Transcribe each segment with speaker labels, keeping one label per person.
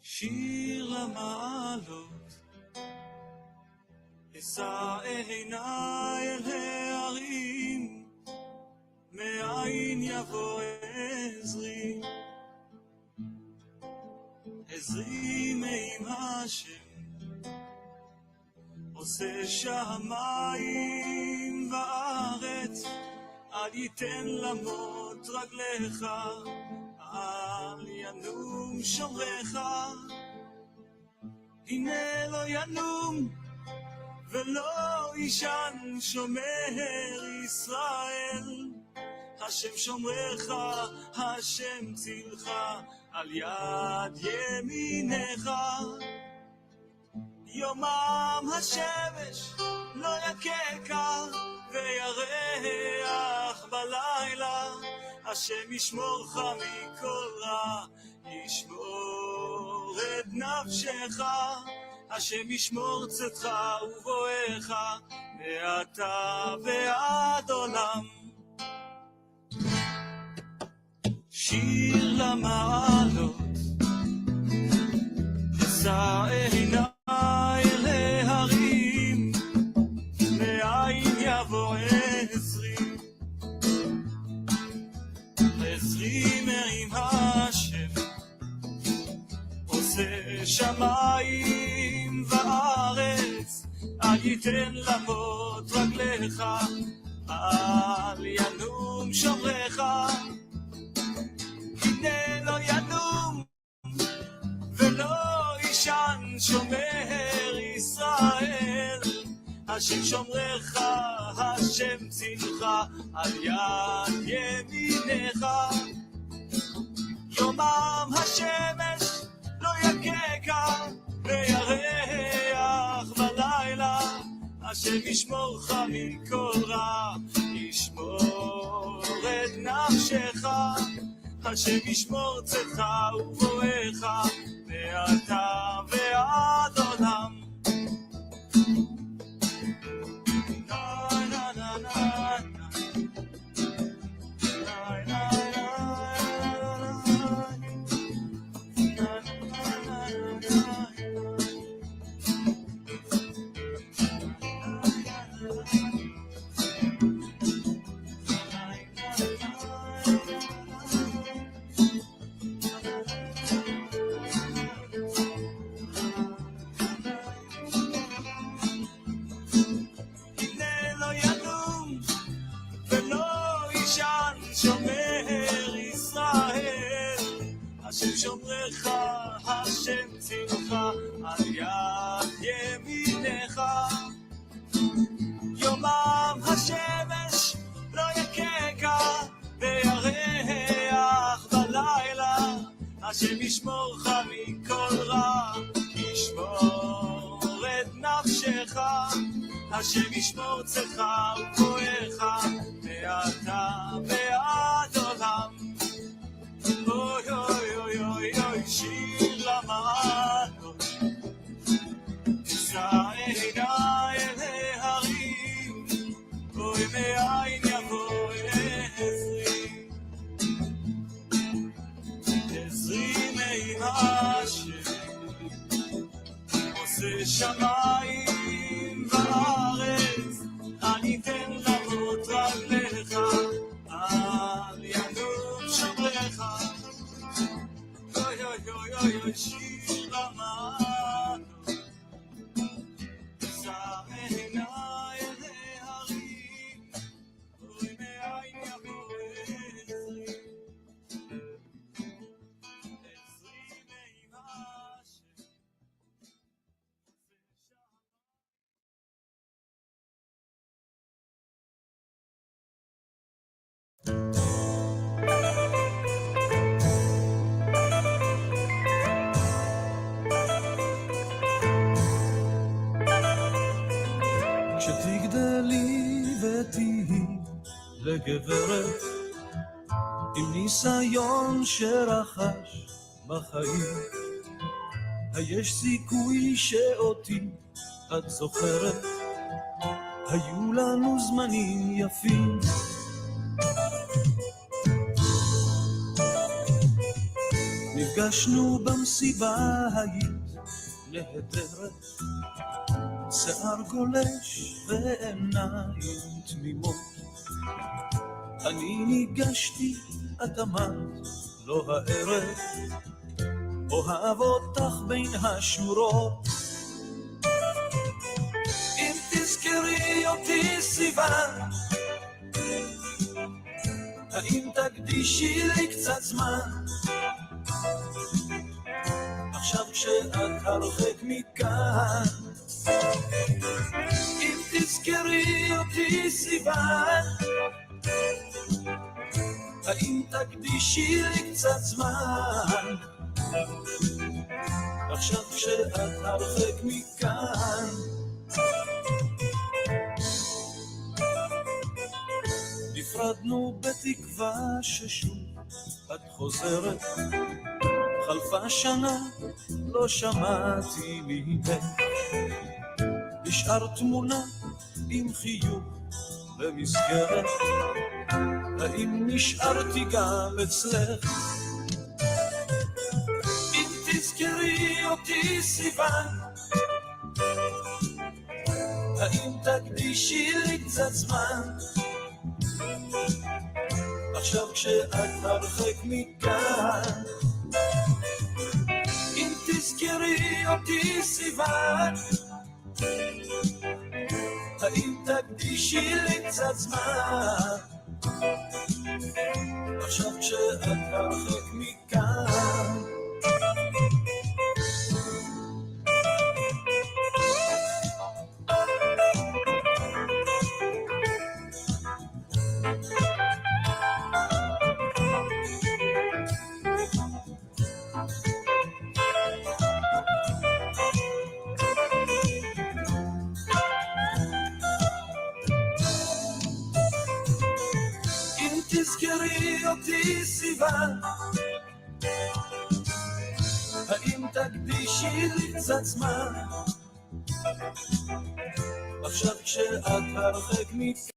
Speaker 1: שיר למעלות, אשא עיניי אל ההרים, מאין יבוא עזרי, עזרי מעם השם, עושה שמיים וארץ, אל ייתן למות רגליך, אל ינום שומרך, הנה לא ינום ולא ישן שומר ישראל, השם שומרך, השם צילך, על יד ימינך. יומם השמש לא יככה וירח בלילה, השם ישמורך מכל רע, ישמור את נפשך, השם ישמור צאתך ובואך מעתה ועד עולם. שיר למעלות, אשא עיניי אל ההרים, מאין יבוא עזרי, עזרי מעם השם, עושה שמיים וארץ, אל ייתן למות רגליך, אל ינום שומרך, הנה לא ינום ולא ישן שומר ישראל, השם שומרך, השם צילך, על יד ימינך. יומם השמש לא יככה וירח בלילה, השם ישמורך מכל רע, ישמור את נפשך, השם ישמור צאתך ובואך מעתה ועד עולם. שומר ישראל, השם שומרך, השם צילך, על יד ימינך. יומם השמש לא יככה וירח בלילה, השם ישמורך מכל רע, ישמור את נפשך, השם ישמור צאתך ובואך מעתה ועד עולם. אוי אוי אוי אוי אוי, שיר למעלות, אשא עיניי אל ההרים, אוי מאין יבוא עזרי, עזרי מעם השם, עושה שמיים וארץ, אל ייתן למות רגליך, אל ינום שומרך. אוי אוי אוי אוי אוי, שיר למעלות, אשא עיניי אל ההרים, אוי מאין יבוא עזרי, עזרי מעם השם.
Speaker 2: כשתגדלי ותהי לגברת עם ניסיון שרחש בחיים, היש סיכוי שאותי את זוכרת, היו לנו זמנים יפים. נפגשנו במסיבה היית נהדרת, שיער גולש ועיניים תמימות. אני ניגשתי, את אמרת, לא הערב, אוהב אותך בין השורות. אם תזכרי אותי סיוון, האם תקדישי לי קצת זמן? עכשיו כשאת הרחק מכאן, אם תזכרי אותי סיוון, האם תקדישי לי קצת זמן? עכשיו כשאת הרחק מכאן. נפרדנו בתקווה ששוב את חוזרת, חלפה שנה לא שמעתי ממך, נשאר תמונה עם חיוך במסגרת, האם נשארתי גם אצלך? אם תזכרי אותי סיוון, האם תקדישי לי קצת זמן? עכשיו כשאת הרחק מכאן, אם תזכרי אותי סיוון, האם תקדישי לי קצת זמן? עכשיו כשאת הרחק מכאן. תזכרי אותי סיוון, האם תקדישי לי קצת זמן? עכשיו כשאת הרחק מכאן.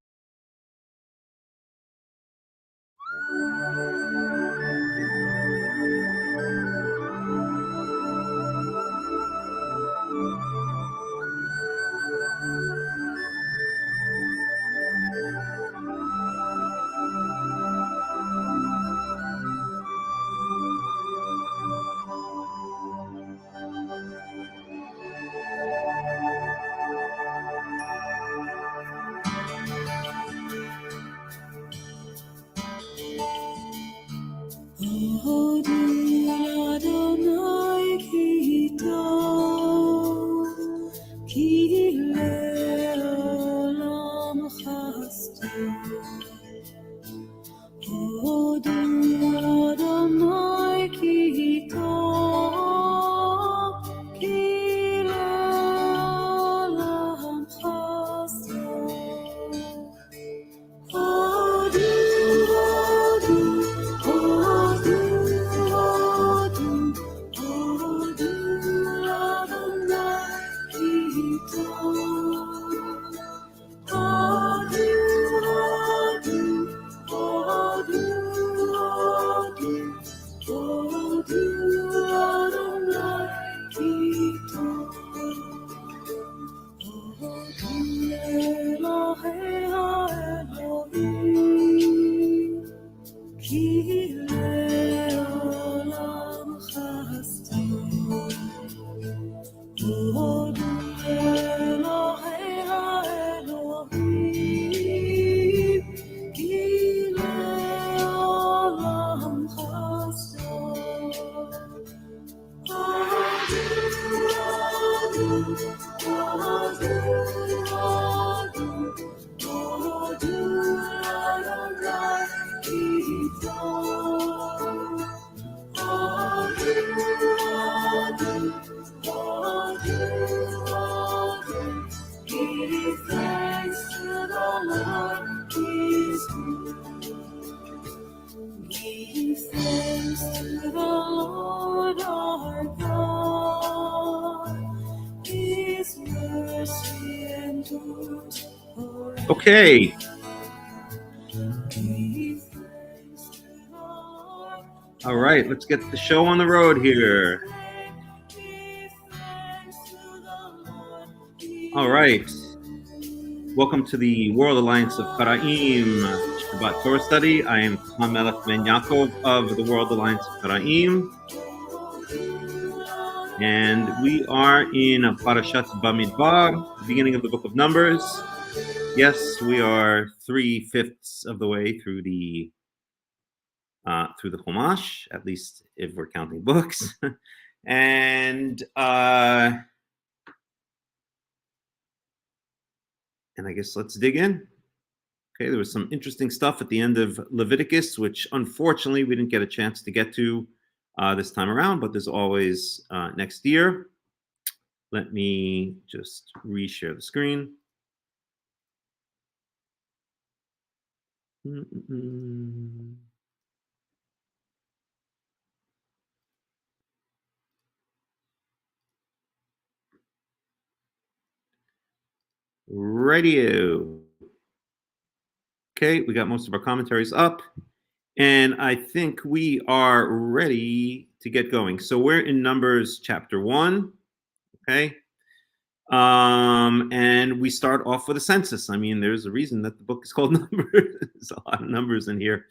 Speaker 3: Okay. All right, let's get the show on the road here. All right. Welcome to the World Alliance of Qara'im Shabbat Torah Study. I am Hakham Melech Ben Yaakov of the World Alliance of Qara'im. And we are in Parashat Bamidbar, the beginning of the book of Numbers. Yes, we are 3/5 of the way through the Chumash, at least if we're counting books. And I guess let's dig in. Okay, there was some interesting stuff at the end of Leviticus, which unfortunately we didn't get a chance to get to this time around, but there's always next year. Let me just reshare the screen. Radio. Okay, we got most of our commentaries up, and I think we are ready to get going. So we're in Numbers chapter 1, okay? And we start off with a census. I mean, there's a reason that the book is called Numbers. There's a lot of numbers in here.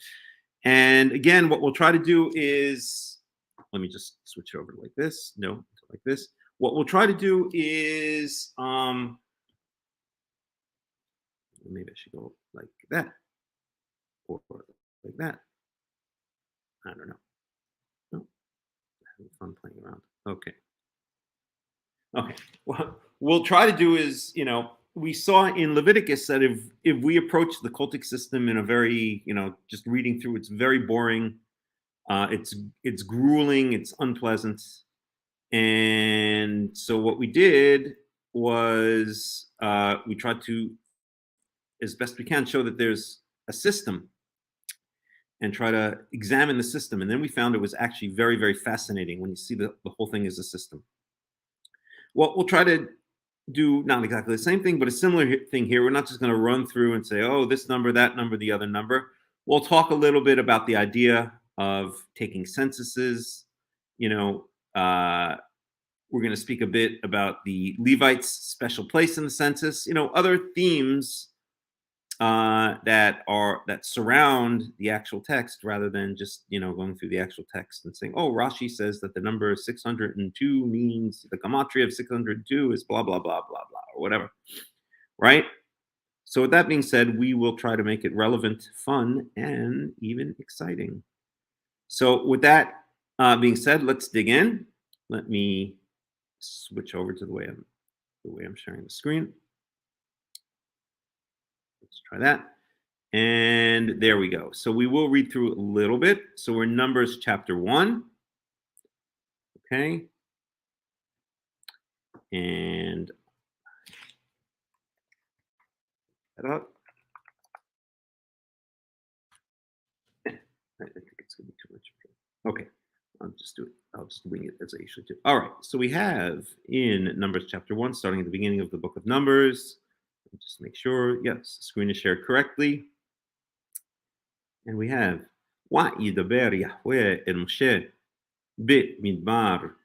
Speaker 3: And again, what we'll try to do is, let me just switch over like this. No, like this. What we'll try to do is, maybe I should go like that or like that. I don't know. No, having fun playing around. Okay. Okay. What we'll try to do is, we saw in Leviticus that if we approach the cultic system in a very, just reading through, it's very boring. It's grueling. It's unpleasant. And so what we did was we tried to, as best we can, show that there's a system and try to examine the system. And then we found it was actually very, very fascinating when you see the whole thing as a system. Well, we'll try to do not exactly the same thing, but a similar thing here. We're not just going to run through and say, oh, this number, that number, the other number. We'll talk a little bit about the idea of taking censuses. We're going to speak a bit about the Levites' special place in the census, other themes that surround the actual text, rather than just going through the actual text and saying, oh, Rashi says that the number 602 means the gematria of 602 is blah blah blah blah blah, or whatever, right? So with that being said, we will try to make it relevant, fun, and even exciting. So with that being said, let's dig in. Let me switch over to the way I'm sharing the screen. Let's try that. And there we go. So we will read through a little bit. So we're in Numbers chapter 1. Okay. And that up. I think it's going to be too much. Okay. I'll just do it. I'll just wing it as I usually do. All right. So we have in Numbers chapter 1, starting at the beginning of the book of Numbers. Just make sure, yes, the screen is shared correctly. And we have Wa'idaber Yahweh el Moshe Bamidbar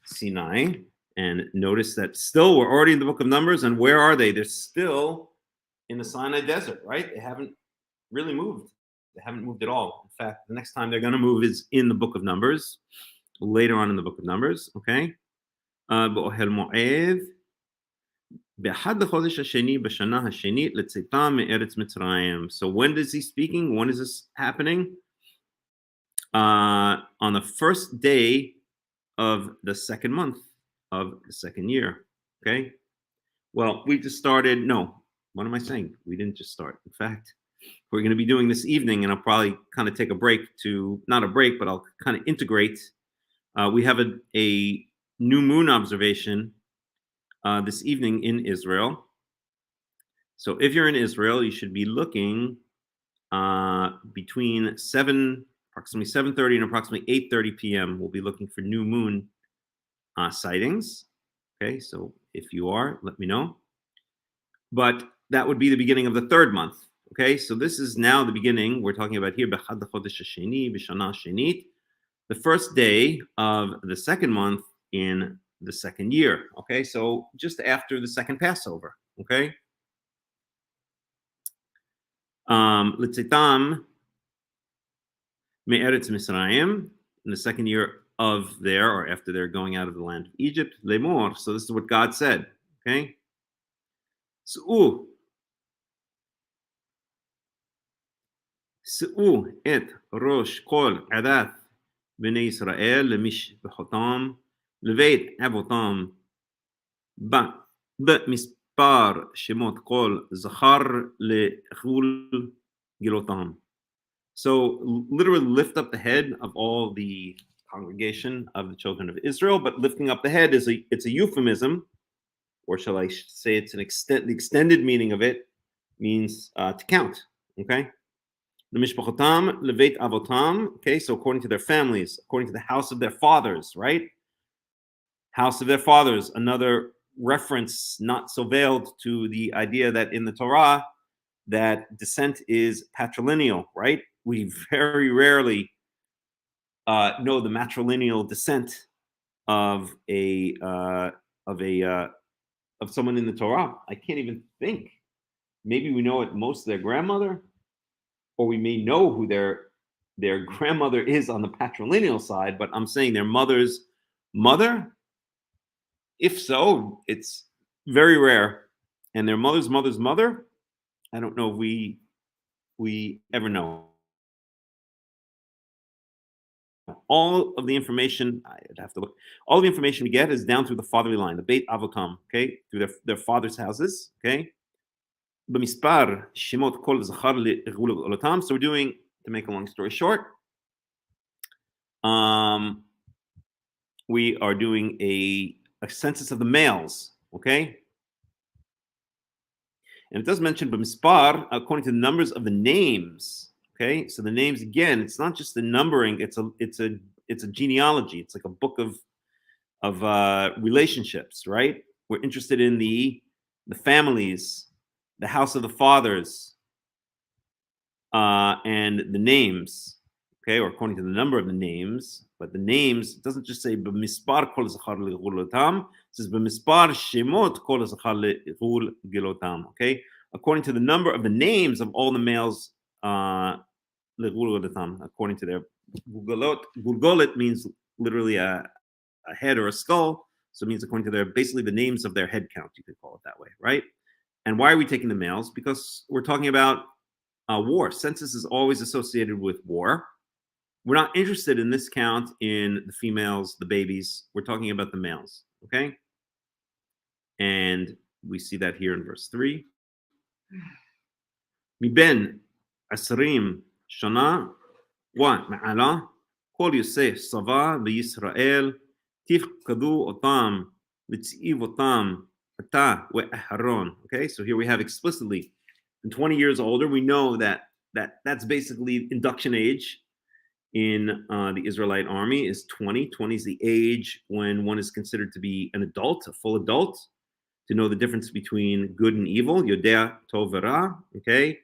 Speaker 3: Sinai. And notice that still we're already in the book of Numbers. And where are they? They're still in the Sinai desert, right? They haven't really moved. They haven't moved at all. In fact, the next time they're going to move is in the book of Numbers, later on in the book of Numbers, okay? B'ohel Mo'ed. So when is he speaking? When is this happening? On the first day of the second month of the second year. Okay. Well, we just started. No, what am I saying? We didn't just start. In fact, we're going to be doing this evening, and I'll probably kind of take a break not a break, but I'll kind of integrate. We have a new moon observation this evening in Israel. So if you're in Israel, you should be looking between approximately 7:30 and approximately 8:30 p.m. We'll be looking for new moon sightings. Okay, so if you are, let me know. But that would be the beginning of the third month. Okay, so this is now the beginning. We're talking about here, b'chad chodesh hasheni, b'shana shenit, the first day of the second month in the second year. Okay, so just after the second Passover. Okay. L'tzitam me'eretz Misraim, in the second year of their, or after they're going out of the land of Egypt, lemor. So this is what God said. Okay. שאו את ראש כל עדת בני ישראל למשפחותם לבית אבותם במספר שמות כל זכר לגבול גילותם. So literally lift up the head of all the congregation of the children of Israel, but lifting up the head is it's a euphemism, or shall I say it's the extended meaning of it means to count. Okay. L'mishpachotam leveit avotam. Okay, so according to their families, according to the house of their fathers, right? House of their fathers, another reference not so veiled to the idea that in the Torah that descent is patrilineal, right? We very rarely know the matrilineal descent of someone in the Torah. I can't even think. Maybe we know it most of their grandmother, or we may know who their grandmother is on the patrilineal side, but I'm saying their mother's mother. If so, it's very rare. And their mother's mother's mother, I don't know if we ever know. All of the information, I'd have to look, all the information we get is down through the fatherly line, the Beit Avotam, okay, through their father's houses, okay? B'mispar shemot kol zachar le'egul olatam. So we're doing, to make a long story short, we are doing a census of the males, okay? And it does mention b'mispar according to the numbers of the names, okay? So the names, again, it's not just the numbering; it's a genealogy. It's like a book of relationships, right? We're interested in the families, the house of the fathers, and the names, okay, or according to the number of the names. But the names, it doesn't just say b'mispar kol zachar le'egul gilotam. It says b'mispar shemot kol zachar le'egul gilotam. Okay, according to the number of the names of all the males, le'egul gilotam, according to their gulgolot. Gulgolet means literally a head or a skull. So it means according to their, basically the names of their head count, you could call it that way, right? And why are we taking the males? Because we're talking about war. Census is always associated with war. We're not interested in this count in the females, the babies. We're talking about the males, okay? And we see that here in verse 3. Miben asrim shana wa ma'ala kol yosef sava b'Yisrael tifkadu otam l'tziv otam ata ve'aharon. Okay, so here we have explicitly, in 20 years older, we know that's basically induction age in the Israelite army is 20. 20 is the age when one is considered to be an adult, a full adult, to know the difference between good and evil. Yodea tov v'ra. Okay,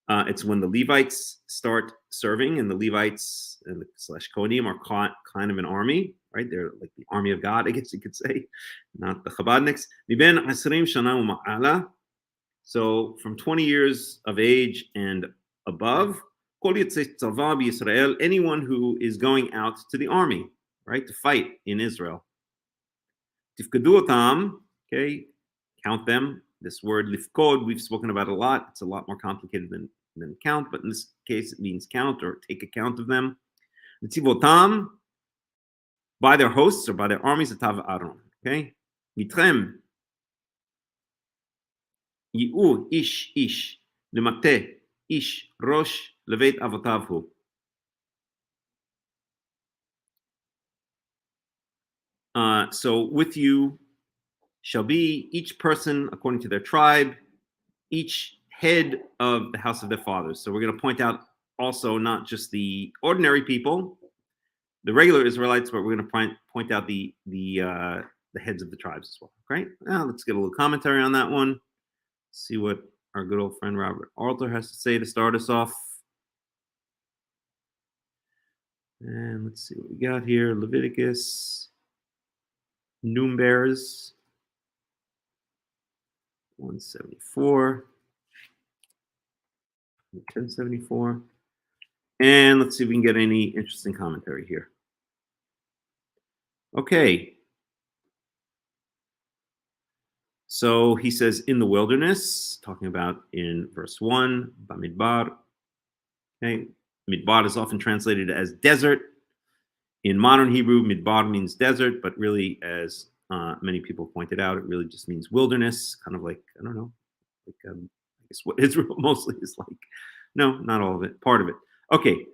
Speaker 3: it's when the Levites start serving, and the Levites and slash Kohanim are kind of an army, right? They're like the army of God, I guess you could say, not the Chabadniks. Miben asrim shana u'ma'ala. So from 20 years of age and above, anyone who is going out to the army, right, to fight in Israel. Tifkadu otam, okay, count them. This word lifkod, we've spoken about a lot. It's a lot more complicated than count, but in this case, it means count or take account of them. L'tzivotam, by their hosts or by their armies, atav Aaron, okay? Mitrem, yi'u ish lemate ish rosh leveit avotavhu. So with you shall be each person according to their tribe, each head of the house of their fathers. So we're going to point out also not just the ordinary people, the regular Israelites, but we're going to point out the heads of the tribes as well. Okay, now let's get a little commentary on that one. See what our good old friend Robert Alter has to say to start us off. And let's see what we got here. Leviticus, Numbers 174, 1074. And let's see if we can get any interesting commentary here. Okay. So he says, in the wilderness, talking about in verse 1, Bamidbar. Okay. Midbar is often translated as desert. In modern Hebrew, Midbar means desert, but really, as many people pointed out, it really just means wilderness, kind of like, I don't know, like I guess what Israel mostly is like. No, not all of it, part of it. Okay,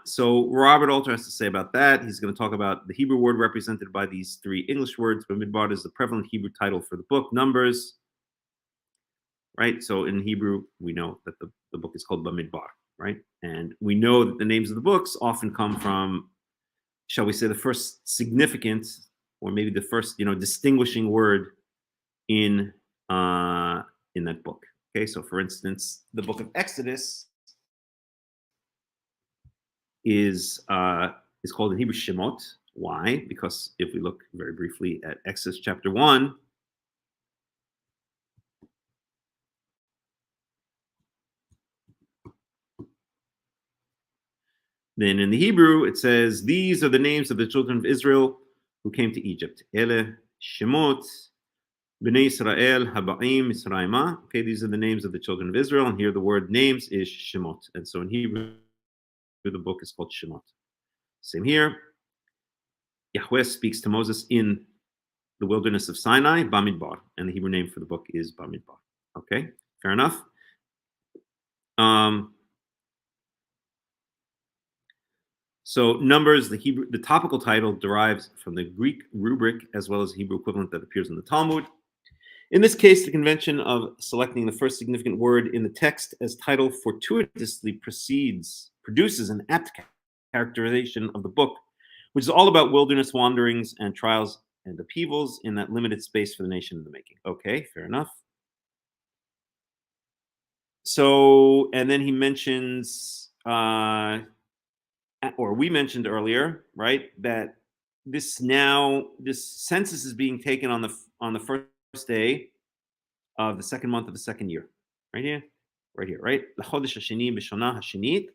Speaker 3: so Robert Alter has to say about that. He's going to talk about the Hebrew word represented by these three English words. Bamidbar is the prevalent Hebrew title for the book, Numbers. Right, so in Hebrew, we know that the book is called Bamidbar, right? And we know that the names of the books often come from, shall we say, the first significant, or maybe the first, distinguishing word in that book. Okay, so for instance, the book of Exodus is called in Hebrew Shemot. Why? Because if we look very briefly at Exodus chapter 1, then in the Hebrew, it says, these are the names of the children of Israel who came to Egypt. Ele Shemot, Bnei Israel, Haba'im, Misraima. Okay, these are the names of the children of Israel. And here the word names is Shemot. And so in Hebrew, the book is called Shemot. Same here. Yahweh speaks to Moses in the wilderness of Sinai, Bamidbar. And the Hebrew name for the book is Bamidbar. Okay, fair enough. So Numbers, the topical title derives from the Greek rubric as well as the Hebrew equivalent that appears in the Talmud. In this case, the convention of selecting the first significant word in the text as title fortuitously produces an apt characterization of the book, which is all about wilderness wanderings and trials and upheavals in that limited space for the nation in the making. Okay, fair enough. So, and then he mentions, or we mentioned earlier, right, that this census is being taken on the first day of the second month of the second year, right here, right? L'chodesh hasheni b'shana hashenit.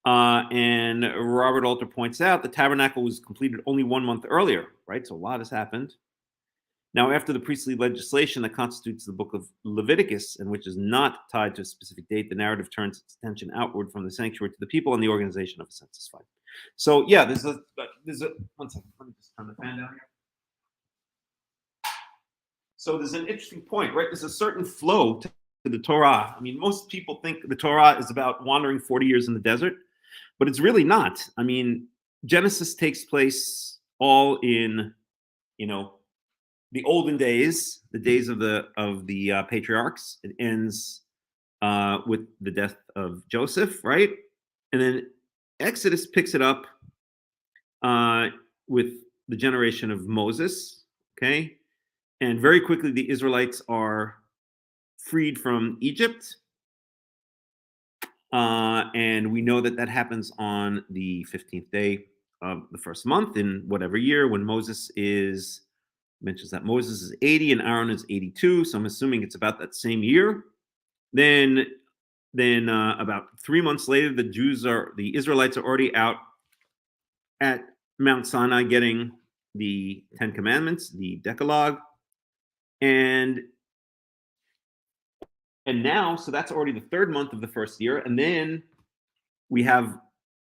Speaker 3: And Robert Alter points out the tabernacle was completed only 1 month earlier, right? So a lot has happened. Now, after the priestly legislation that constitutes the book of Leviticus, and which is not tied to a specific date, the narrative turns its attention outward from the sanctuary to the people and the organization of a census fund. So, yeah, there's a 1 second. Let me just turn the fan down here. So there's an interesting point, right? There's a certain flow to the Torah. I mean, most people think the Torah is about wandering 40 years in the desert, but it's really not. I mean, Genesis takes place all in, the olden days, the days of the patriarchs. It ends with the death of Joseph, right? And then Exodus picks it up with the generation of Moses, okay? And very quickly, the Israelites are freed from Egypt. And we know that happens on the 15th day of the first month in whatever year, when Moses mentions that Moses is 80 and Aaron is 82. So I'm assuming it's about that same year. Then about 3 months later, the Israelites are already out at Mount Sinai getting the 10 Commandments, the Decalogue. And now, so that's already the third month of the first year. And then we have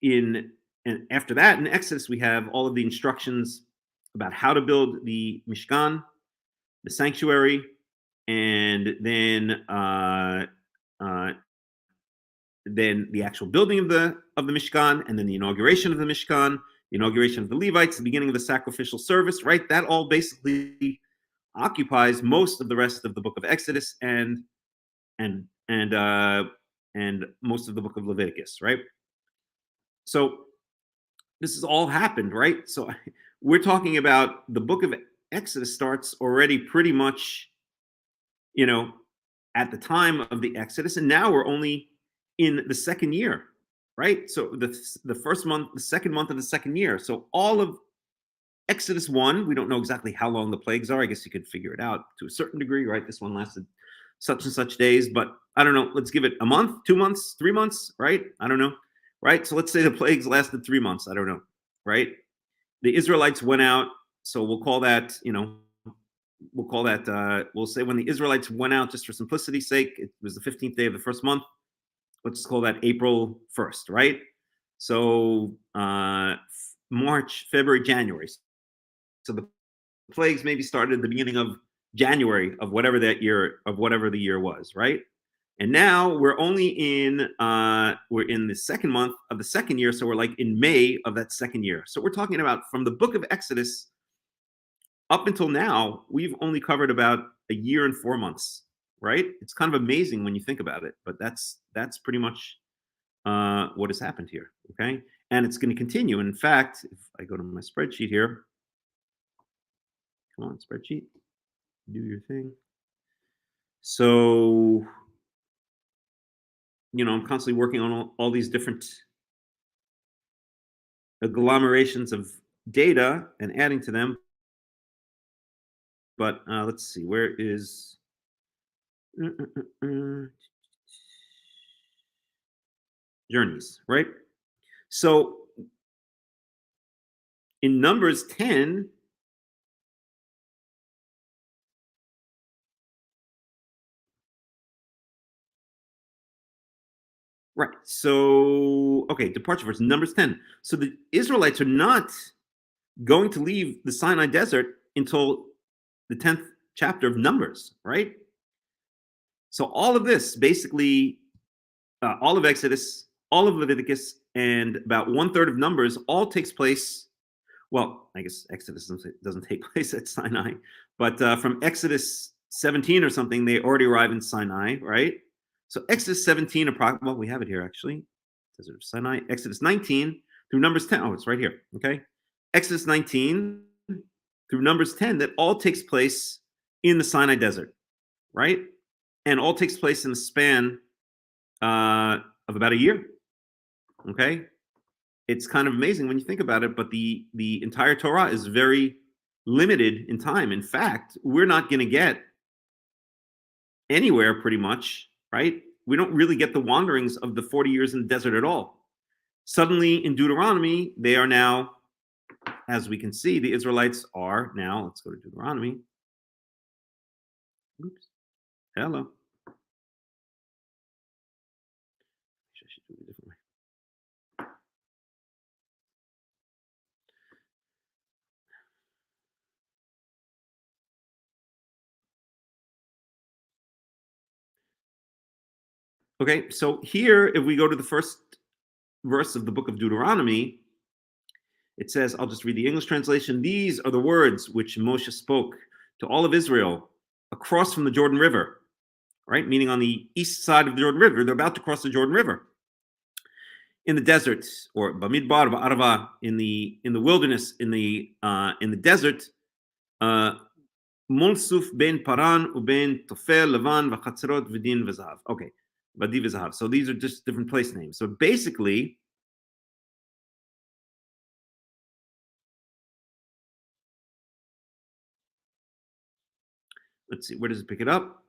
Speaker 3: and after that, in Exodus, we have all of the instructions about how to build the Mishkan, the sanctuary, and then the actual building of the Mishkan, and then the inauguration of the Mishkan, the inauguration of the Levites, the beginning of the sacrificial service, right? That all basically occupies most of the rest of the book of Exodus and most of the book of Leviticus, right? So this has all happened, right? So we're talking about the book of Exodus starts already pretty much at the time of the Exodus, and now we're only in the second year, right? So the first month, the second month of the second year. So all of Exodus 1, we don't know exactly how long the plagues are. I guess you could figure it out to a certain degree, right? This one lasted such and such days, but I don't know. Let's give it a month, 2 months, 3 months, right? I don't know, right? So let's say the plagues lasted 3 months. I don't know, right? The Israelites went out, so we'll call that, we'll say when the Israelites went out, just for simplicity's sake, it was the 15th day of the first month. Let's call that April 1st, right? So March, February, January. So the plagues maybe started at the beginning of January of whatever the year was, right? And now we're only in the second month of the second year, so we're like in May of that second year. So we're talking about from the book of Exodus up until now, we've only covered about a year and 4 months, right? It's kind of amazing when you think about it, but that's pretty much what has happened here, okay? And it's going to continue. In fact, if I go to my spreadsheet here, come on, spreadsheet, do your thing. So, I'm constantly working on all these different agglomerations of data and adding to them. But let's see, where is journeys, right? So in Numbers 10, right, so, okay, departure verse, Numbers 10. So the Israelites are not going to leave the Sinai desert until the 10th chapter of Numbers, right? So all of this, basically, all of Exodus, all of Leviticus, and about 1/3 of Numbers all takes place. Well, I guess Exodus doesn't take place at Sinai, but from Exodus 17 or something, they already arrive in Sinai, right? So Exodus 17, well, we have it here actually. Desert of Sinai, Exodus 19 through Numbers 10. Oh, it's right here, okay? Exodus 19 through Numbers 10, that all takes place in the Sinai desert, right? And all takes place in the span of about a year, okay? It's kind of amazing when you think about it, but the entire Torah is very limited in time. In fact, we're not going to get anywhere pretty much, right? We don't really get the wanderings of the 40 years in the desert at all. Suddenly in Deuteronomy, they are now, as we can see, the Israelites are now, let's go to Deuteronomy. Oops. Hello. I should do it a different way. Okay, so here, if we go to the first verse of the book of Deuteronomy, it says, I'll just read the English translation. These are the words which Moshe spoke to all of Israel across from the Jordan River, right? Meaning on the east side of the Jordan River. They're about to cross the Jordan River. In the desert, or Bamidbar, Ba'arava, in the wilderness, in the desert, Mulsuf ben Paran uben Tofel, Levan, Vachatzerot, Vidin, Vezahav. Okay, Vadi Vezahav. So these are just different place names. So basically, let's see, where does it pick it up?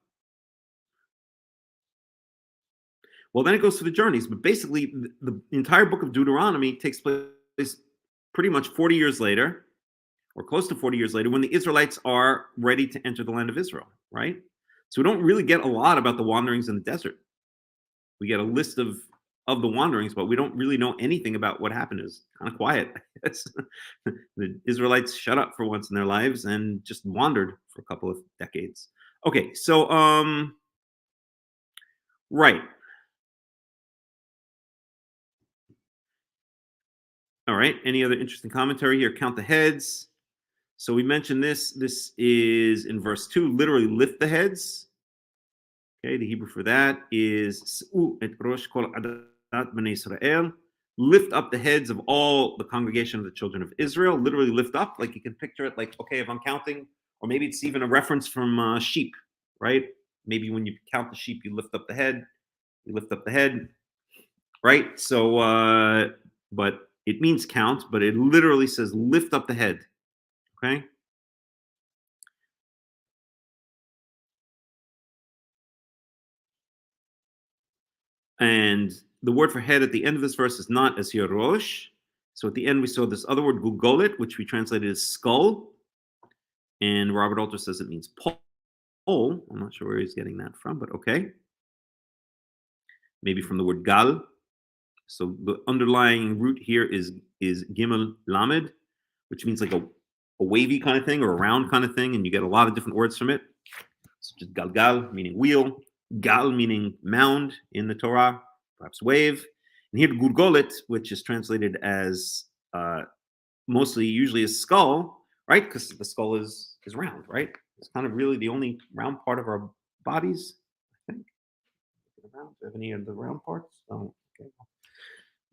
Speaker 3: Well, then it goes to the journeys, but basically the entire book of Deuteronomy takes place pretty much 40 years later, or close to 40 years later, when the Israelites are ready to enter the land of Israel, right? So we don't really get a lot about the wanderings in the desert. We get a list of the wanderings, but we don't really know anything about what happened. It was kind of quiet. The Israelites shut up for once in their lives and just wandered for a couple of decades. Okay, so right. All right. Any other interesting commentary here? Count the heads. So we mentioned this. This is in verse 2, literally lift the heads. Okay, the Hebrew for that is et rosh kol adat bnei Israel. Lift up the heads of all the congregation of the children of Israel. Literally lift up, like you can picture it, like, okay, if I'm counting, or maybe it's even a reference from sheep, right? maybe when you count the sheep, you lift up the head. You lift up the head, right? So, but it means count, but it literally says lift up the head. Okay. And the word for head at the end of this verse is not as rosh. So at the end, we saw this other word, gugolit, which we translated as skull. And Robert Alter says it means pole. I'm not sure where he's getting that from, but okay. Maybe from the word gal. So the underlying root here is gimel lamed, which means like a wavy kind of thing or a round kind of thing. And you get a lot of different words from it. Such as galgal, meaning wheel. Gal, meaning mound in the Torah, perhaps wave. And here, gurgolet, which is translated as mostly, usually as skull, right? Because the skull is round, right? It's kind of really the only round part of our bodies, I think. Do you have any of the round parts? Oh, okay.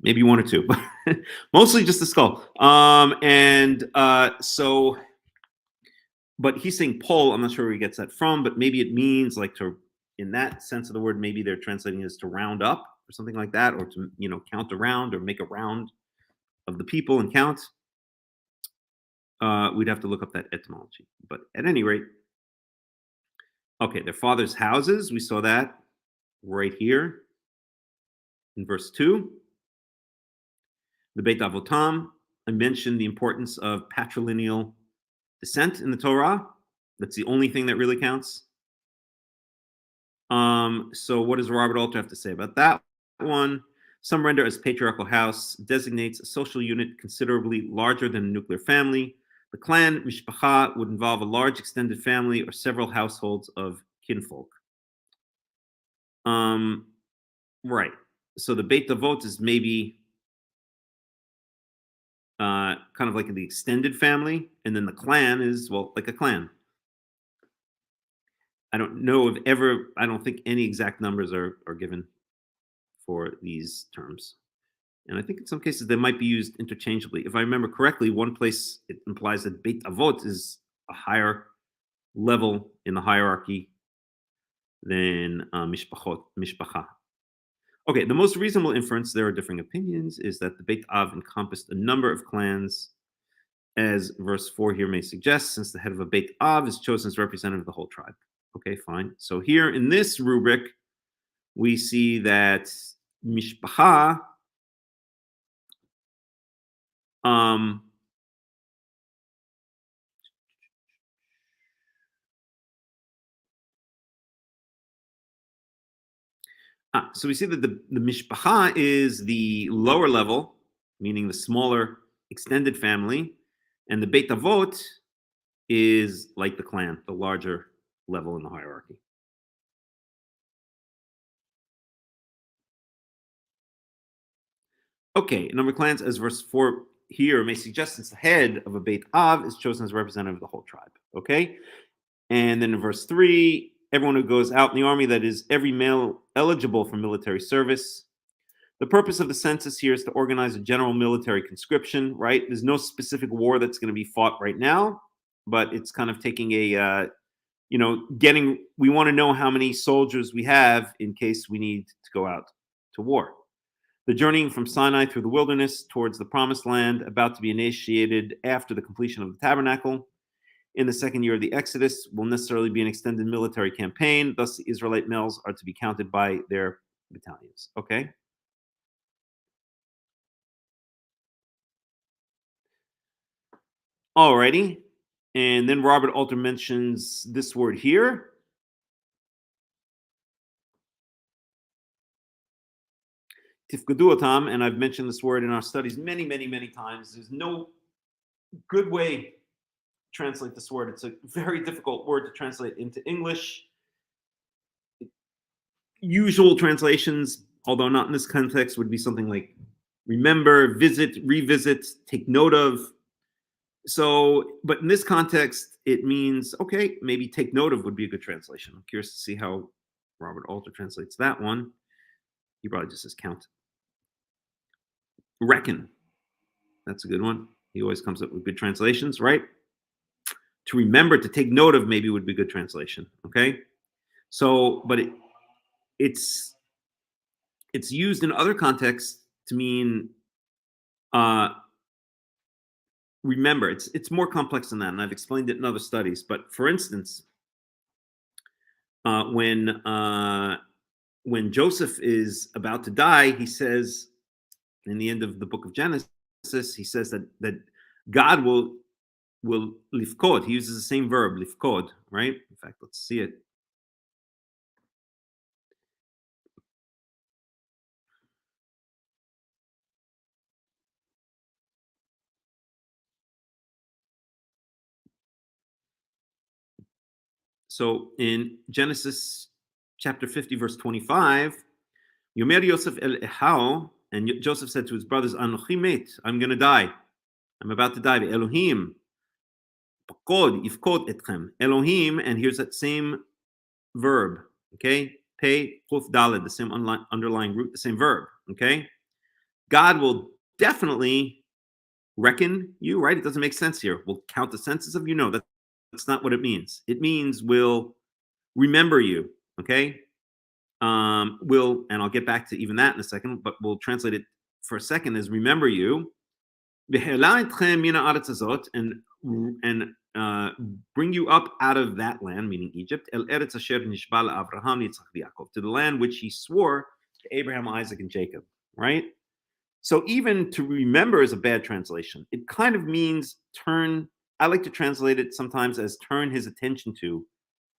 Speaker 3: Maybe one or two, but mostly just the skull. So, but he's saying pole. I'm not sure where he gets that from, but maybe it means like to, in that sense of the word, maybe they're translating it as to round up or something like that, or to, count around or make a round of the people and count. We'd have to look up that etymology. But at any rate, okay, their father's houses, we saw that right here in verse 2. The Beit Avotam, I mentioned the importance of patrilineal descent in the Torah. That's the only thing that really counts. So what does Robert Alter have to say about that one? Some render as patriarchal house designates a social unit considerably larger than a nuclear family. The clan, mishpacha, would involve a large extended family or several households of kinfolk. Right. So the Beit Avot is maybe kind of like the extended family, and then the clan is, well, like a clan. I don't think any exact numbers are given for these terms. And I think in some cases they might be used interchangeably. If I remember correctly, one place it implies that Beit Avot is a higher level in the hierarchy than mishpacha. Okay, the most reasonable inference, there are differing opinions, is that the Beit Av encompassed a number of clans, as verse 4 here may suggest, since the head of a Beit Av is chosen as representative of the whole tribe. Okay, fine. So here in this rubric, we see that mishpacha so we see that the mishpacha is the lower level, meaning the smaller extended family, and the Beit Avot is like the clan, the larger level in the hierarchy. Okay, number of clans, as verse 4 here may suggest, since the head of a Beit Av is chosen as representative of the whole tribe. Okay, and then in verse 3, everyone who goes out in the army, that is, every male eligible for military service. The purpose of the census here is to organize a general military conscription, right? There's no specific war that's going to be fought right now, but it's kind of taking a, we want to know how many soldiers we have in case we need to go out to war. The journeying from Sinai through the wilderness towards the promised land, about to be initiated after the completion of the tabernacle in the second year of the Exodus, will necessarily be an extended military campaign. Thus, the Israelite males are to be counted by their battalions. Okay. Alrighty. And then Robert Alter mentions this word here. Tifkadu otam, and I've mentioned this word in our studies many, many, many times. There's no good way to translate this word. It's a very difficult word to translate into English. Usual translations, although not in this context, would be something like remember, visit, revisit, take note of. So, but in this context, it means, okay, maybe take note of would be a good translation. I'm curious to see how Robert Alter translates that one. He probably just says count. Reckon. That's a good one. He always comes up with good translations, right? To remember, to take note of, maybe would be a good translation. Okay. So, but it's used in other contexts to mean remember. It's more complex than that, and I've explained it in other studies. But for instance, when Joseph is about to die, he says in the end of the book of Genesis, he says that God will lifkod. He uses the same verb, lifkod, right? In fact, let's see it. So in Genesis chapter 50, verse 25, Yomer Yosef el Ehau, and Joseph said to his brothers, Anochi met, I'm going to die. I'm about to die. Elohim, pakod, yifkod etchem. Elohim, and here's that same verb, okay? Pei, chuf, daled, the same underlying root, the same verb, okay? God will definitely reckon you, right? It doesn't make sense here. We'll count the senses of you. No, that's not what it means. It means will remember you, okay? Will, and I'll get back to even that in a second, but we'll translate it for a second as remember you. And bring you up out of that land, meaning Egypt, to the land which he swore to Abraham, Isaac, and Jacob, right? So even to remember is a bad translation. It kind of means turn. I like to translate it sometimes as turn his attention to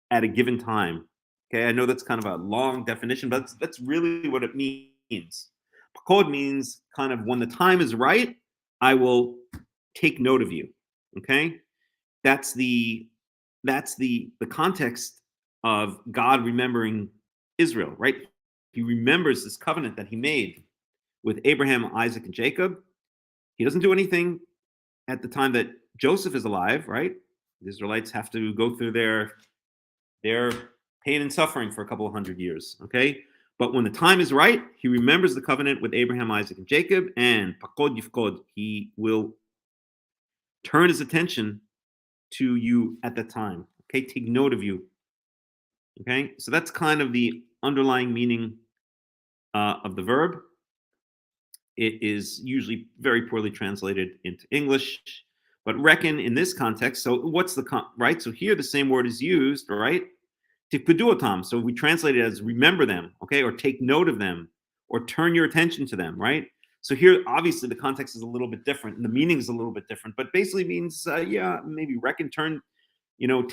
Speaker 3: at a given time. Okay, I know that's kind of a long definition, but that's really what it means. Pakod means kind of when the time is right, I will take note of you. Okay, that's the context of God remembering Israel, right? He remembers this covenant that he made with Abraham, Isaac, and Jacob. He doesn't do anything at the time that Joseph is alive, right? The Israelites have to go through their pain and suffering for a couple of hundred years, okay? But when the time is right, he remembers the covenant with Abraham, Isaac, and Jacob, and pakod yifkod, he will turn his attention to you at the time, okay? Take note of you, okay? So that's kind of the underlying meaning of the verb. It is usually very poorly translated into English, but reckon in this context. So what's the right? So here the same word is used, right? Tikkuduotam. So we translate it as remember them, okay, or take note of them, or turn your attention to them, right? So here, obviously, the context is a little bit different, and the meaning is a little bit different, but basically means, yeah, maybe reckon, turn your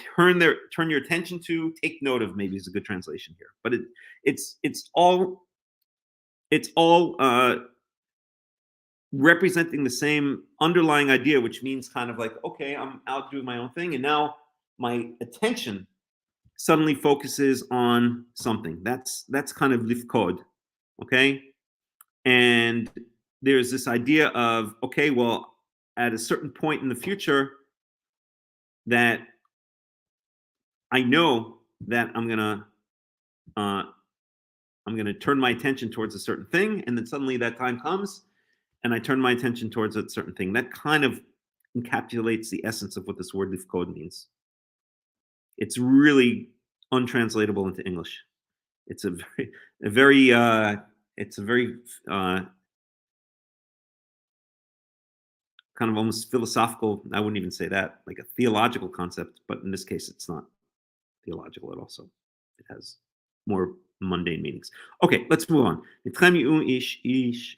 Speaker 3: attention to, take note of. Maybe is a good translation here, but it's all representing the same underlying idea, which means kind of like, okay, I'm out doing my own thing, and now my attention suddenly focuses on something. That's kind of lifkod, okay? And there's this idea of, okay, well, at a certain point in the future, that I know that I'm gonna turn my attention towards a certain thing, and then suddenly that time comes, and I turn my attention towards a certain thing. That kind of encapsulates the essence of what this word lifkod means. It's really untranslatable into English. It's a very kind of almost philosophical. I wouldn't even say that, like a theological concept, but in this case, it's not theological at all. So it has more mundane meanings. Okay, let's move on.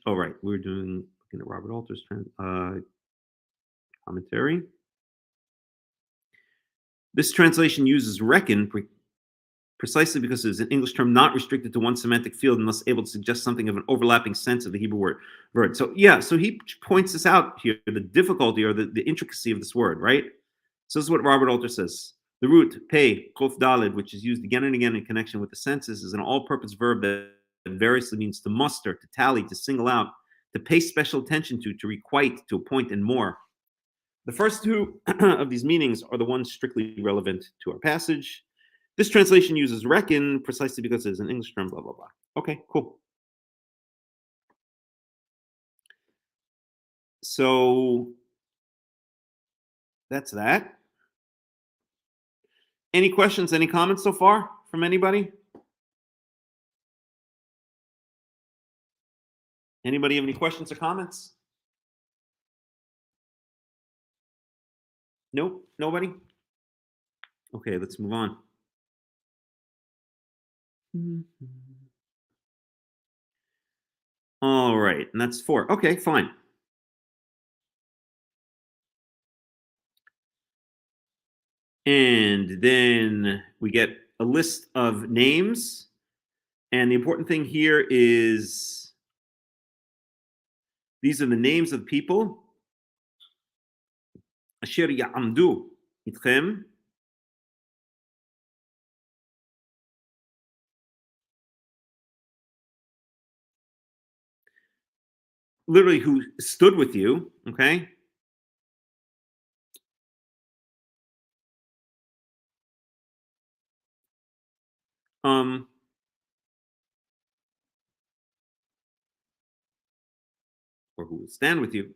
Speaker 3: All right, we're looking at Robert Alter's commentary. This translation uses reckon precisely because it is an English term not restricted to one semantic field and thus able to suggest something of an overlapping sense of the Hebrew word. So yeah, so he points this out here, the difficulty or the intricacy of this word, right? So this is what Robert Alter says. The root, pei, kof dalid, which is used again and again in connection with the senses, is an all-purpose verb that variously means to muster, to tally, to single out, to pay special attention to requite, to appoint, and more. The first two of these meanings are the ones strictly relevant to our passage. This translation uses reckon precisely because it is an English term, blah, blah, blah. Okay, cool. So that's that. Any questions, any comments so far from anybody? Anybody have any questions or comments? Nope, nobody? Okay, let's move on. All right, and that's 4. Okay, fine. And then we get a list of names. And the important thing here is these are the names of people. Asher ya'amdu itchem. Literally, who stood with you, okay? Or who will stand with you.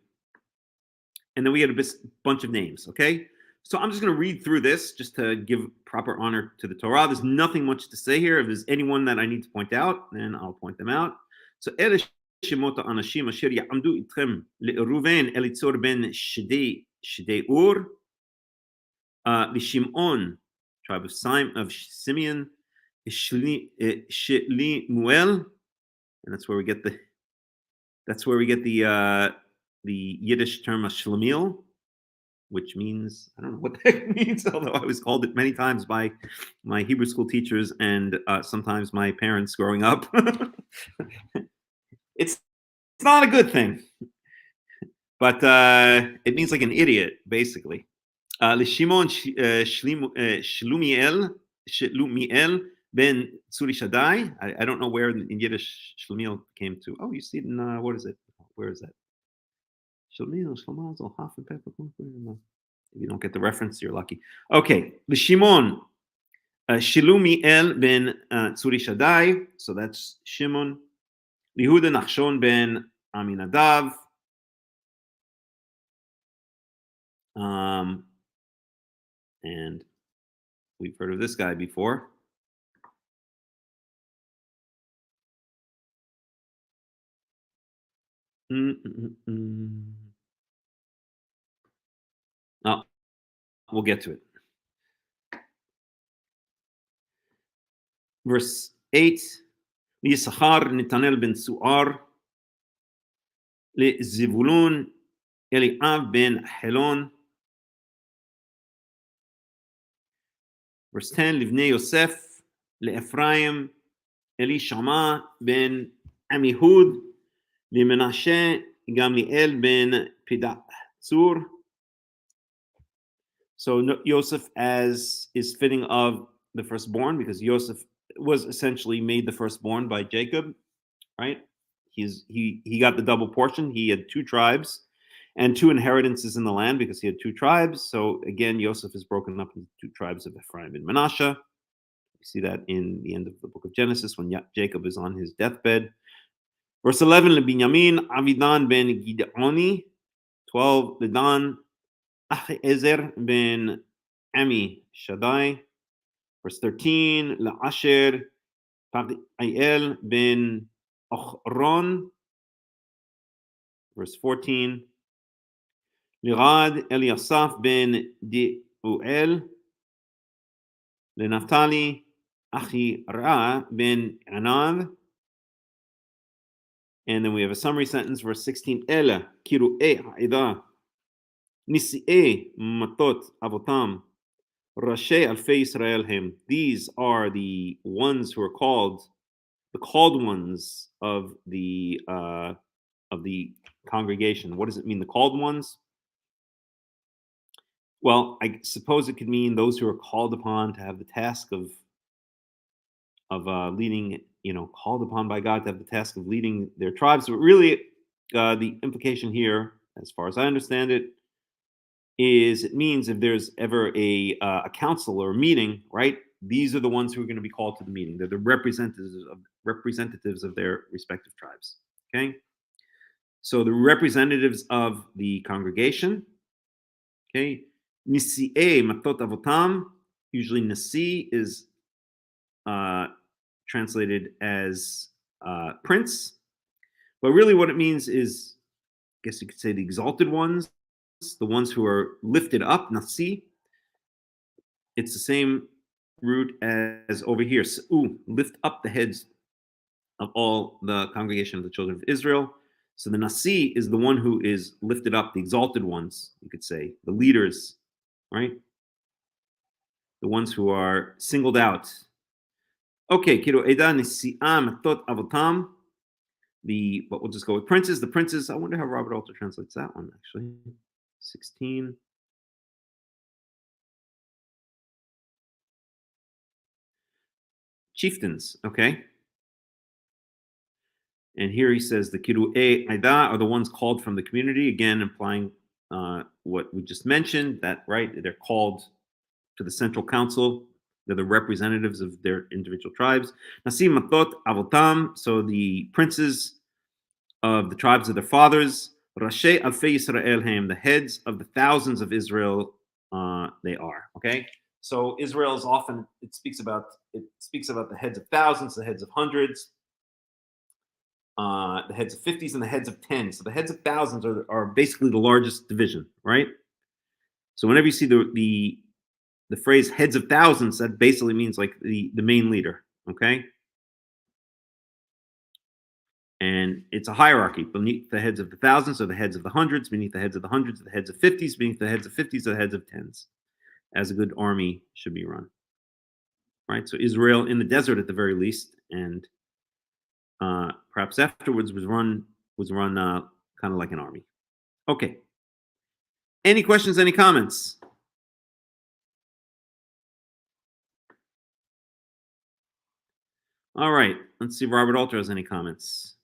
Speaker 3: And then we get a bunch of names, okay? So I'm just going to read through this just to give proper honor to the Torah. There's nothing much to say here. If there's anyone that I need to point out, then I'll point them out. So שמות האנשים אשר יעמדו איתכם לראובן אליצור בן שדי אור, לשמעון, tribe of Simeon, Shlimuel, and that's where we get the Yiddish term Shlemiel, which means, I don't know what that means, although I was called it many times by my Hebrew school teachers and sometimes my parents growing up. It's not a good thing, but it means like an idiot, basically. L'Shimon Shlumiel ben Tzuri Shaddai. I don't know where in Yiddish Shlumiel came to. Oh, you see it in, what is it? Where is that? Shlumiel, Half and Pepper. If you don't get the reference, you're lucky. Okay, L'Shimon Shlumiel ben Tzuri Shaddai. So that's Shimon. Lihuda Nachshon ben Aminadav. And we've heard of this guy before. Oh, we'll get to it. Verse 8. Yisachar Netanel ben Suar. LeZivulun Eliav ben Helon. Verse 10, Livnei Yosef, LeEphraim, Elishama ben Amihud, LeMenashe, Gamliel ben Pedatsur. So Yosef, as is fitting of the firstborn, because Yosef was essentially made the firstborn by Jacob, right? He got the double portion. He had 2 tribes and 2 inheritances in the land because he had 2 tribes. So again, Yosef is broken up into 2 tribes of Ephraim and Manasseh. You see that in the end of the book of Genesis when Jacob is on his deathbed. Verse 11, LeBinyamin, Avidan ben Gideoni. 12, Ledan, Achiezer ben Ami Shaddai. Verse 13, LaAsher, Pariel ben Ochron. Verse 14, Lirad Eliasaph ben Deuel. LeNaftali, Achi Ra ben Anav. And then we have a summary sentence, verse 16, Ela Kiru'e Ha'ida, Nisi'e Matot Avotam, Rashe Alfei Israel Hem. These are the ones who are called, the called ones of the congregation. What does it mean, the called ones? Well, I suppose it could mean those who are called upon to have the task of leading, called upon by God to have the task of leading their tribes. But really, the implication here, as far as I understand it, is it means if there's ever a council or a meeting, right? These are the ones who are going to be called to the meeting. They're the representatives of their respective tribes. Okay, so the representatives of the congregation. Okay, Nisi'e Matot Avotam. Usually Nasi is translated as prince, but really what it means is, I guess you could say, the exalted ones, the ones who are lifted up, Nasi. It's the same root as over here, Su'u, lift up the heads of all the congregation of the children of Israel. So the Nasi is the one who is lifted up, the exalted ones, you could say, the leaders, right? The ones who are singled out. Okay, Kiro Eda Nisi'ah Matot Avotam. But we'll just go with princes. The princes, I wonder how Robert Alter translates that one, actually. 16. Chieftains, okay. And here he says the Kiru'e Aida are the ones called from the community, again implying what we just mentioned, that, right, they're called to the central council. They're the representatives of their individual tribes. Nasi Matot Avotam, so the princes of the tribes of their fathers. Rashi Alfei Yisrael Ham, the heads of the thousands of Israel, they are, okay? So Israel is often, it speaks about the heads of thousands, the heads of hundreds, the heads of 50s, and the heads of 10s. So the heads of thousands are basically the largest division, right? So whenever you see the phrase heads of thousands, that basically means like the main leader, okay? And it's a hierarchy. Beneath the heads of the thousands are the heads of the hundreds, beneath the heads of the hundreds are the heads of 50s, beneath the heads of 50s are the heads of 10s, as a good army should be run, right? So Israel in the desert at the very least, and perhaps afterwards was run kind of like an army. Okay. Any questions, any comments? All right, let's see if Robert Alter has any comments.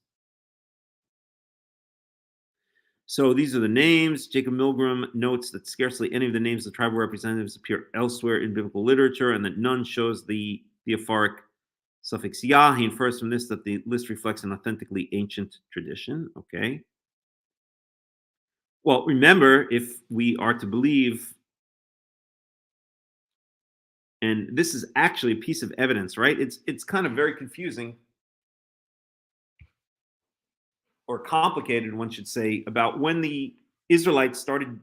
Speaker 3: So these are the names. Jacob Milgram notes that scarcely any of the names of the tribal representatives appear elsewhere in biblical literature, and that none shows the theophoric suffix Yah. He infers from this that the list reflects an authentically ancient tradition. Okay. Well, remember, if we are to believe, and this is actually a piece of evidence, right? It's kind of very confusing, or complicated, one should say, about when the Israelites started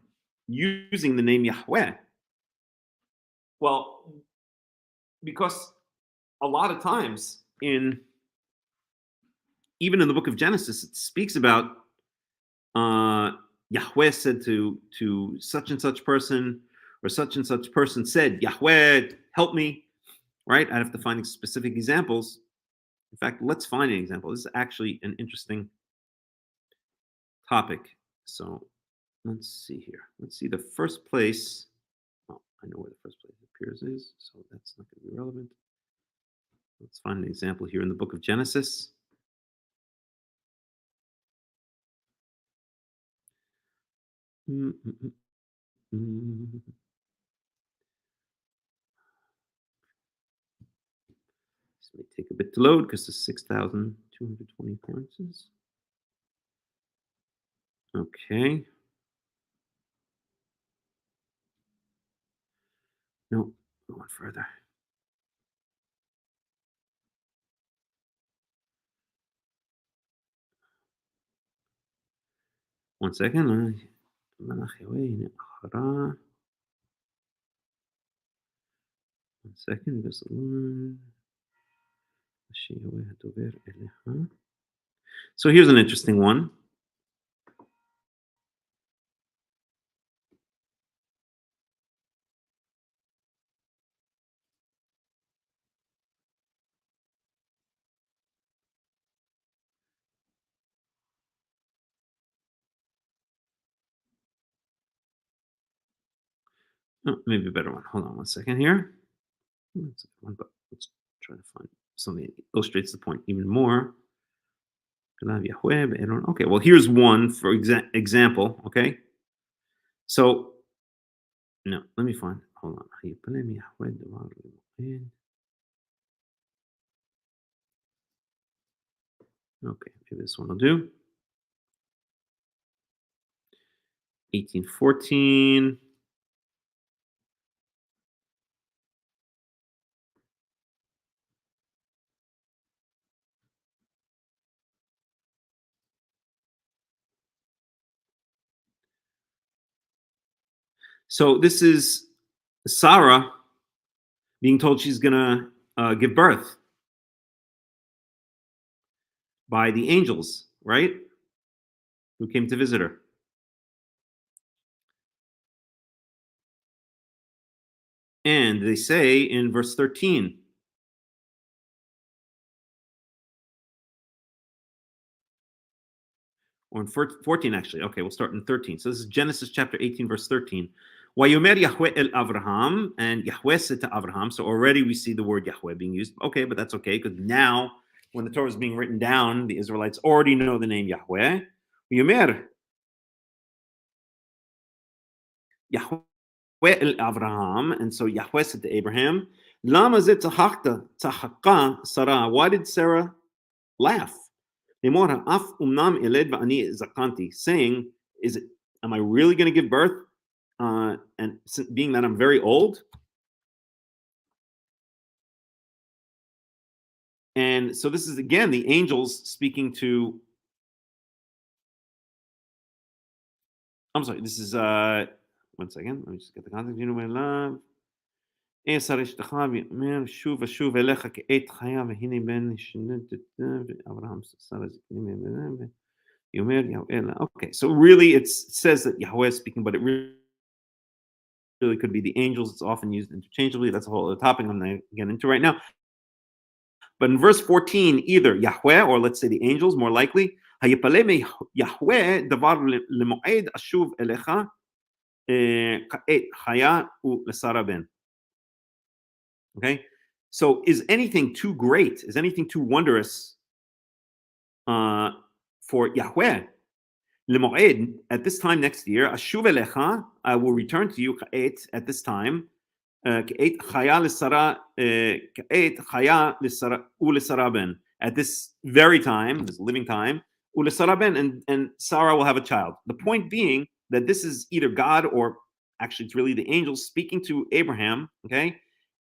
Speaker 3: using the name Yahweh. Well, because a lot of times even in the book of Genesis, it speaks about Yahweh said to such and such person, or such and such person said, Yahweh, help me, right? I have to find specific examples. In fact, let's find an example. This is actually an interesting topic. So let's see here. Let's see the first place. Oh, I know where the first place it appears is, so that's not going to be relevant. Let's find an example here in the book of Genesis. This may take a bit to load because it's 6,220 points. Okay. No, going further. One second. One second. So here's an interesting one. Oh, maybe a better one. Hold on one second here. Let's try to find something that illustrates the point even more. Okay, well, here's one for example. Okay, so no, let me find. Hold on. Okay, maybe this one will do. 1814. So this is Sarah being told she's gonna give birth by the angels, right? Who came to visit her. And they say in verse 13, or in 14 actually. Okay, we'll start in 13. So this is Genesis chapter 18, verse 13. Wayomer Yahweh el Avraham, and Yahweh said to Avraham. So already we see the word Yahweh being used. Okay, but that's okay, because now when the Torah is being written down, the Israelites already know the name Yahweh. Yomer Yahweh el Avraham, and so Yahweh said to Abraham, Lama zeh tzahaka Sarah. Why did Sarah laugh? Saying, is it, am I really going to give birth? And being that I'm very old? And so this is again the angels speaking to, I'm sorry, this is one second, let me just get the context. You know my love. Okay, so really it says that Yahweh is speaking, but it really could be the angels. It's often used interchangeably. That's a whole other topic I'm not going to get into right now. But in verse 14, either Yahweh or let's say the angels, more likely, Yahweh davar lemoed ashuv elecha ka'et chaya u'lesara ben. Okay, so is anything too great? Is anything too wondrous for Yahweh? Lemoed, at this time next year, ashuv elecha, I will return to you ka'et, at this time. At this very time, this living time, and Sarah will have a child. The point being that this is either God or actually it's really the angels speaking to Abraham, okay?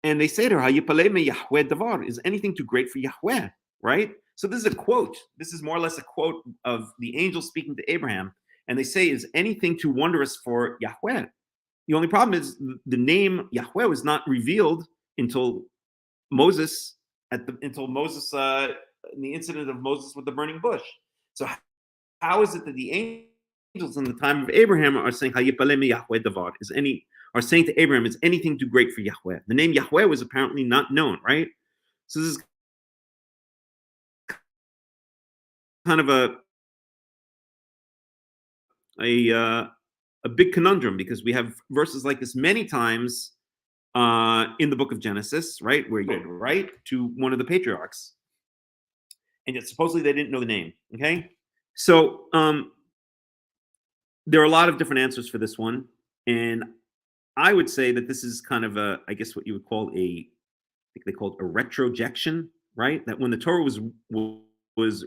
Speaker 3: And they say to her, Yahweh davar, is anything too great for Yahweh, right? So this is a quote. This is more or less a quote of the angel speaking to Abraham. And they say, is anything too wondrous for Yahweh? The only problem is the name Yahweh was not revealed until Moses, in the incident of Moses with the burning bush. So how is it that the angels in the time of Abraham are saying Yahweh davar, are saying to Abraham, is anything too great for Yahweh? The name Yahweh was apparently not known, right? So this is kind of a big conundrum, because we have verses like this many times in the book of Genesis, right, where you right to one of the patriarchs, and yet supposedly they didn't know the name. Okay, so there are a lot of different answers for this one, and I would say that this is kind of I guess what you would call I think they called a retrojection, right? That when the Torah was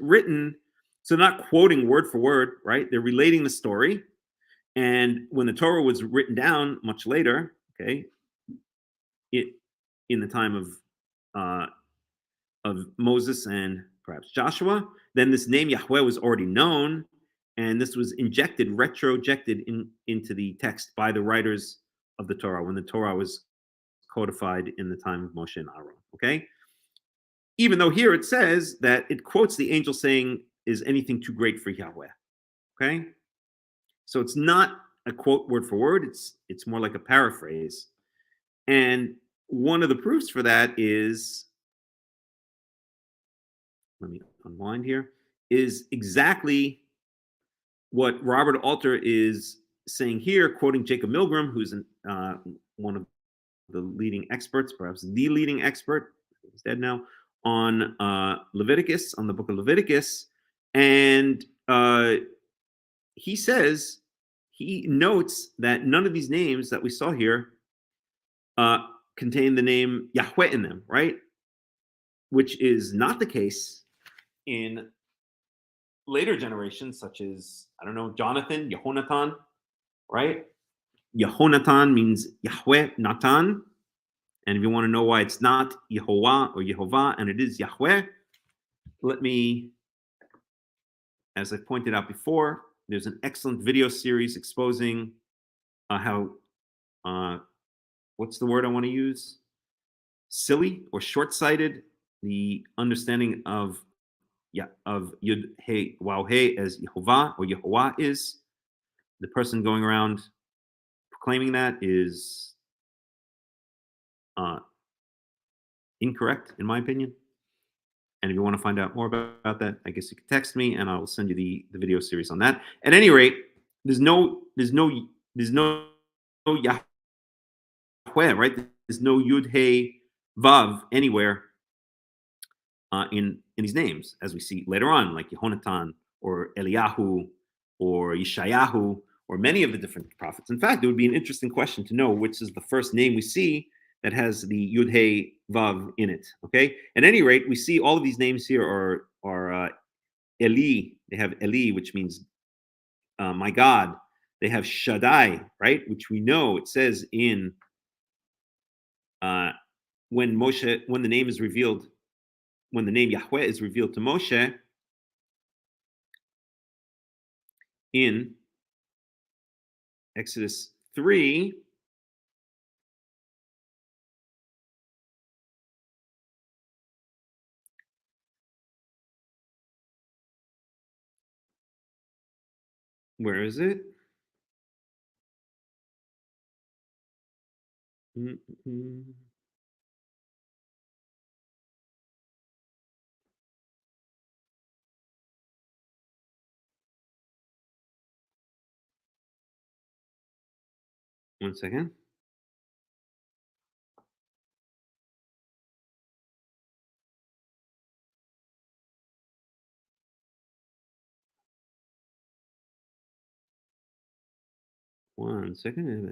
Speaker 3: written, so not quoting word for word, right? They're relating the story. And when the Torah was written down much later, okay, in the time of Moses and perhaps Joshua, then this name Yahweh was already known, and this was retrojected into the text by the writers of the Torah when the Torah was codified in the time of Moshe and Aaron. Okay, even though here it says that it quotes the angel saying, "Is anything too great for Yahweh?" Okay, so it's not a quote word for word. It's more like a paraphrase. And one of the proofs for that is, let me unwind here, is exactly what Robert Alter is saying here, quoting Jacob Milgram, who's one of the leading experts, perhaps the leading expert, he's dead now, on Leviticus, on the book of Leviticus. And he says, he notes that none of these names that we saw here contain the name Yahweh in them, right? Which is not the case in later generations, such as, I don't know, Jonathan, Yehonatan, right? Yehonatan means Yahweh, Natan. And if you want to know why it's not Yehovah or Yehovah and it is Yahweh, let me, as I pointed out before, there's an excellent video series exposing how what's the word I want to use? Silly or short-sighted. The understanding of Yud Hey Wow Hey as Yehovah or Yehovah is. The person going around proclaiming that is incorrect, in my opinion. And if you want to find out more about that, I guess you can text me, and I will send you the video series on that. At any rate, there's no Yahweh, right? There's no Yud Hey Vav anywhere in these names, as we see later on, like Yehonatan or Eliyahu or Yeshayahu or many of the different prophets. In fact, it would be an interesting question to know which is the first name we see that has the Yud Hey Vav in it. Okay. At any rate, we see all of these names here are Eli. They have Eli, which means my God. They have Shaddai, right, which we know it says in when the name is revealed, when the name Yahweh is revealed to Moshe in Exodus 3. Where is it? One second. One second.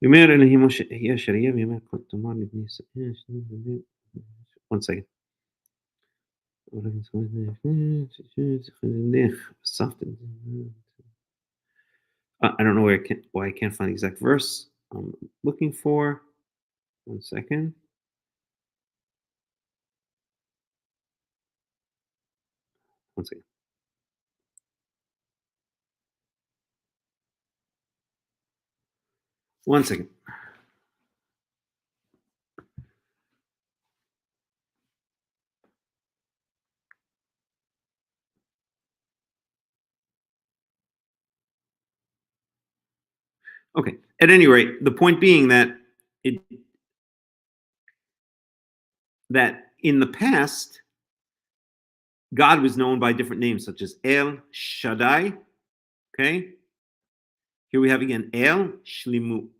Speaker 3: יאמר אלוהים משה, יהיה אשר יהיה, ויאמר כה תאמר לבני ישראל, one second. I don't know why I can't find the exact verse I'm looking for. One second. One second. One second. Okay. At any rate, the point being that that in the past, God was known by different names, such as El Shaddai. Okay. Here we have again El Shlumiel,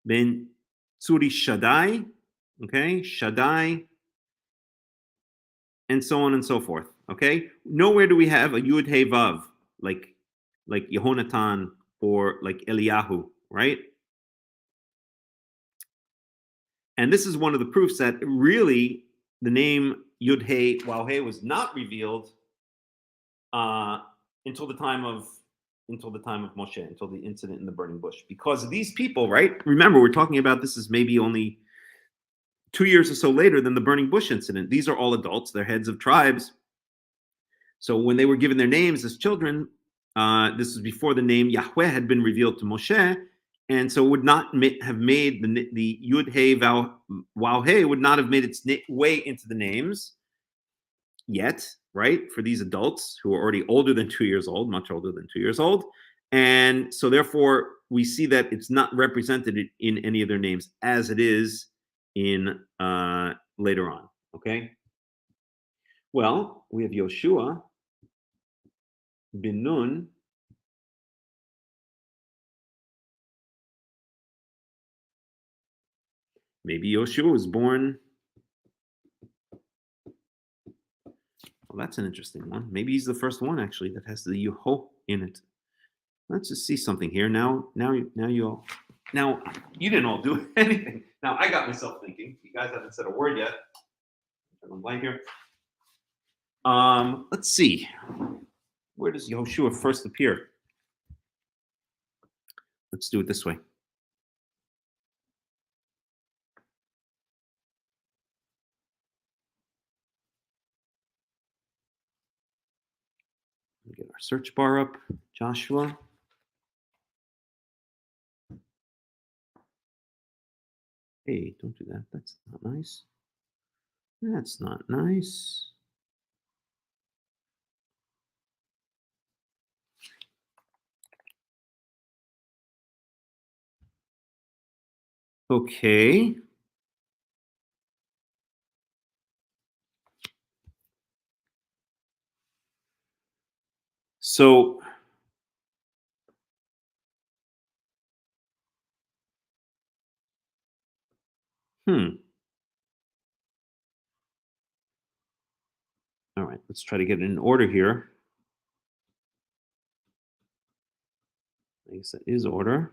Speaker 3: then Tsuri Shaddai. Okay, Shaddai, and so on and so forth. Okay. Nowhere do we have a Yud Hey Vav like Yehonatan or like Eliyahu, right? And this is one of the proofs that really the name Yud Hey Waw Hey was not revealed until the time of Moshe, until the incident in the burning bush. Because these people, right? Remember, we're talking about this is maybe only 2 years or so later than the burning bush incident. These are all adults; they're heads of tribes. So when they were given their names as children, this was before the name Yahweh had been revealed to Moshe. And so would not have made the Yud Hey Waw Hey would not have made its way into the names yet, right? For these adults who are already older than 2 years old, much older than 2 years old. And so therefore we see that it's not represented in any of their names as it is in later on. Okay. Well, we have Yoshua bin Nun. Maybe Yoshua was born. Well, that's an interesting one. Maybe he's the first one actually that has the Yeho in it. Let's just see something here. Now you didn't all do anything. Now I got myself thinking. You guys haven't said a word yet. I'm blank here. Let's see. Where does Yoshua first appear? Let's do it this way. Get our search bar up. Joshua. Hey, don't do that. That's not nice. That's not nice. Okay. So all right, let's try to get it in order here. I guess that is order.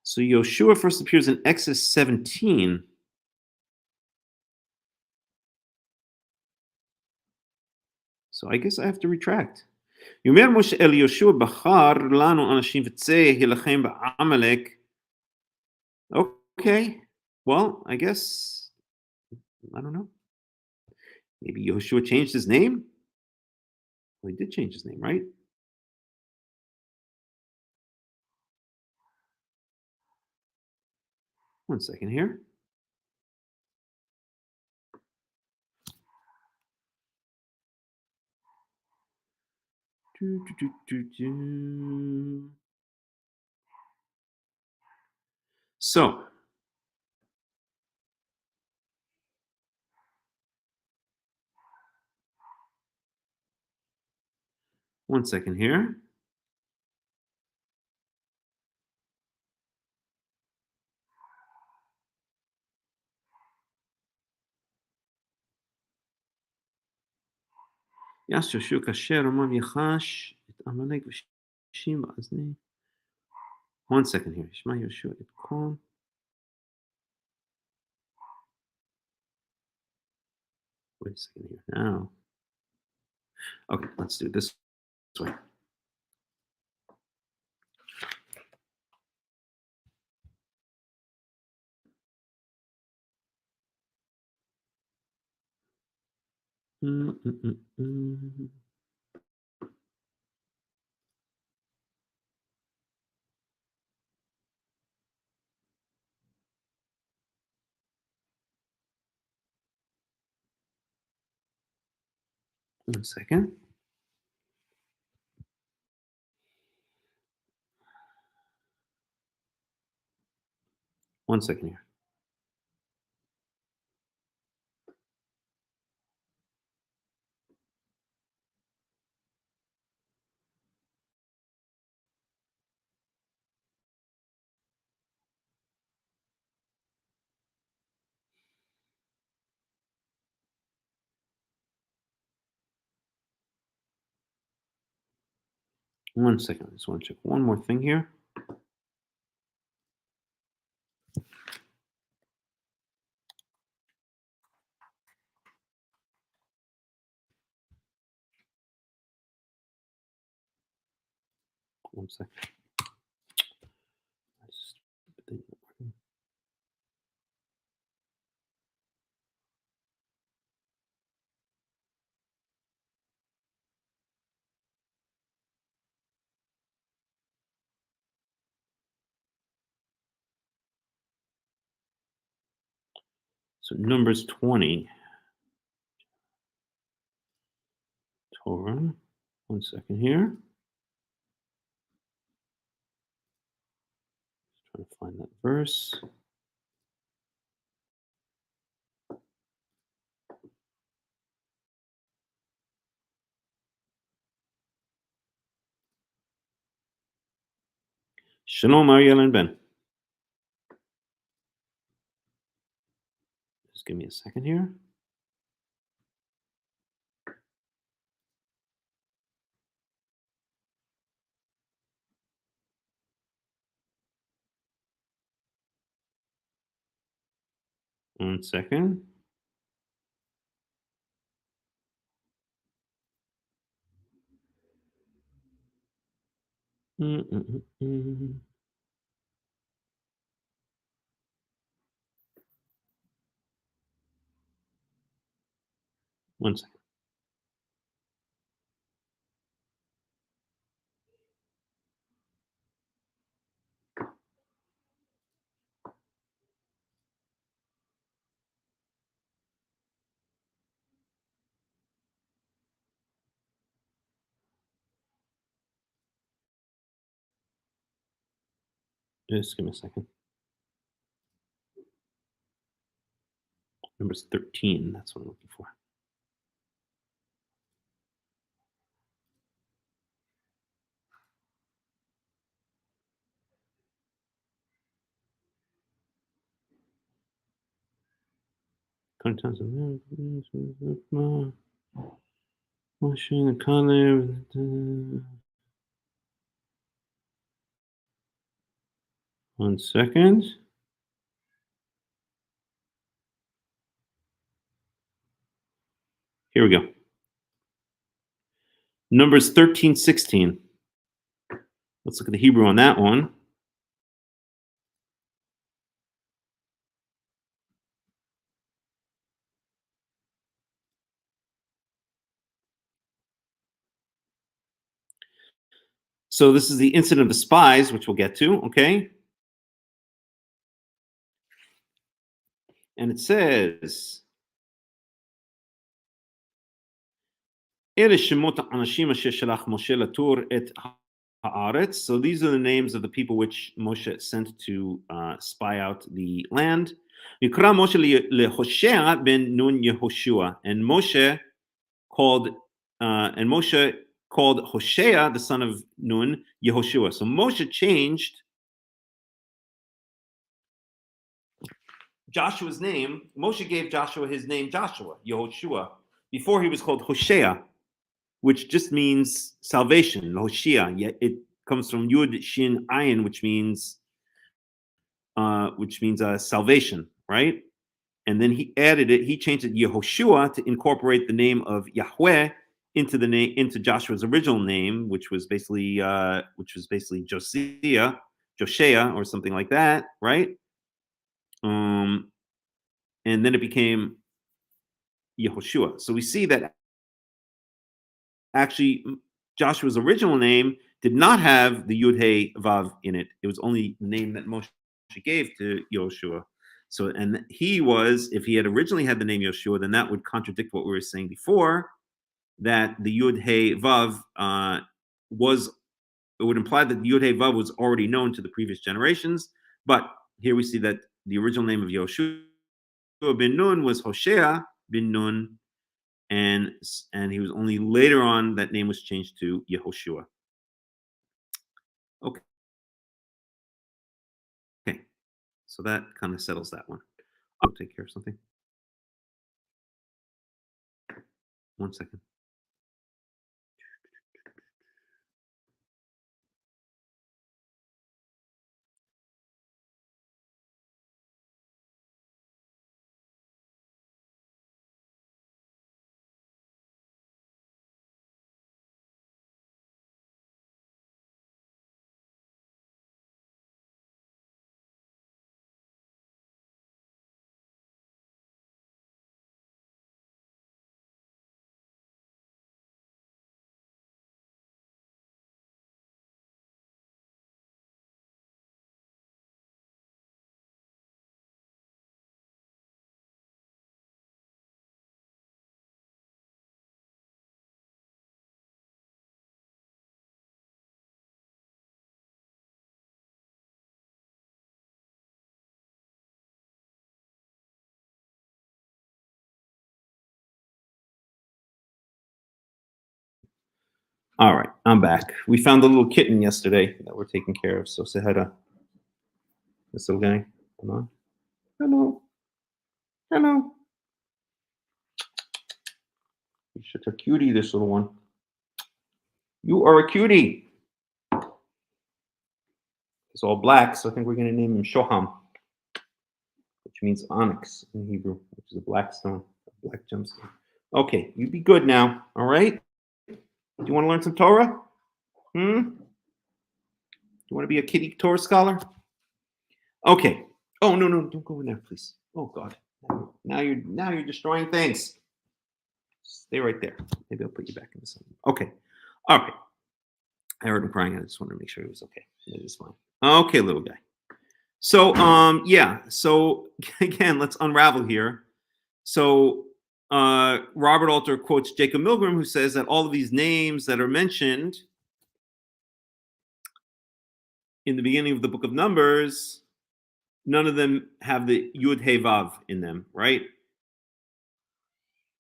Speaker 3: So Yoshua first appears in Exodus 17. So I guess I have to retract. יאמר משה אל יהושע בחר לנו אנשים וצא הילחם בעמלק. Okay, well, I guess, I don't know. Maybe Yoshua changed his name? Well, he did change his name, right? One second here. So, one second here. יעש יהושע כאשר אמר יחש את עמלק ושישים באזני. One second here. ישמע יהושע את כל. Wait a second here now. Okay, let's do it this way. One second. One second here. One second. I just want to check one more thing here. One second. So Numbers 20. Torah. One second here. Just trying to find that verse. Shalom, Ariel and Ben. Just give me a second here. One second. One second. Just give me a second. Numbers 13. That's what I'm looking for. One second. Here we go. Numbers 13, 16. Let's look at the Hebrew on that one. So this is the incident of the spies, which we'll get to, okay? And it says, so these are the names of the people which Moshe sent to spy out the land. And Moshe called Hoshea, the son of Nun, Yehoshua. So Moshe changed Joshua's name. Moshe gave Joshua his name Joshua, Yehoshua, before he was called Hoshea, which just means salvation, Hoshea. Yet it comes from Yud Shin Ayin, which means salvation, right? And then he added it. He changed it Yehoshua to incorporate the name of Yahweh into Joshua's original name, which was basically Joshua or something like that, right? And then it became Yehoshua. So we see that actually Joshua's original name did not have the Yud Hey Vav in it. It was only the name that Moshe gave to Yehoshua. So, and he was, if he had originally had the name Yehoshua, then that would contradict what we were saying before, that the Yud Hey Vav it would imply that the Yud Hey Vav was already known to the previous generations. But here we see that the original name of Yehoshua bin Nun was Hoshea bin Nun, and he was only later on that name was changed to Yehoshua. Okay. So that kind of settles that one. I'll take care of something. One second. All right, I'm back. We found a little kitten yesterday that we're taking care of. So say hi to this little guy. Come on. Hello. Hello. You're such a cutie, this little one. You are a cutie. It's all black, so I think we're going to name him Shoham, which means onyx in Hebrew, which is a black stone, a black gemstone. Okay, you be good now, all right? Do you want to learn some Torah? Do you want to be a kitty Torah scholar? Okay. Oh, no, don't go in there, please. Oh, God. Now you're destroying things. Stay right there. Maybe I'll put you back in the sun. Okay. All right. I heard him crying. I just wanted to make sure he was okay. It is fine. Okay, little guy. So, yeah. So again, let's unravel here. So Robert Alter quotes Jacob Milgram, who says that all of these names that are mentioned in the beginning of the book of Numbers, none of them have the Yud He Vav in them, right?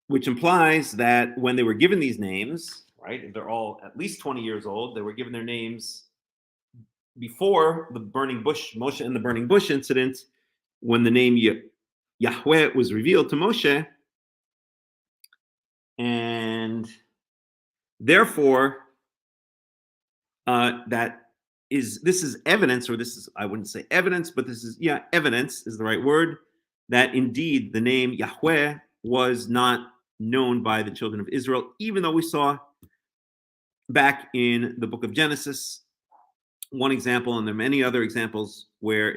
Speaker 3: Which implies that when they were given these names, right, if they're all at least 20 years old, they were given their names before the burning bush, Moshe and the burning bush incident, when the name Yahweh was revealed to Moshe. And therefore, this is evidence, or this is, I wouldn't say evidence, but this is, evidence is the right word, that indeed the name Yahweh was not known by the children of Israel, even though we saw back in the book of Genesis one example, and there are many other examples where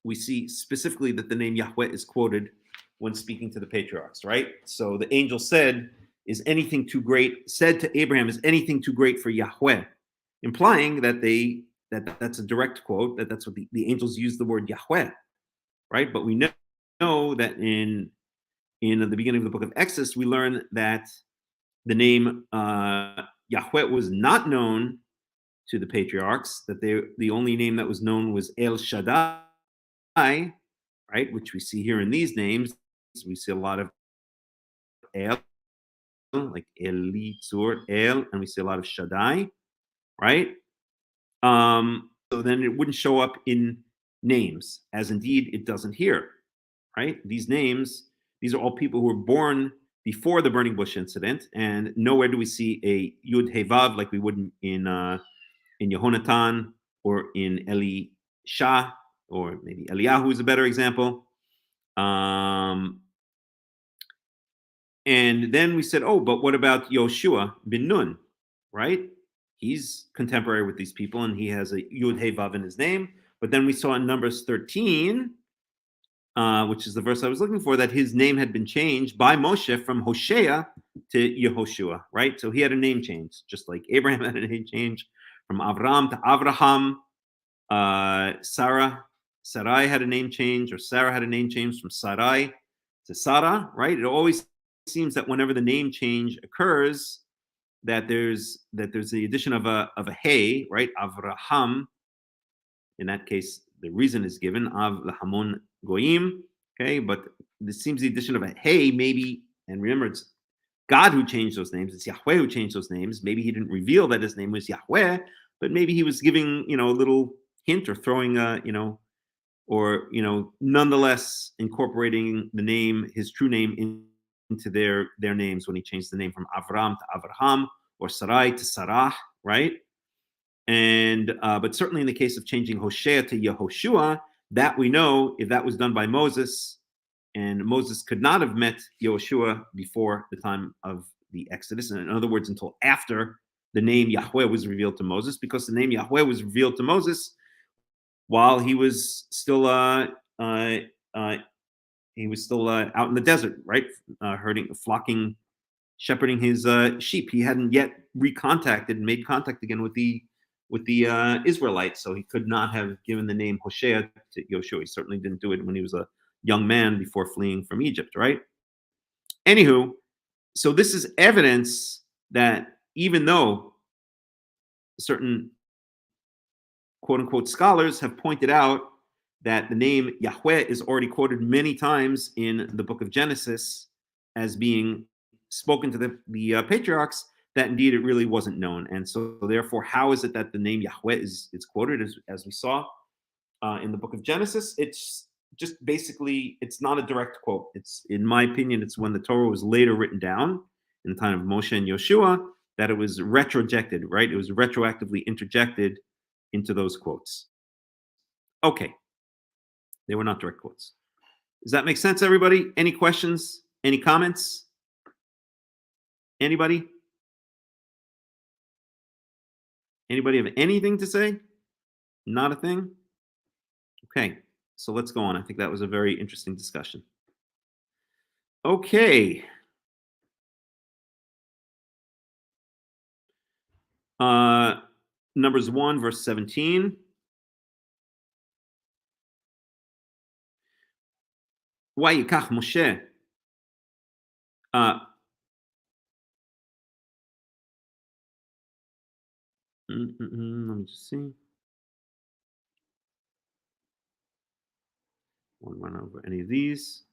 Speaker 3: we see specifically that the name Yahweh is quoted when speaking to the patriarchs, right? So the angel said, "Is anything too great?" Said to Abraham, "Is anything too great for Yahweh?" Implying that that's a direct quote, that's what the angels use the word Yahweh, right? But we know that in the beginning of the book of Exodus, we learn that the name Yahweh was not known to the patriarchs, that the only name that was known was El Shaddai, right? Which we see here in these names. We see a lot of El, like Elitzur, El, and we see a lot of Shaddai, right? So then it wouldn't show up in names, as indeed it doesn't here, right? These names, these are all people who were born before the burning bush incident, and nowhere do we see a Yud He Vav like we would in Yehonatan or in Elisha, or maybe Eliyahu is a better example. And then we said, oh, but what about Yoshua bin Nun, right? He's contemporary with these people, and he has a Yud He Vav in his name. But then we saw in Numbers 13, which is the verse I was looking for, that his name had been changed by Moshe from Hosea to Yehoshua, right? So he had a name change, just like Abraham had a name change from Avram to Avraham. Sarai had a name change, or Sarah had a name change from Sarai to Sarah, right? It always seems that whenever the name change occurs, that there's the addition of a hey, right? Avraham. In that case, the reason is given, Av Lahamon Goyim. Okay, but this seems the addition of a hey, maybe, and remember, it's God who changed those names. It's Yahweh who changed those names. Maybe he didn't reveal that his name was Yahweh, but maybe he was giving, a little hint, or throwing nonetheless incorporating the name, his true name, into their names when he changed the name from Avram to Avraham, or Sarai to Sarah, right? And but certainly in the case of changing Hosea to Yehoshua, that we know, if that was done by Moses, and Moses could not have met Yehoshua before the time of the Exodus, and in other words, until after the name Yahweh was revealed to Moses, because the name Yahweh was revealed to Moses while he was still out in the desert, right? Shepherding his sheep. He hadn't yet made contact again with the Israelites, so he could not have given the name Hosea to Yoshua. He certainly didn't do it when he was a young man before fleeing from Egypt, right? Anywho, so this is evidence that even though certain quote-unquote scholars have pointed out that the name Yahweh is already quoted many times in the book of Genesis as being spoken to the patriarchs, that indeed it really wasn't known. And so therefore, how is it that the name Yahweh is quoted as we saw in the book of Genesis? It's just basically, it's not a direct quote. It's, in my opinion, it's when the Torah was later written down in the time of Moshe and Yoshua that it was retrojected, right? It was retroactively interjected into those quotes. Okay. They were not direct quotes. Does that make sense, everybody? Any questions? Any comments? Anybody? Anybody have anything to say? Not a thing? Okay, so let's go on. I think that was a very interesting discussion. Okay. Numbers 1, verse 17. ויקח משה Let me just see. Won't run over any of these.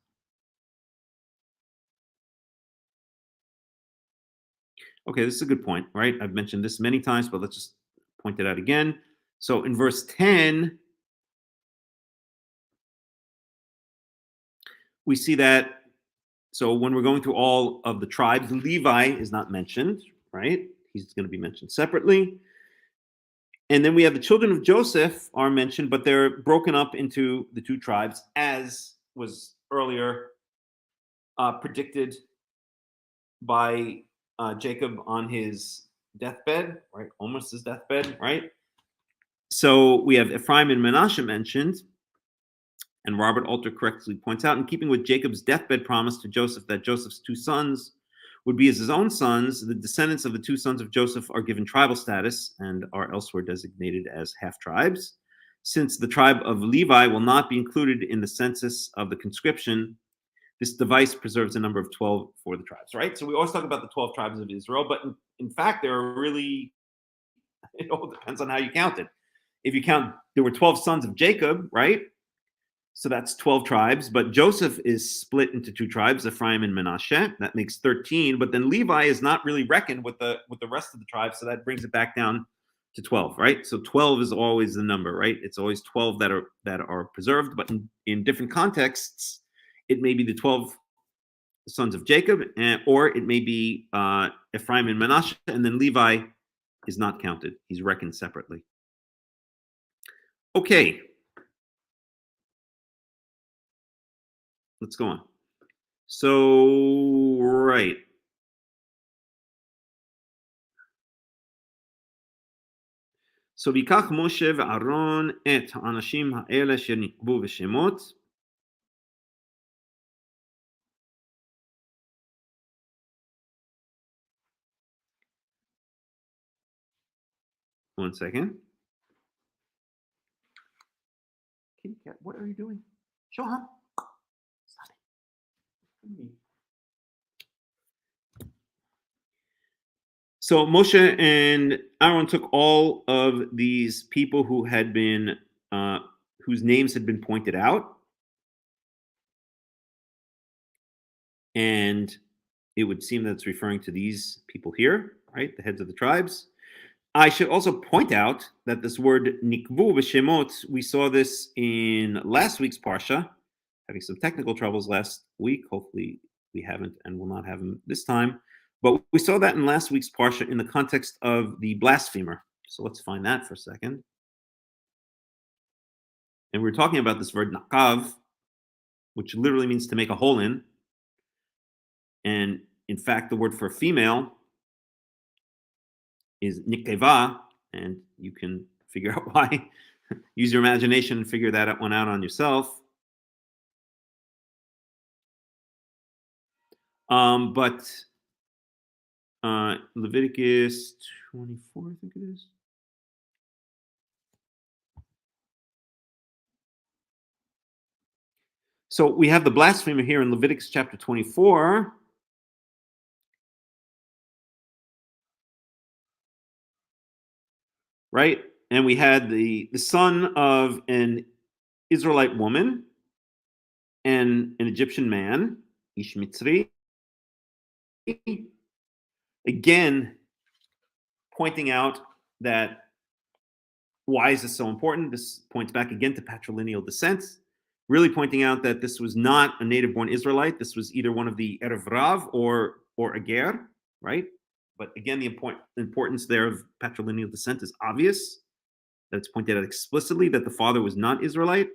Speaker 3: Okay, this is a good point, right? I've mentioned this many times, but let's just point it out again. So in verse 10, we see that, so when we're going through all of the tribes, Levi is not mentioned, right? He's going to be mentioned separately. And then we have the children of Joseph are mentioned, but they're broken up into the two tribes, as was earlier predicted by Jacob on his deathbed, right? Almost his deathbed, right? So we have Ephraim and Manasseh mentioned, and Robert Alter correctly points out, in keeping with Jacob's deathbed promise to Joseph that Joseph's two sons would be as his own sons, the descendants of the two sons of Joseph are given tribal status and are elsewhere designated as half tribes. Since the tribe of Levi will not be included in the census of the conscription, this device preserves a number of 12 for the tribes, right? So we always talk about the 12 tribes of Israel, but in fact, there are really, it all depends on how you count it. If you count, there were 12 sons of Jacob, right? So that's 12 tribes, but Joseph is split into two tribes, Ephraim and Manasseh. That makes 13, but then Levi is not really reckoned with the rest of the tribes, so that brings it back down to 12, right? So 12 is always the number, right? It's always 12 that are preserved, but in different contexts, it may be the 12 sons of Jacob, or it may be Ephraim and Manasseh, and then Levi is not counted. He's reckoned separately. Okay. Let's go on. So, right. So, ויקח משה ואהרון את האנשים האלה שנקבו בשמות. One second. Kitty cat, what are you doing? Show him. Stop it. So Moshe and Aaron took all of these people who had been, whose names had been pointed out, and it would seem that it's referring to these people here, right? The heads of the tribes. I should also point out that this word nikvu b'shemot, we saw this in last week's parsha, having some technical troubles last week. Hopefully we haven't and will not have them this time. But we saw that in last week's parsha in the context of the blasphemer. So let's find that for a second. And we're talking about this word nakav, which literally means to make a hole in. And in fact, the word for female is nikeva, and you can figure out why. Use your imagination and figure that one out on yourself. But Leviticus 24, I think it is. So we have the blasphemer here in Leviticus chapter 24. Right? And we had the son of an Israelite woman and an Egyptian man, Ish Mitzri. Again, pointing out that why is this so important? This points back again to patrilineal descent, really pointing out that this was not a native-born Israelite. This was either one of the Erev Rav or a Ger, right? But again, the importance there of patrilineal descent is obvious. That it's pointed out explicitly that the father was not Israelite,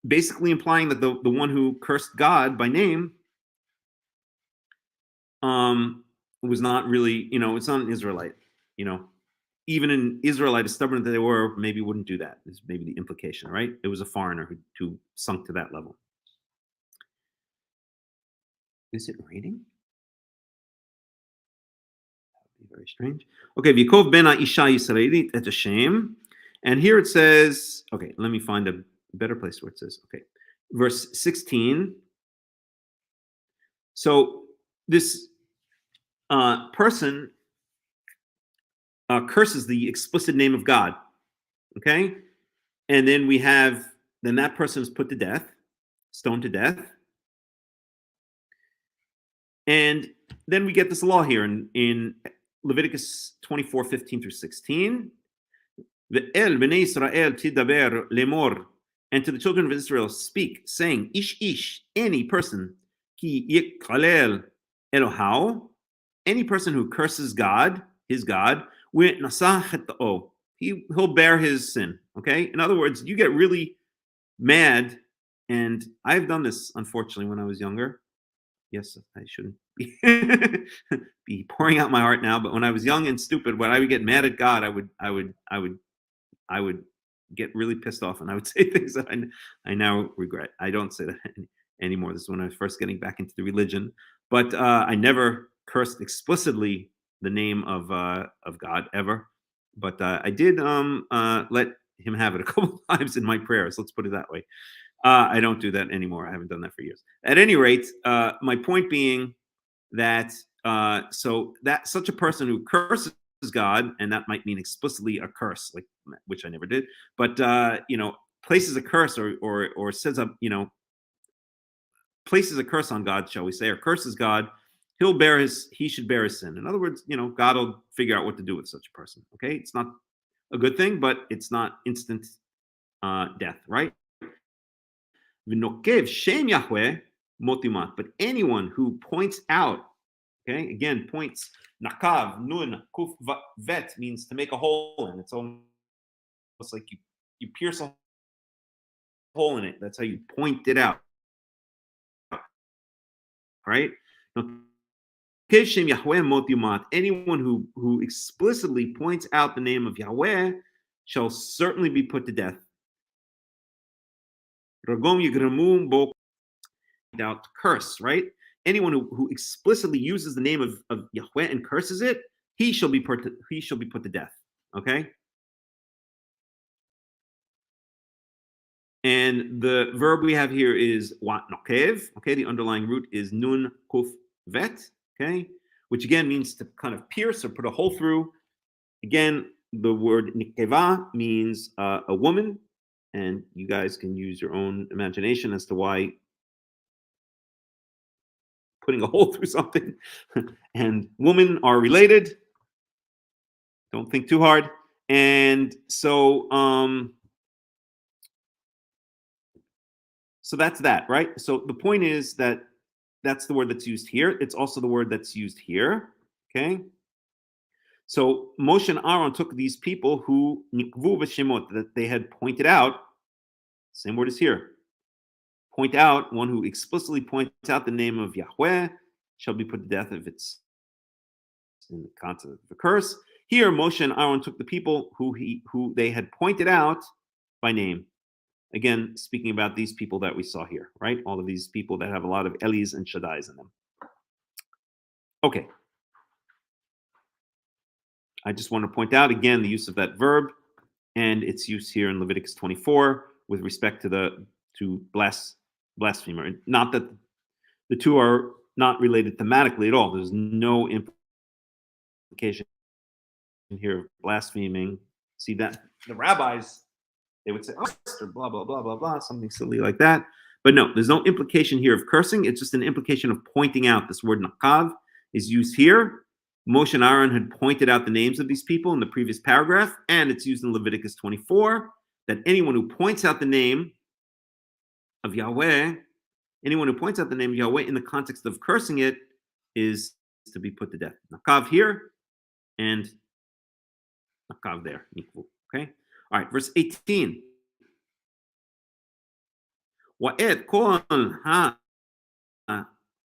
Speaker 3: basically implying that the one who cursed God by name was not really, it's not an Israelite. Even an Israelite, as stubborn as they were, maybe wouldn't do that. Is maybe the implication, right? It was a foreigner who sunk to that level. Is it raining? That would be very strange. Okay, V'yikov ben ha'isha Yisraelit et Hashem. And here it says, okay, let me find a better place where it says, okay, verse 16. So this person curses the explicit name of God. Okay, and then then that person is put to death, stoned to death, and then we get this law here in Leviticus 24:15 through 16. Ve'el bnei Israel tidaber lemor, and to the children of Israel speak, saying, ish, any person, ki yikalel Elohau, any person who curses God, his God, he'll bear his sin. Okay? In other words, you get really mad, and I've done this, unfortunately, when I was younger. Yes, I shouldn't be pouring out my heart now, but when I was young and stupid, when I would get mad at God, I would get really pissed off, and I would say things that I now regret. I don't say that anymore. This is when I was first getting back into the religion, but I never cursed explicitly the name of God ever. But I did let him have it a couple times in my prayers. Let's put it that way. I don't do that anymore. I haven't done that for years. At any rate, my point being that so that such a person who curses God, and that might mean explicitly a curse, like which I never did, but places a curse or says places a curse on God, shall we say, or curses God, he should bear his sin. In other words, God will figure out what to do with such a person. Okay, it's not a good thing, but it's not instant death, right? Shem Yahweh motimat, but anyone who points out, okay, again, points, nakav, nun, kuf, vet means to make a hole in. It's almost like you pierce a hole in it. That's how you point it out, right? Shem Yahweh motimat, anyone who explicitly points out the name of Yahweh shall certainly be put to death. Ragom yigramu bo, out curse, right? Anyone who explicitly uses the name of Yahweh and curses it, he shall be put to death. Okay. And the verb we have here is wat nokev. Okay, the underlying root is nun kuf vet. Okay, which again means to kind of pierce or put a hole through. Again, the word nikeva means a woman, and you guys can use your own imagination as to why putting a hole through something and women are related. Don't think too hard. And so so that's that, right? So the point is that that's the word that's used here. It's also the word that's used here. Okay. So Moshe and Aaron took these people who nikvu v'shemot, that they had pointed out. Same word is here. Point out, one who explicitly points out the name of Yahweh shall be put to death if it's in the context of the curse. Here, Moshe and Aaron took the people who they had pointed out by name. Again, speaking about these people that we saw here, right? All of these people that have a lot of Elis and Shaddais in them. Okay. I just want to point out again the use of that verb and its use here in Leviticus 24 with respect to blasphemer. Not that the two are not related thematically at all. There's no implication here of blaspheming. See that the rabbis, they would say, oh, or blah, blah, blah, blah, blah, something silly like that. But no, there's no implication here of cursing. It's just an implication of pointing out. This word nakav is used here. Moshe and Aaron had pointed out the names of these people in the previous paragraph, and it's used in Leviticus 24, that anyone who points out the name of Yahweh, anyone who points out the name of Yahweh in the context of cursing it is to be put to death. Nakav here and nakav there. Okay? All right, verse 18. Wa'et kol ha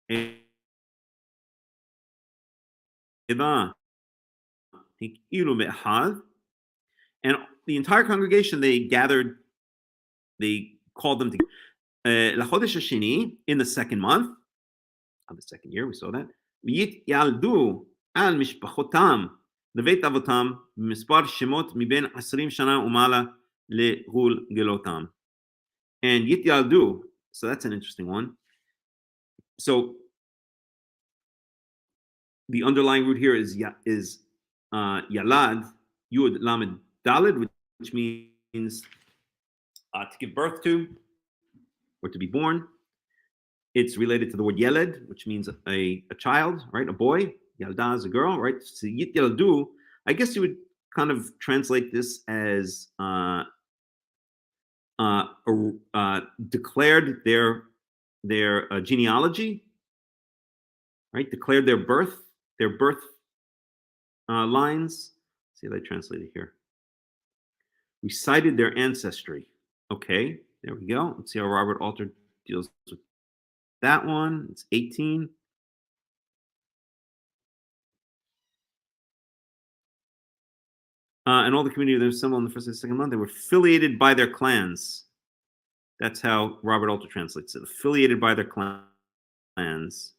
Speaker 3: and the entire congregation, they gathered, they called them together. Lachodesh Hashini, in the second month of the second year, we saw that. Yaldu al mishpachotam levet avotam mispar shemot miben 20 shana umala lehul gelotam. And Yityaldu, so that's an interesting one. So the underlying root here is Yalad, Yud Lamed Dalid, which means to give birth to or to be born. It's related to the word Yeled, which means a child, right? A boy. Yalda is a girl, right? So Yit Yaldu, I guess you would kind of translate this as declared their genealogy, right? Declared their birth lines. Let's see if I translate it here. Recited their ancestry. Okay, there we go. Let's see how Robert Alter deals with that one. It's 18. And all the community that was assembled in the first and second month, they were affiliated by their clans. That's how Robert Alter translates it. Affiliated by their clans.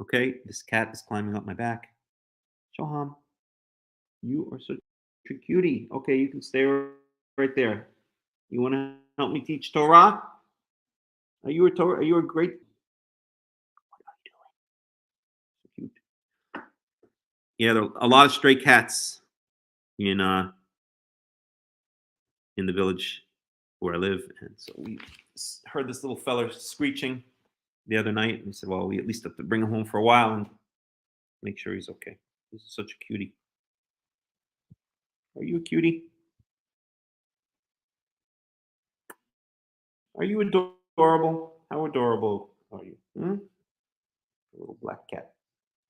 Speaker 3: Okay, this cat is climbing up my back. Shoham, you are such a cutie. Okay, you can stay right there. You want to help me teach Torah? Are you a Torah? Are you a great? What are you doing? So cute. Yeah, there are a lot of stray cats in the village where I live, and so we heard this little fella screeching the other night, and we said, "Well, we at least have to bring him home for a while and make sure he's okay." He's such a cutie. Are you a cutie? Are you adorable? How adorable are you? A little black cat.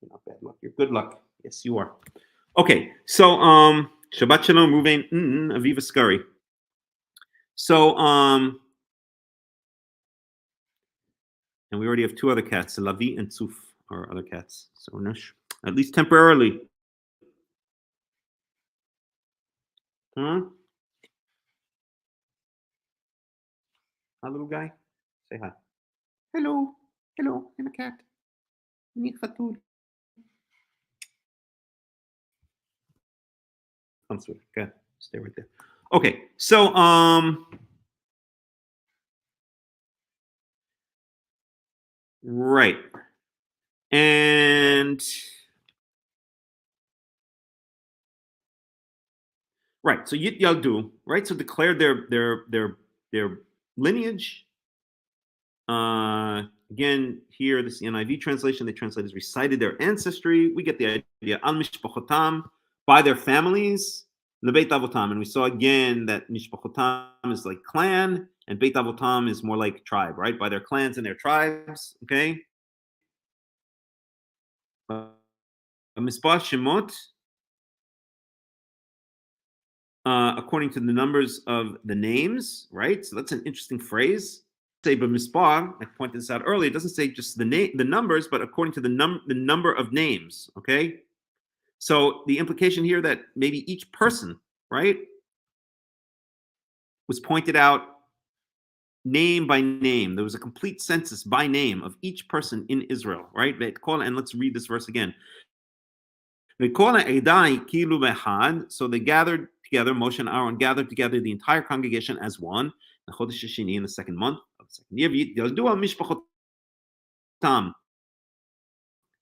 Speaker 3: You're not bad luck. You're good luck. Yes, you are. Okay, so Shabbat Shalom, Ruvain, Aviva Scurry. So and we already have two other cats, Lavi and Tsuf are other cats. So Nush, at least temporarily. Huh? Hi, little guy. Say hi. Hello. Hello. I'm a cat. Fatul. Come sweet. Okay. Stay right there. Okay. So right. And right. So Yit Yaldu, right? So declared their lineage. Again, here, this is the NIV translation. They translate as recited their ancestry. We get the idea, al mishpachotam, by their families, lebeit avotam. And we saw again that mishpachotam is like clan, and beit avotam is more like tribe, right? By their clans and their tribes, okay? Mispah shemot, according to the numbers of the names, right? So that's an interesting phrase. Say b'mispar, I pointed this out earlier, it doesn't say just the numbers, but according to the number of names, okay? So the implication here that maybe each person, right, was pointed out name by name. There was a complete census by name of each person in Israel, right? And let's read this verse again. So they gathered together, Moshe and Aaron gathered together the entire congregation as one, the Chodesh Sheni, in the second month of the second year.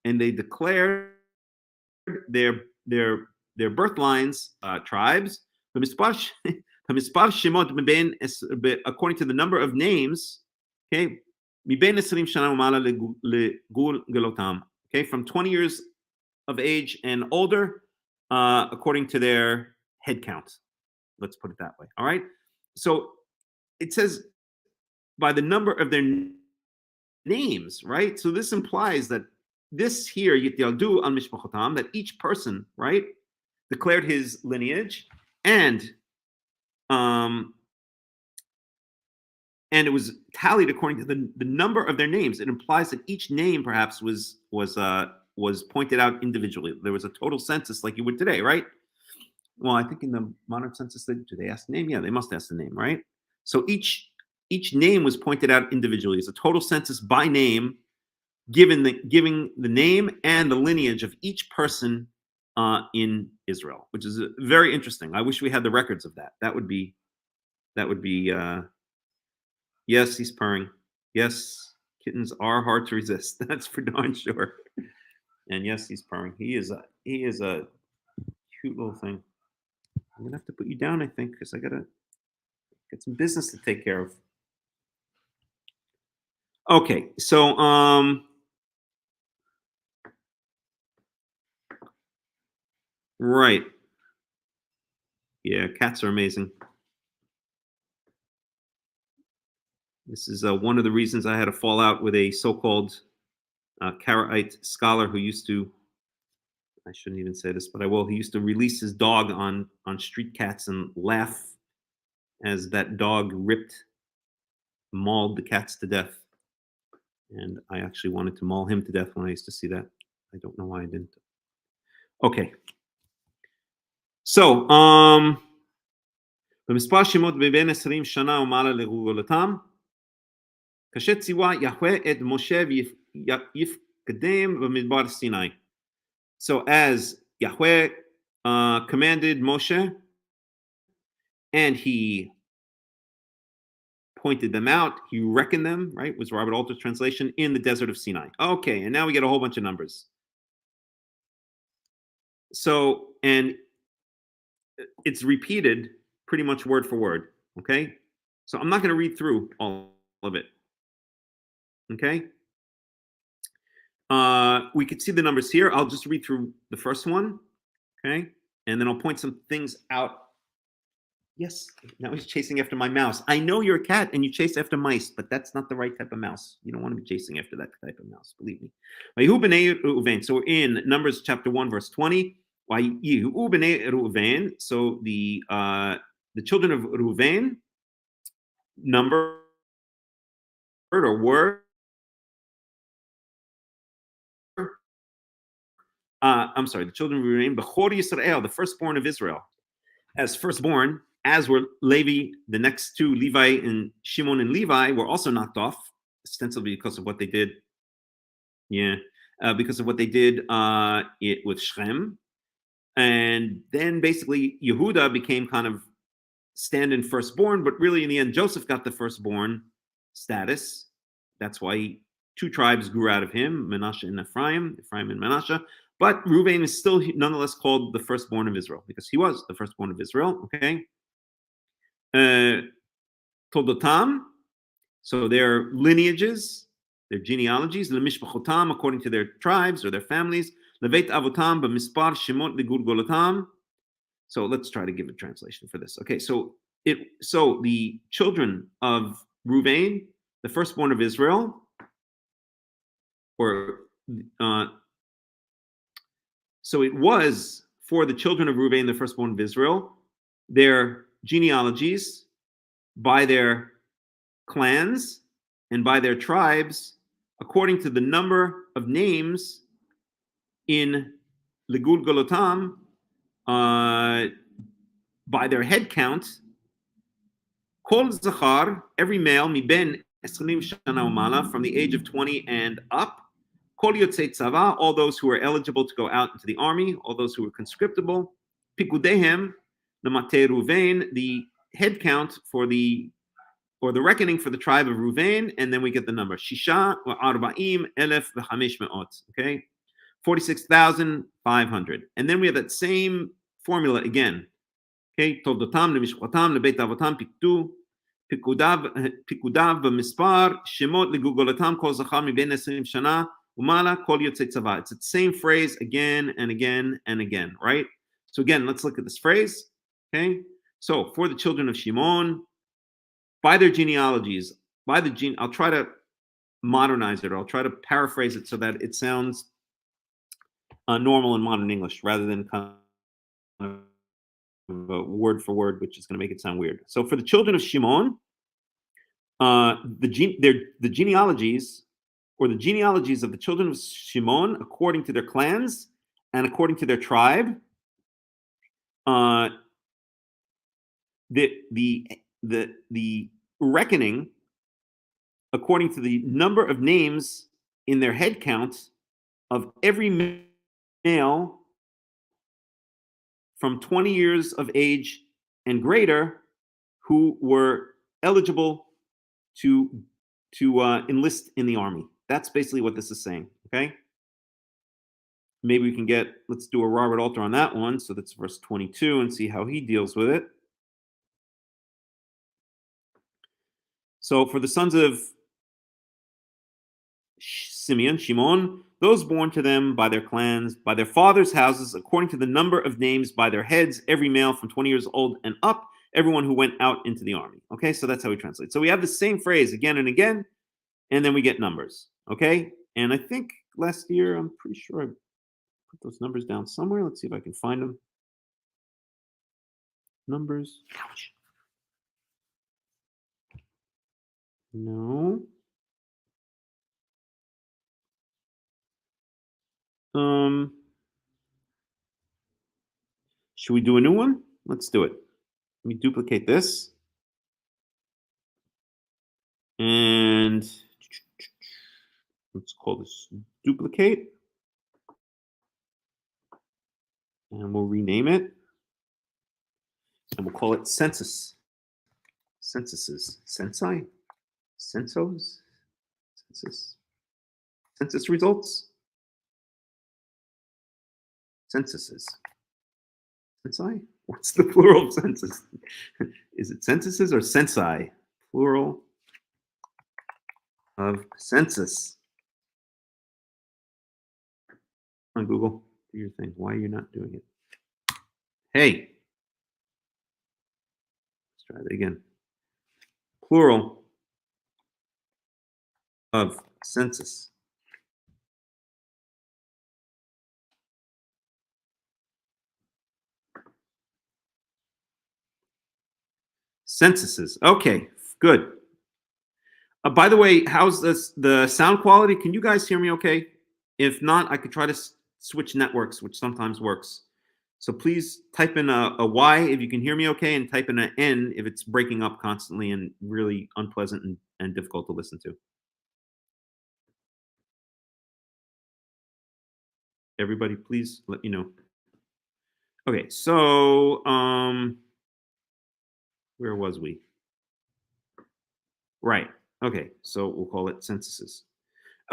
Speaker 3: And they declared their birth lines, tribes, according to the number of names, okay, okay, from 20 years of age and older, according to their head count. Let's put it that way. All right. So it says by the number of their names, right? So this implies that this here, Yityaldu al Mishpachotam, that each person, right, declared his lineage, and it was tallied according to the number of their names. It implies that each name perhaps was pointed out individually. There was a total census like you would today, right? Well, I think in the modern census, do they ask the name? Yeah, they must ask the name, right? So each name was pointed out individually. It's a total census by name, giving the name and the lineage of each person in Israel, which is very interesting. I wish we had the records of that. That would be. Yes, he's purring. Yes, Kittens are hard to resist. That's for darn sure. And yes, he's purring. He is a cute little thing. I'm gonna have to put you down, I think, because I gotta get some business to take care of. Okay, so right. Yeah, cats are amazing. This is one of the reasons I had a fallout with a so-called Karaite scholar who used to, I shouldn't even say this, but I will. He used to release his dog on street cats and laugh as that dog mauled the cats to death. And I actually wanted to maul him to death when I used to see that. I don't know why I didn't. Okay. So, במספר שמות מבין 20 שנה ומעלה לגולגולתם, כאשר ציווה יהוה את משה ויפקדם במדבר סיני. So as Yahweh commanded Moshe, and he pointed them out, he reckoned them, right, was Robert Alter's translation, in the desert of Sinai. Okay, and now we get a whole bunch of numbers. So, and it's repeated pretty much word for word, okay? So I'm not going to read through all of it, okay? We could see the numbers here. I'll just read through the first one, okay? And then I'll point some things out. Yes, now he's chasing after my mouse. I know you're a cat and you chase after mice, but that's not the right type of mouse. You don't want to be chasing after that type of mouse, believe me. So we're in Numbers chapter 1, verse 20. So the children of Reuven, numbered or were, the children of Reuven, Bechor Yisrael, the firstborn of Israel. As firstborn, as were Levi, the next two, Levi and Shimon and Levi, were also knocked off, ostensibly because of what they did. Yeah, because of what they did with Shem. And then basically Yehuda became kind of stand-in firstborn, but really in the end, Joseph got the firstborn status. That's why two tribes grew out of him, Manasseh and Ephraim and Manasseh. But Reuven is still nonetheless called the firstborn of Israel because he was the firstborn of Israel, okay? Toldotam, so their lineages, their genealogies, Lemishpachotam, according to their tribes or their families, Levet Avotam, B'mispar Shemot Legulgolotam. So let's try to give a translation for this. Okay, so the children of Reuven, the firstborn of Israel, so it was for the children of Reuven, the firstborn of Israel, their genealogies by their clans and by their tribes, according to the number of names in Legul Golotam, by their head count. Kol Zachar, every male, miben 20 shana umala, from the age of 20 and up. Kol Yotzei Tzava, all those who are eligible to go out into the army, all those who are conscriptable. Pikudehem, Namate Ruvain, the head count for the reckoning for the tribe of Ruvain, and then we get the number. Shisha wa arba'im elef v'chamesh me'ot, okay? 46,500. And then we have that same formula again. Okay, Toldotam, Lemishpachotam, Lebeit Avotam, Pikudav b'mispar, Shemot legugolatam, Kol Zachar miben 20 shana, Umala, Kol Yotzei Tzava. It's the same phrase again and again and again, right? So again, let's look at this phrase. Okay, so for the children of Shimon, by their genealogies, I'll try to modernize it, or I'll try to paraphrase it so that it sounds normal in modern English rather than kind of word for word, which is going to make it sound weird. So for the children of Shimon, the genealogies, or the genealogies of the children of Shimon, according to their clans and according to their tribe, the reckoning according to the number of names in their head count of every male from 20 years of age and greater who were eligible to to enlist in the army. That's basically what this is saying. Okay. Maybe we can let's do a Robert Alter on that one. So that's verse 22 and see how he deals with it. So for the sons of Simeon, Shimon, those born to them by their clans, by their fathers' houses, according to the number of names by their heads, every male from 20 years old and up, everyone who went out into the army. Okay, so that's how we translate. So we have the same phrase again and again, and then we get numbers. Okay, and I think last year, I'm pretty sure I put those numbers down somewhere. Let's see if I can find them. Numbers. Ouch. No. Should we do a new one? Let's do it. Let me duplicate this. And let's call this duplicate. And we'll rename it. And we'll call it census. Censuses. Censi? Censos? Census. Census results? Censuses. Censi? What's the plural of census? Is it censuses or censi? Plural of census. On Google, do your thing. Why are you not doing it? Hey. Let's try that again. Plural of census. Censuses. Okay, good. By the way, how's the sound quality? Can you guys hear me okay? If not, I could try to switch networks, which sometimes works. So please type in a Y if you can hear me okay, and type in an N if it's breaking up constantly and really unpleasant and difficult to listen to. Everybody, please let me know. Okay, so where was we? Right. Okay, so we'll call it censuses.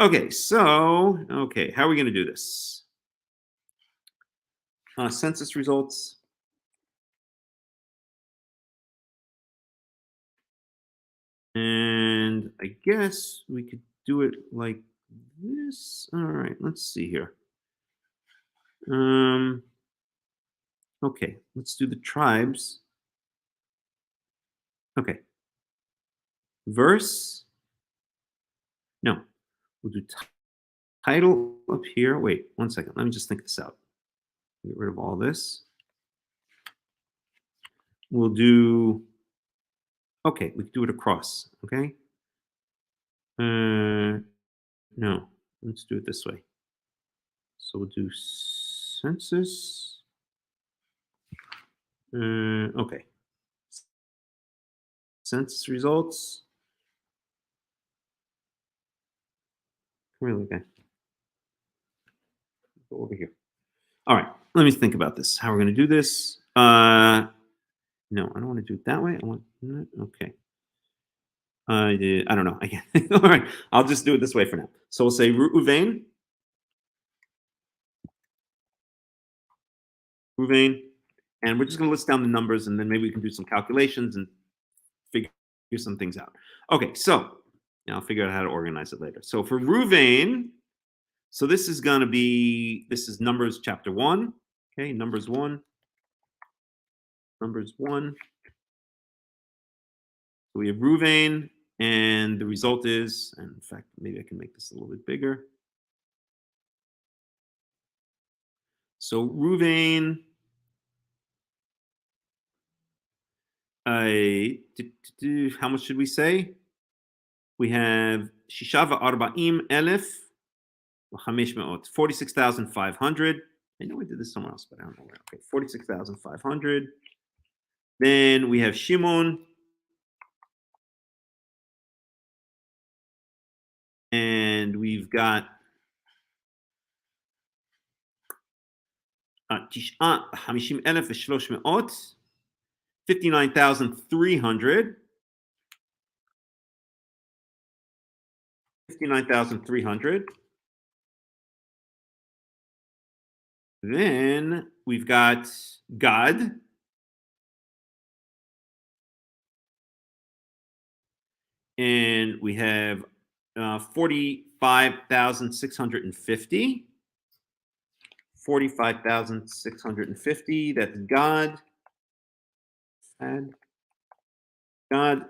Speaker 3: Okay, so how are we going to do this? Census results. And I guess we could do it like this. All right, let's see here. Okay, let's do the tribes. Okay. Verse. No, we'll do title up here. Wait, 1 second. Let me just think this out. Get rid of all this. We'll do. Okay, we can do it across. Okay. No, let's do it this way. So we'll do census. Okay. Census results. Really, okay. Go over here. All right, let me think about this. How we're going to do this. No, I don't want to do it that way. I want, okay. I don't know. I can't. All right, I'll just do it this way for now. So we'll say Ruvain. And we're just going to list down the numbers, and then maybe we can do some calculations and figure some things out. Okay, so I'll figure out how to organize it later. So for Ruvain, so this is Numbers chapter 1. Okay, Numbers 1. So we have Ruvain, and the result is, and in fact, maybe I can make this a little bit bigger. So Ruvain, how much should we say? We have Shishava Arba'im Elef 46,500. I know I did this somewhere else, but I don't know where. Okay, 46,500. Then we have Shimon. And we've got 59,300. 59,300. Then we've got God. And we have 45,650. 45,650. That's God. God.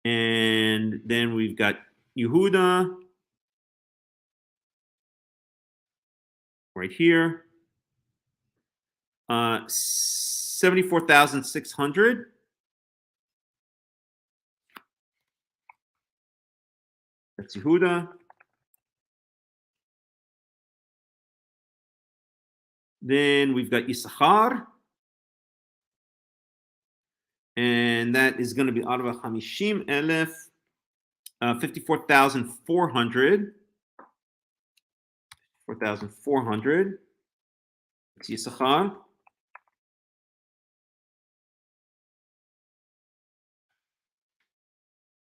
Speaker 3: And then we've got Yehuda right here. 74,600. That's Yehuda. Then we've got Issachar. And that is going to be out of a Hamishim Elef, 54,400. 4,400. It's Issachar.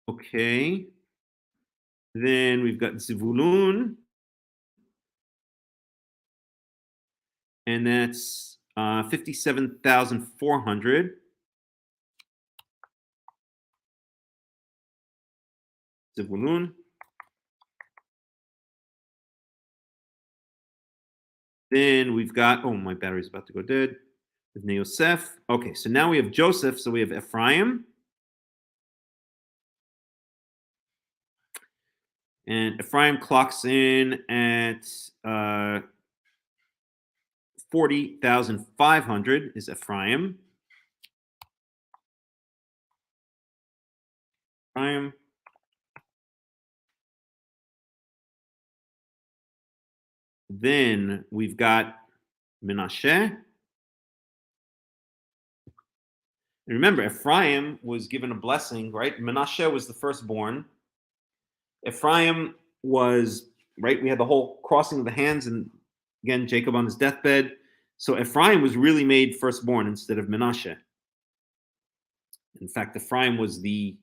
Speaker 3: Okay. Then we've got Zivulun. And that's 57,400. Zivulun. Then we've got, oh, my battery's about to go dead. With Yosef. Okay, so now we have Joseph. So we have Ephraim. And Ephraim clocks in at 40,500 is Ephraim. Ephraim. Then we've got Menashe. And remember, Ephraim was given a blessing, right? Menashe was the firstborn. Ephraim was, right? We had the whole crossing of the hands, and again, Jacob on his deathbed. So Ephraim was really made firstborn instead of Menashe. In fact, Ephraim was the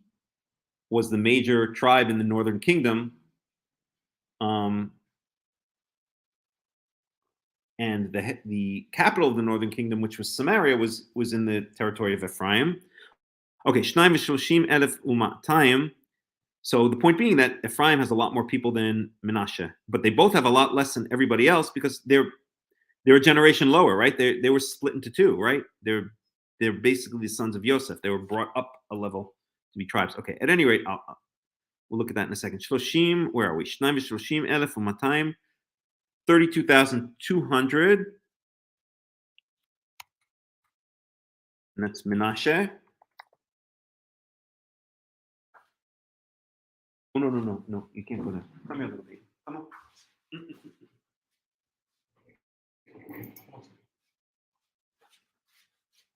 Speaker 3: major tribe in the northern kingdom. And the capital of the northern kingdom, which was Samaria, was in the territory of Ephraim. Okay, Shnaim v'shloshim elef u'ma'atayim. So the point being that Ephraim has a lot more people than Menashe, but they both have a lot less than everybody else because they're a generation lower, right? They were split into two, right? They're basically the sons of Yosef. They were brought up a level to be tribes. Okay, at any rate, we'll look at that in a second. Shloshim, where are we? Shnaim v'shloshim elef u'matayim, 32,200. And that's Menashe. Oh, no, you can't go there. Come here, little baby. Come on.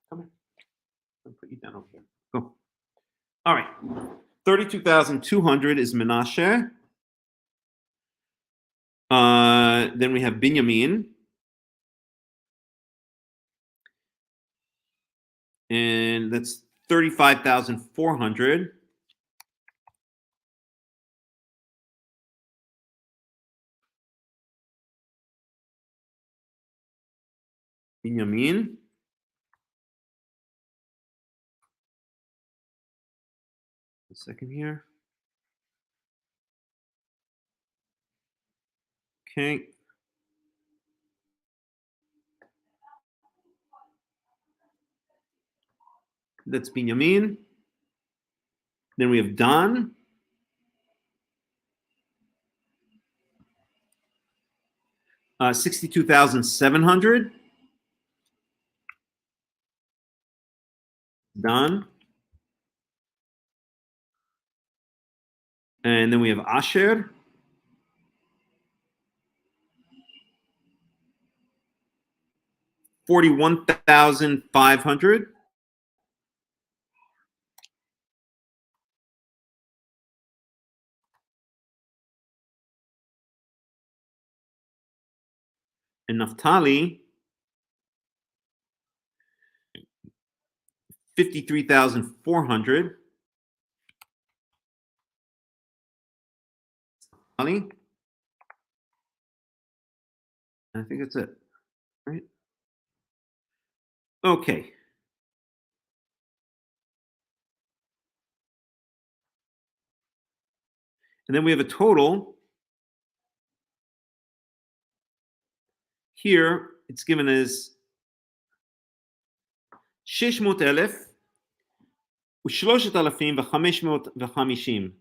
Speaker 3: Come here. I'll put you down over here. Go. All right. 32,200 is Menashe. Then we have Binyamin. And that's 35,400. Binyamin. A second here. Okay. That's Binyamin. Then we have Dan. 62,700. Dan. And then we have Asher. $41,500. And Naphtali, 53,400. Ali? I think that's it, right? Okay. And then we have a total. Here, it's given as 600,000 ו-3,550.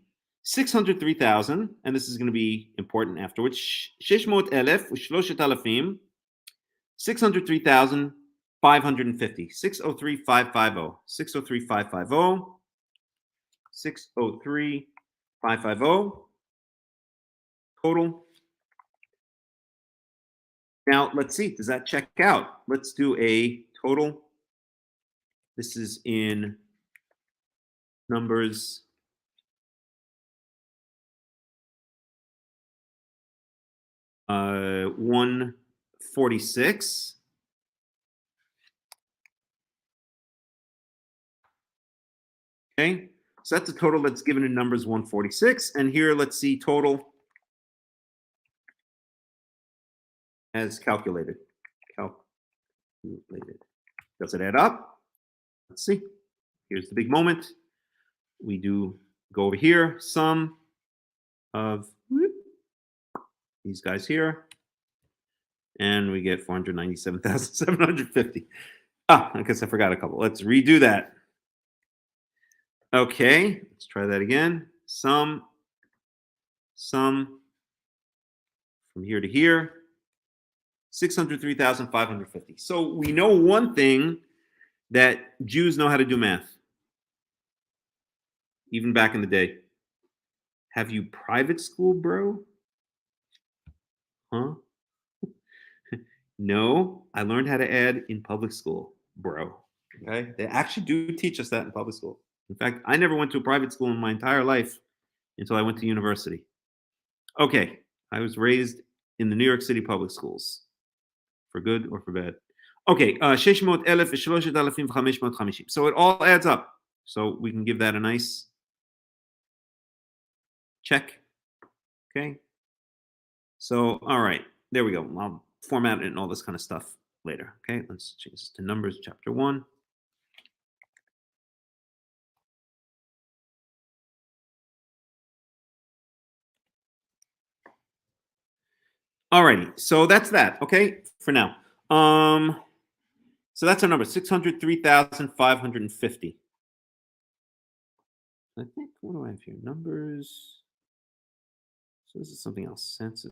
Speaker 3: 603,000, and this is going to be important afterwards. 600,000 ו-3,000, 603,550. 603,550. 603,550. 603,550. Total. Now, let's see. Does that check out? Let's do a total. This is in numbers. Uh, 146. Okay, so that's the total that's given in numbers 146. And here, let's see total as calculated. Calculated. Does it add up? Let's see. Here's the big moment. We do go over here, sum of these guys here, and we get 497,750. Ah, I guess I forgot a couple. Let's redo that. Okay, let's try that again. Sum from here to here, 603,550. So we know one thing, that Jews know how to do math, even back in the day. Have you private school, bro? Huh? No, I learned how to add in public school, bro. Okay, they actually do teach us that in public school. In fact, I never went to a private school in my entire life until I went to university. Okay, I was raised in the New York City public schools, for good or for bad. Okay, 600,000 ו-3,550. So it all adds up. So we can give that a nice check. Okay. So, all right, there we go. I'll format it and all this kind of stuff later. Okay, let's change this to Numbers chapter 1. Alrighty, so that's that. Okay, for now. So that's our number, 603,550. I think, what do I have here? Numbers. So this is something else. Census.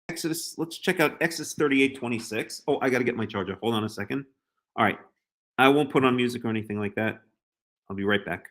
Speaker 3: Exodus, let's check out Exodus 38:26. Oh, I got to get my charger. Hold on a second. All right. I won't put on music or anything like that. I'll be right back.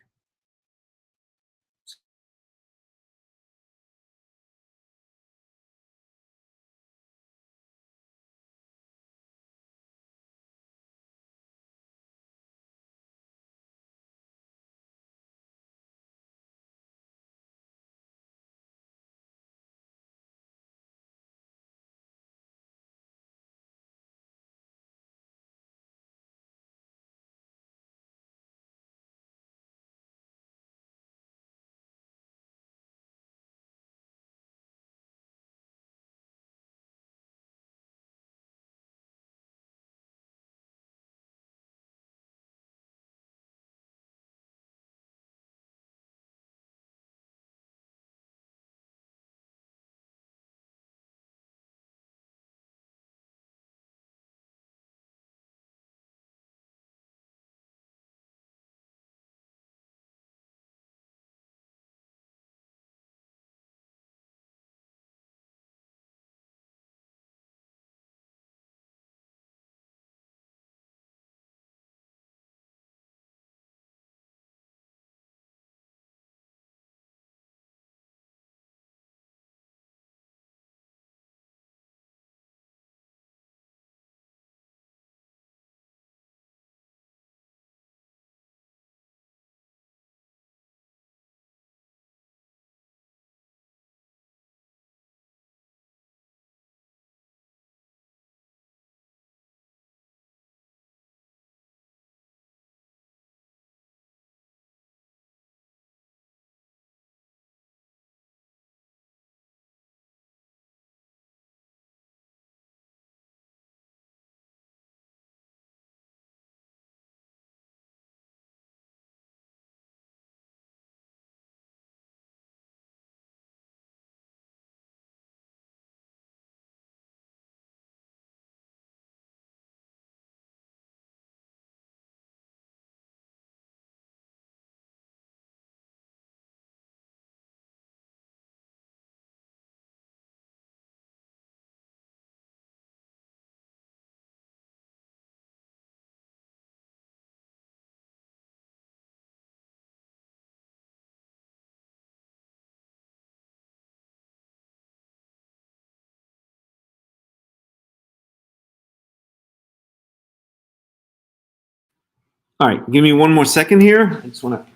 Speaker 3: All right, give me one more second here. I just want to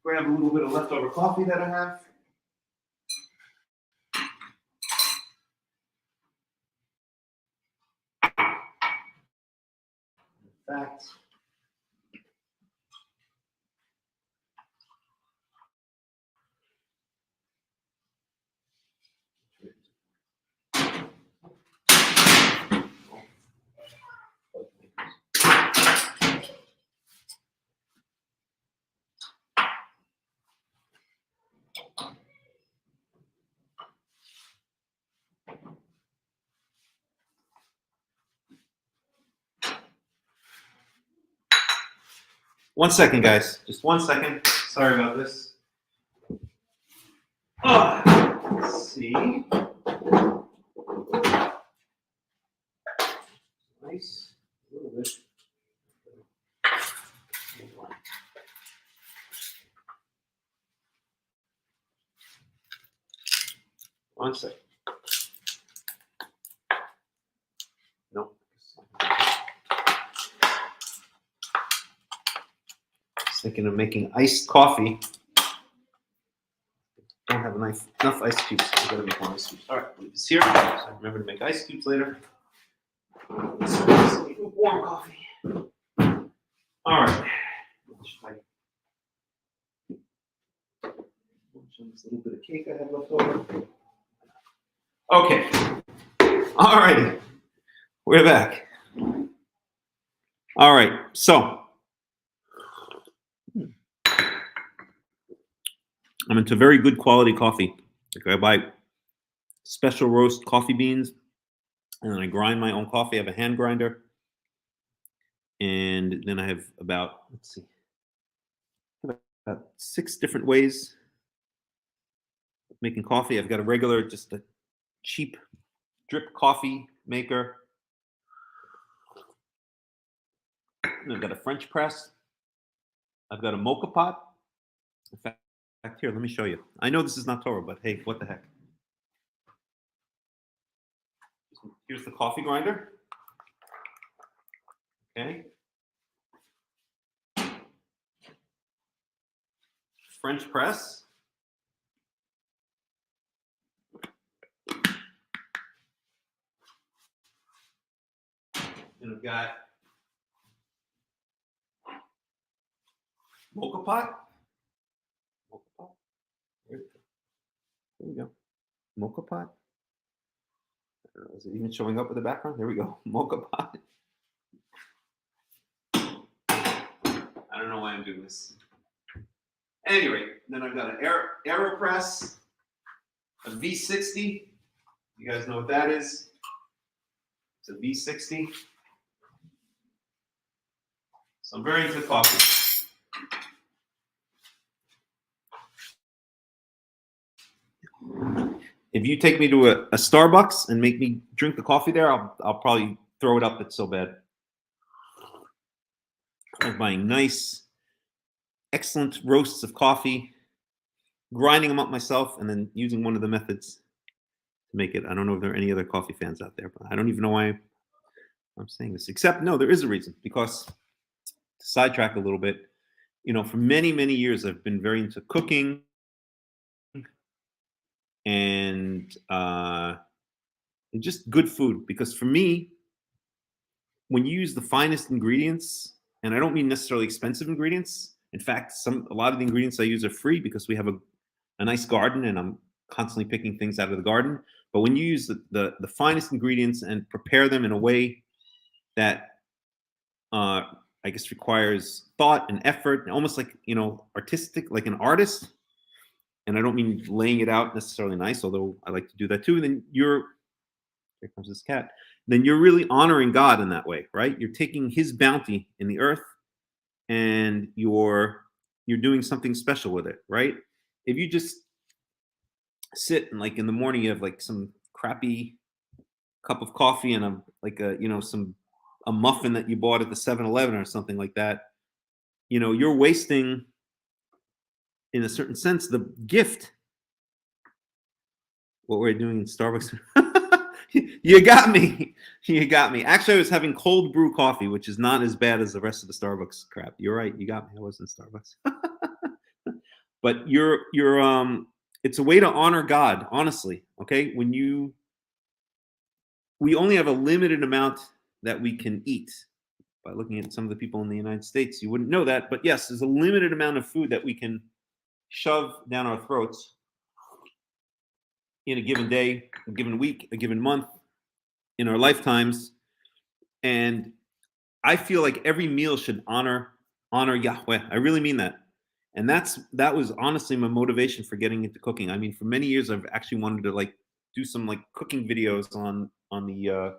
Speaker 3: grab a little bit of leftover coffee that I have. In fact, one second, guys. Just 1 second. Sorry about this. Let's see. Nice. A little bit. 1 second. Nope. Thinking of making iced coffee. Don't have enough ice cubes. So I'm gonna make more ice cubes. All right, leave this here. So I remember to make ice cubes later. So warm coffee. All right. This little bit of cake I have left over. Okay. All righty. We're back. All right. So I'm into very good quality coffee. Like I buy special roast coffee beans, and then I grind my own coffee. I have a hand grinder, and then I have about, let's see, about 6 different ways of making coffee. I've got a regular, just a cheap drip coffee maker. And I've got a French press. I've got a mocha pot. In fact, here, let me show you. I know this is not Torah, but hey, what the heck? Here's the coffee grinder. Okay. French press. And I've got mocha pot. Mocha pot. Here we go. Mocha pot. I don't know, is it even showing up in the background? There we go. Mocha pot. I don't know why I'm doing this. At any rate, then I've got an AeroPress, a V60. You guys know what that is? It's a V60. So I'm very into coffee. If you take me to a Starbucks and make me drink the coffee there, I'll probably throw it up. It's so bad. I'm buying nice, excellent roasts of coffee, grinding them up myself, and then using one of the methods to make it. I don't know if there are any other coffee fans out there, but I don't even know why I'm saying this. Except, no, there is a reason. Because, to sidetrack a little bit, you know, for many, many years, I've been very into cooking and just good food. Because for me, when you use the finest ingredients, and I don't mean necessarily expensive ingredients. In fact, a lot of the ingredients I use are free because we have a nice garden and I'm constantly picking things out of the garden. But when you use the finest ingredients and prepare them in a way that I guess requires thought and effort, almost like, you know, artistic, like an artist. And I don't mean laying it out necessarily nice, although I like to do that too. Then here comes this cat. Then you're really honoring God in that way, right? You're taking his bounty in the earth and you're doing something special with it, right? If you just sit and like in the morning you have like some crappy cup of coffee and a muffin that you bought at the 7-Eleven or something like that, you know, you're wasting, in a certain sense, the gift. What we're doing in Starbucks. You got me. You got me. Actually, I was having cold brew coffee, which is not as bad as the rest of the Starbucks crap. You're right. You got me. I was in Starbucks. But it's a way to honor God, honestly. Okay, we only have a limited amount that we can eat. By looking at some of the people in the United States, you wouldn't know that, but yes, there's a limited amount of food that we can shove down our throats in a given day, a given week, a given month, in our lifetimes. And I feel like every meal should honor Yahweh. I really mean that. And that was honestly my motivation for getting into cooking. I mean, for many years I've actually wanted to like do some like cooking videos on the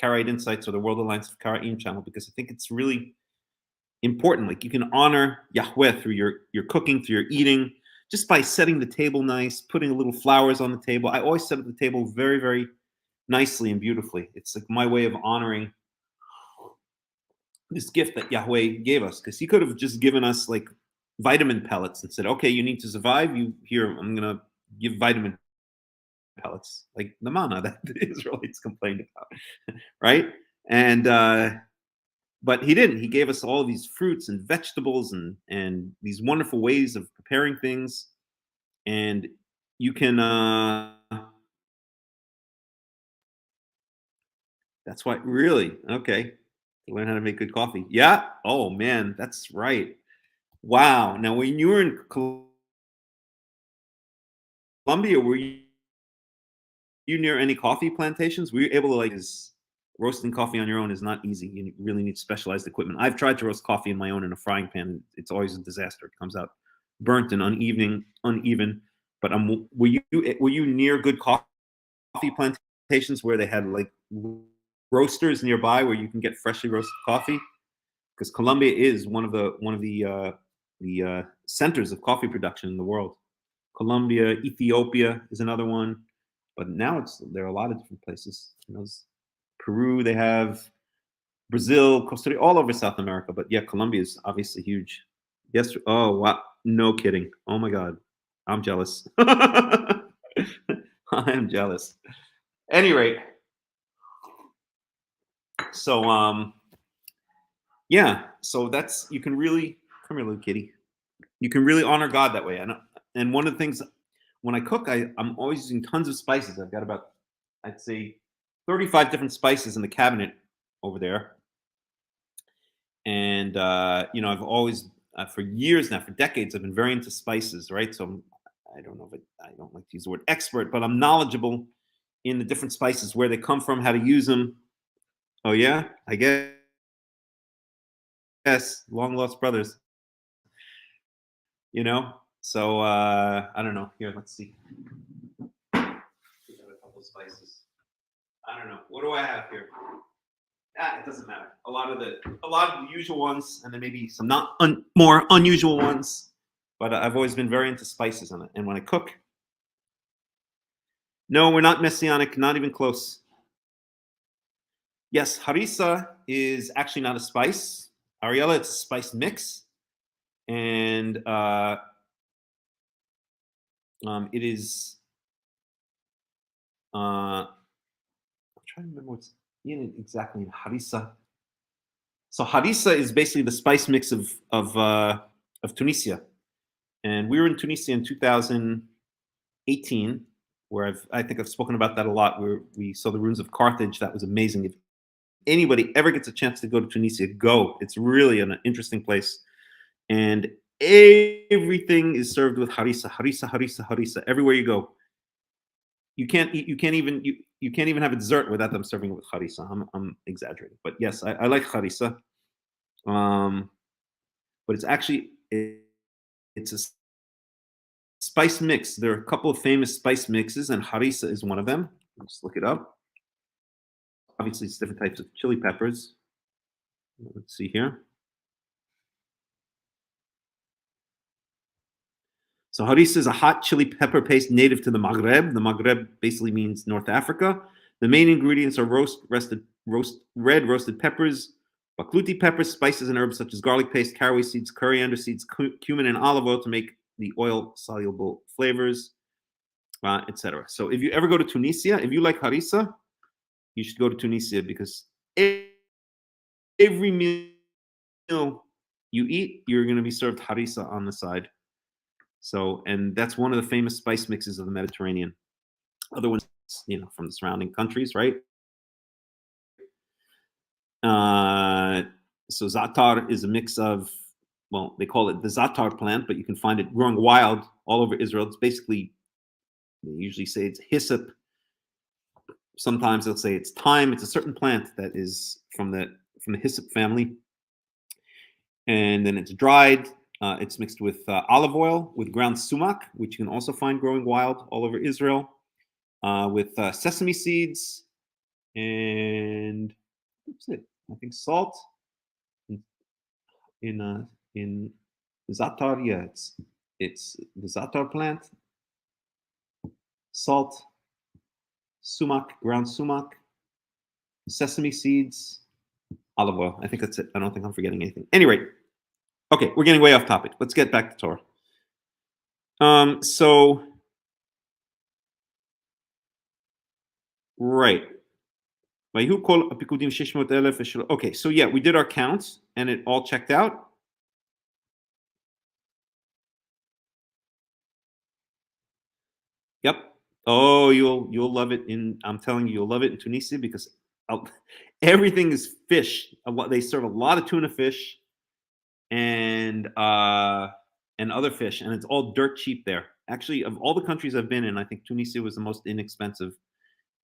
Speaker 3: Karaite Insights or the World Alliance of Qara'im channel, because I think it's really important. Like you can honor Yahweh through your cooking, through your eating, just by setting the table nice, putting a little flowers on the table. I always set up the table very, very nicely and beautifully. It's like my way of honoring this gift that Yahweh gave us, because he could have just given us like vitamin pellets and said, okay, you need to survive. I'm going to give vitamin pellets, like the manna that the Israelites complained about, right? And but he didn't. He gave us all of these fruits and vegetables and these wonderful ways of preparing things. And you can that's why really okay. Learn how to make good coffee. Yeah. Oh man, that's right. Wow. Now when you were in Colombia, were you near any coffee plantations? Were you able to roasting coffee on your own is not easy. You really need specialized equipment. I've tried to roast coffee on my own in a frying pan. It's always a disaster. It comes out burnt and uneven. But were you near good coffee plantations where they had like roasters nearby where you can get freshly roasted coffee? Because Colombia is one of the centers of coffee production in the world. Colombia, Ethiopia is another one, but now there are a lot of different places. Peru, they have Brazil, Costa Rica, all over South America. But yeah, Colombia is obviously huge. Yes. Oh wow. No kidding. Oh my God. I'm jealous. I am jealous. At any rate. So yeah. So you can really come here, little kitty. You can really honor God that way. And one of the things when I cook, I'm always using tons of spices. I've got about, I'd say, 35 different spices in the cabinet over there. And I've always for years now, for decades, I've been very into spices, right? So I don't like to use the word expert, but I'm knowledgeable in the different spices, where they come from, how to use them. Oh yeah, I guess. Yes, long lost brothers. So I don't know. Here, let's see. We have a couple of spices. I don't know. What do I have here? It doesn't matter. A lot of the usual ones, and then maybe some more unusual ones. But I've always been very into spices on it. And when I cook, no, we're not messianic, not even close. Yes, harissa is actually not a spice. Ariella, it's a spice mix, and it is. I'm trying to remember what's in it exactly in harissa. So harissa is basically the spice mix of Tunisia, and we were in Tunisia in 2018, where I think I've spoken about that a lot. Where we saw the ruins of Carthage. That was amazing. If anybody ever gets a chance to go to Tunisia, go. It's really an interesting place, and everything is served with harissa, harissa, harissa, harissa. Everywhere you go, you can't even have a dessert without them serving it with harissa. I'm exaggerating, but yes, I like harissa. But it's actually it's a spice mix. There are a couple of famous spice mixes, and harissa is one of them. Let's look it up. Obviously, it's different types of chili peppers. Let's see here. So harissa is a hot chili pepper paste native to the Maghreb. The Maghreb basically means North Africa. The main ingredients are red roasted peppers, bakluti peppers, spices and herbs such as garlic paste, caraway seeds, coriander seeds, cumin, and olive oil to make the oil-soluble flavors, etc. So if you ever go to Tunisia, if you like harissa, you should go to Tunisia because every meal you eat, you're going to be served harissa on the side. So, and that's one of the famous spice mixes of the Mediterranean. Other ones, from the surrounding countries, right? So za'atar is a mix of, well, they call it the za'atar plant, but you can find it growing wild all over Israel. It's basically, they usually say it's hyssop. Sometimes they'll say it's thyme. It's a certain plant that is from the hyssop family, and then it's dried. It's mixed with olive oil, with ground sumac, which you can also find growing wild all over Israel, with sesame seeds, and that's it. I think salt in za'atar. Yeah, it's the za'atar plant, salt, sumac, ground sumac, sesame seeds, olive oil. I think that's it. I don't think I'm forgetting anything. Anyway, okay, we're getting way off topic. Let's get back to Torah. Right. Okay, so yeah, we did our counts and it all checked out. Yep. Oh, you'll love it I'm telling you, you'll love it in Tunisia because everything is fish. They serve a lot of tuna fish and other fish, and it's all dirt cheap there. Actually, of all the countries I've been in, I think Tunisia was the most inexpensive.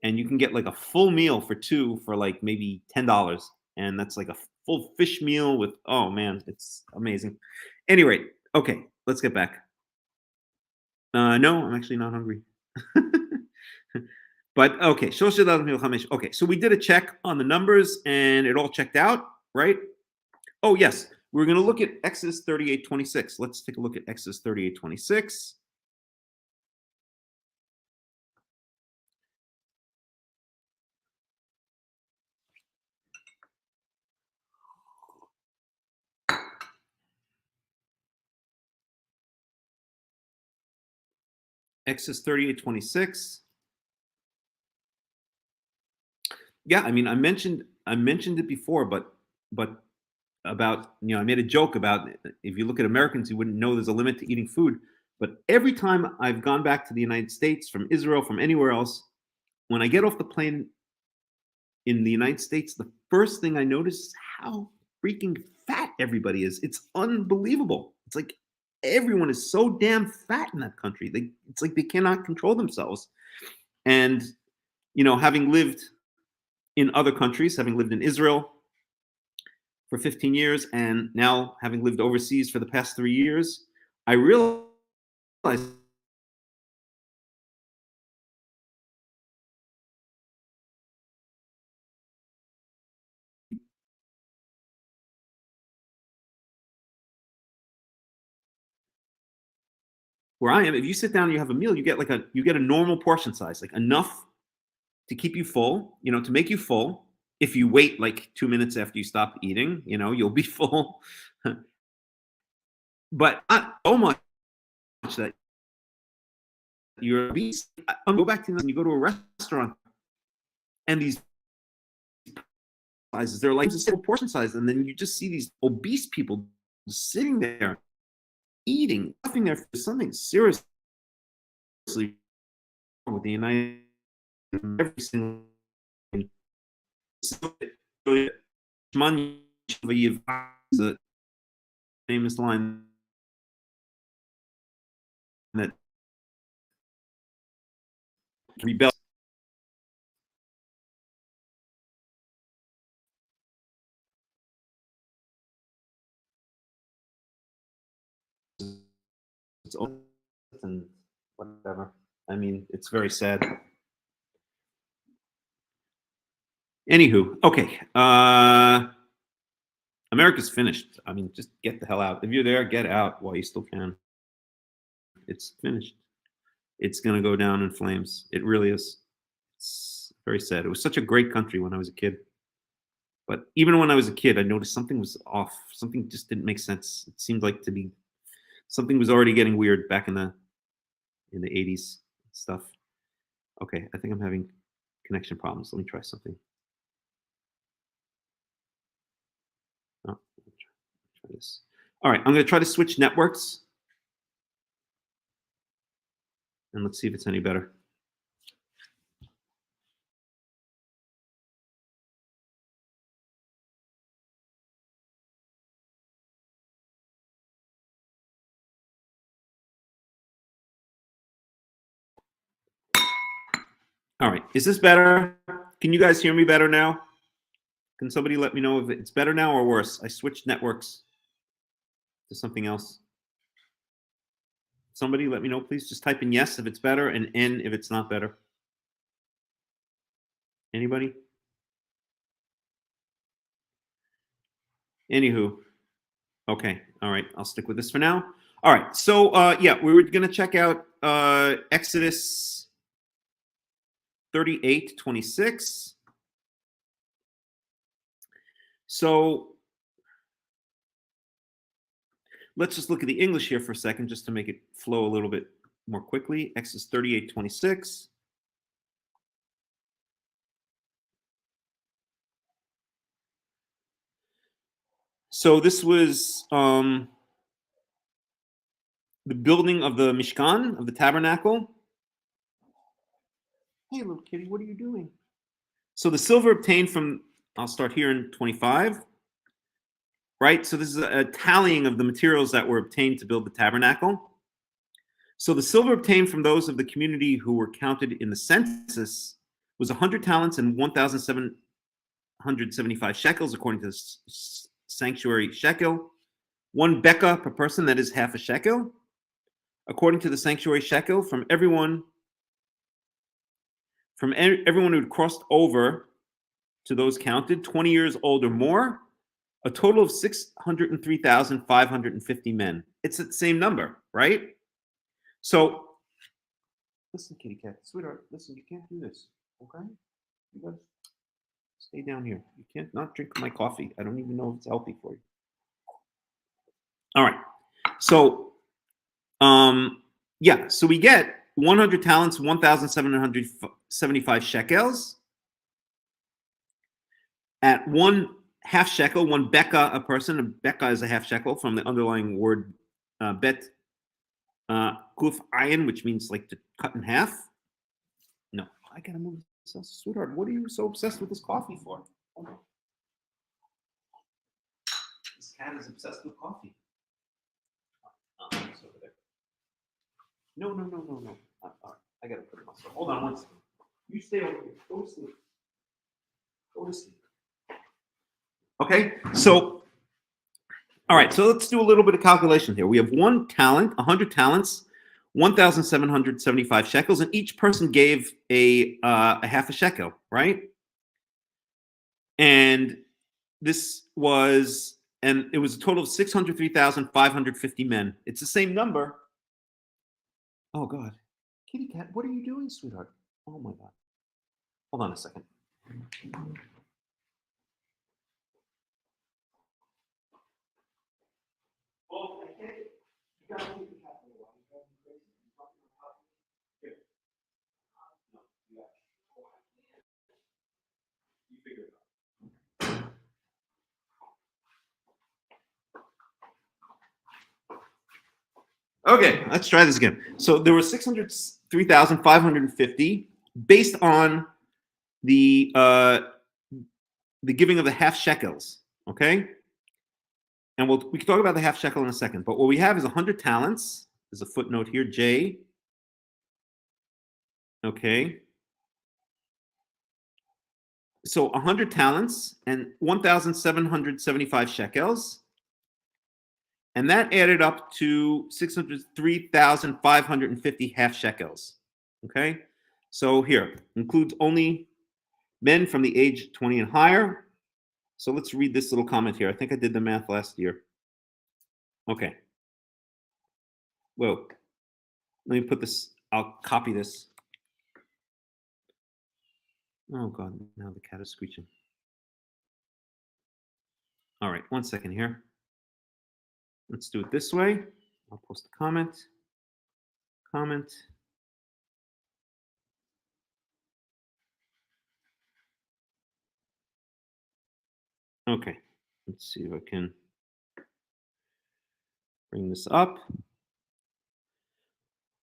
Speaker 3: And you can get like a full meal for two for like maybe $10, and that's like a full fish meal with, oh man, it's amazing. Anyway, okay, let's get back. No, I'm actually not hungry. But okay, okay, so we did a check on the numbers and it all checked out, right? Oh yes, we're going to look at Exodus 38:26. Let's take a look at Exodus 38:26. Exodus 38:26. Yeah, I mean, I mentioned it before, but about, I made a joke about if you look at Americans, you wouldn't know there's a limit to eating food. But every time I've gone back to the United States, from Israel, from anywhere else, when I get off the plane in the United States, the first thing I notice is how freaking fat everybody is. It's unbelievable. It's like everyone is so damn fat in that country. It's like they cannot control themselves. And, having lived in other countries, having lived in Israel for 15 years, and now having lived overseas for the past 3 years, I realized where I am, if you sit down and you have a meal, you get a normal portion size, like enough to keep you full, to make you full. If you wait like 2 minutes after you stop eating, you'll be full. But not so much that you're obese. Go back to you go to a restaurant, and these sizes, they're like a simple portion size, and then you just see these obese people sitting there eating, nothing there for something seriously wrong with the United every single the famous line that rebel. It's and whatever. I mean, it's very sad. Anywho, okay. America's finished. I mean, just get the hell out. If you're there, get out while you still can. It's finished. It's gonna go down in flames. It really is. It's very sad. It was such a great country when I was a kid. But even when I was a kid, I noticed something was off. Something just didn't make sense. It seemed like something was already getting weird back in the 80s stuff. Okay, I think I'm having connection problems. Let me try something. Oh, try this. All right, I'm going to try to switch networks. And let's see if it's any better. All right, is this better? Can you guys hear me better now? Can somebody let me know if it's better now or worse? I switched networks to something else. Somebody let me know, please. Just type in yes if it's better and N if it's not better. Anybody? Anywho. Okay. All right. I'll stick with this for now. All right. So, yeah, we were going to check out Exodus 38:26. So let's just look at the English here for a second, just to make it flow a little bit more quickly. Exodus 38:26. So this was the building of the Mishkan, of the tabernacle. Hey, little kitty, what are you doing? So the silver obtained from, I'll start here in 25. Right? So this is a tallying of the materials that were obtained to build the tabernacle. So the silver obtained from those of the community who were counted in the census was 100 talents and 1,775 shekels, according to the sanctuary shekel. 1 bekah per person, that is half a shekel. According to the sanctuary shekel, from everyone who had crossed over to those counted, 20 years old or more, a total of 603,550 men. It's the same number, right? So, listen, kitty cat, sweetheart, listen, you can't do this, okay? You gotta stay down here. You can't not drink my coffee. I don't even know if it's healthy for you. All right. So, yeah, so we get 100 talents, 1,775 shekels. At 1 half shekel, 1 bekah a person. A bekah is a half shekel from the underlying word bet kuf ayin, which means like to cut in half. No, I gotta move this, sweetheart. What are you so obsessed with this coffee for? This cat is obsessed with coffee. It's over there. No. I gotta put it myself. Hold on one second. You stay over here. Go to sleep. Go to sleep. Okay, so, all right, so let's do a little bit of calculation here. We have 1 talent, 100 talents, 1,775 shekels, and each person gave a half a shekel, right? And it was a total of 603,550 men. It's the same number. Oh, God. Kitty cat, what are you doing, sweetheart? Oh, my God. Hold on a second. Well, I can't. You gotta keep the cat for a while. You gotta be crazy. You're talking about here. No, you got it. You figure it out. Okay, let's try this again. So there were 603,550 based on the giving of the half shekels. Okay. And we can talk about the half shekel in a second. But what we have is 100 talents. There's a footnote here, J. Okay. So 100 talents and 1,775 shekels. And that added up to 603,550 half shekels. Okay. So here, includes only men from the age 20 and higher. So let's read this little comment here. I think I did the math last year. Okay. Whoa. Let me put this, I'll copy this. Oh, God, now the cat is screeching. All right, 1 second here. Let's do it this way. I'll post a comment. Okay, let's see if I can bring this up.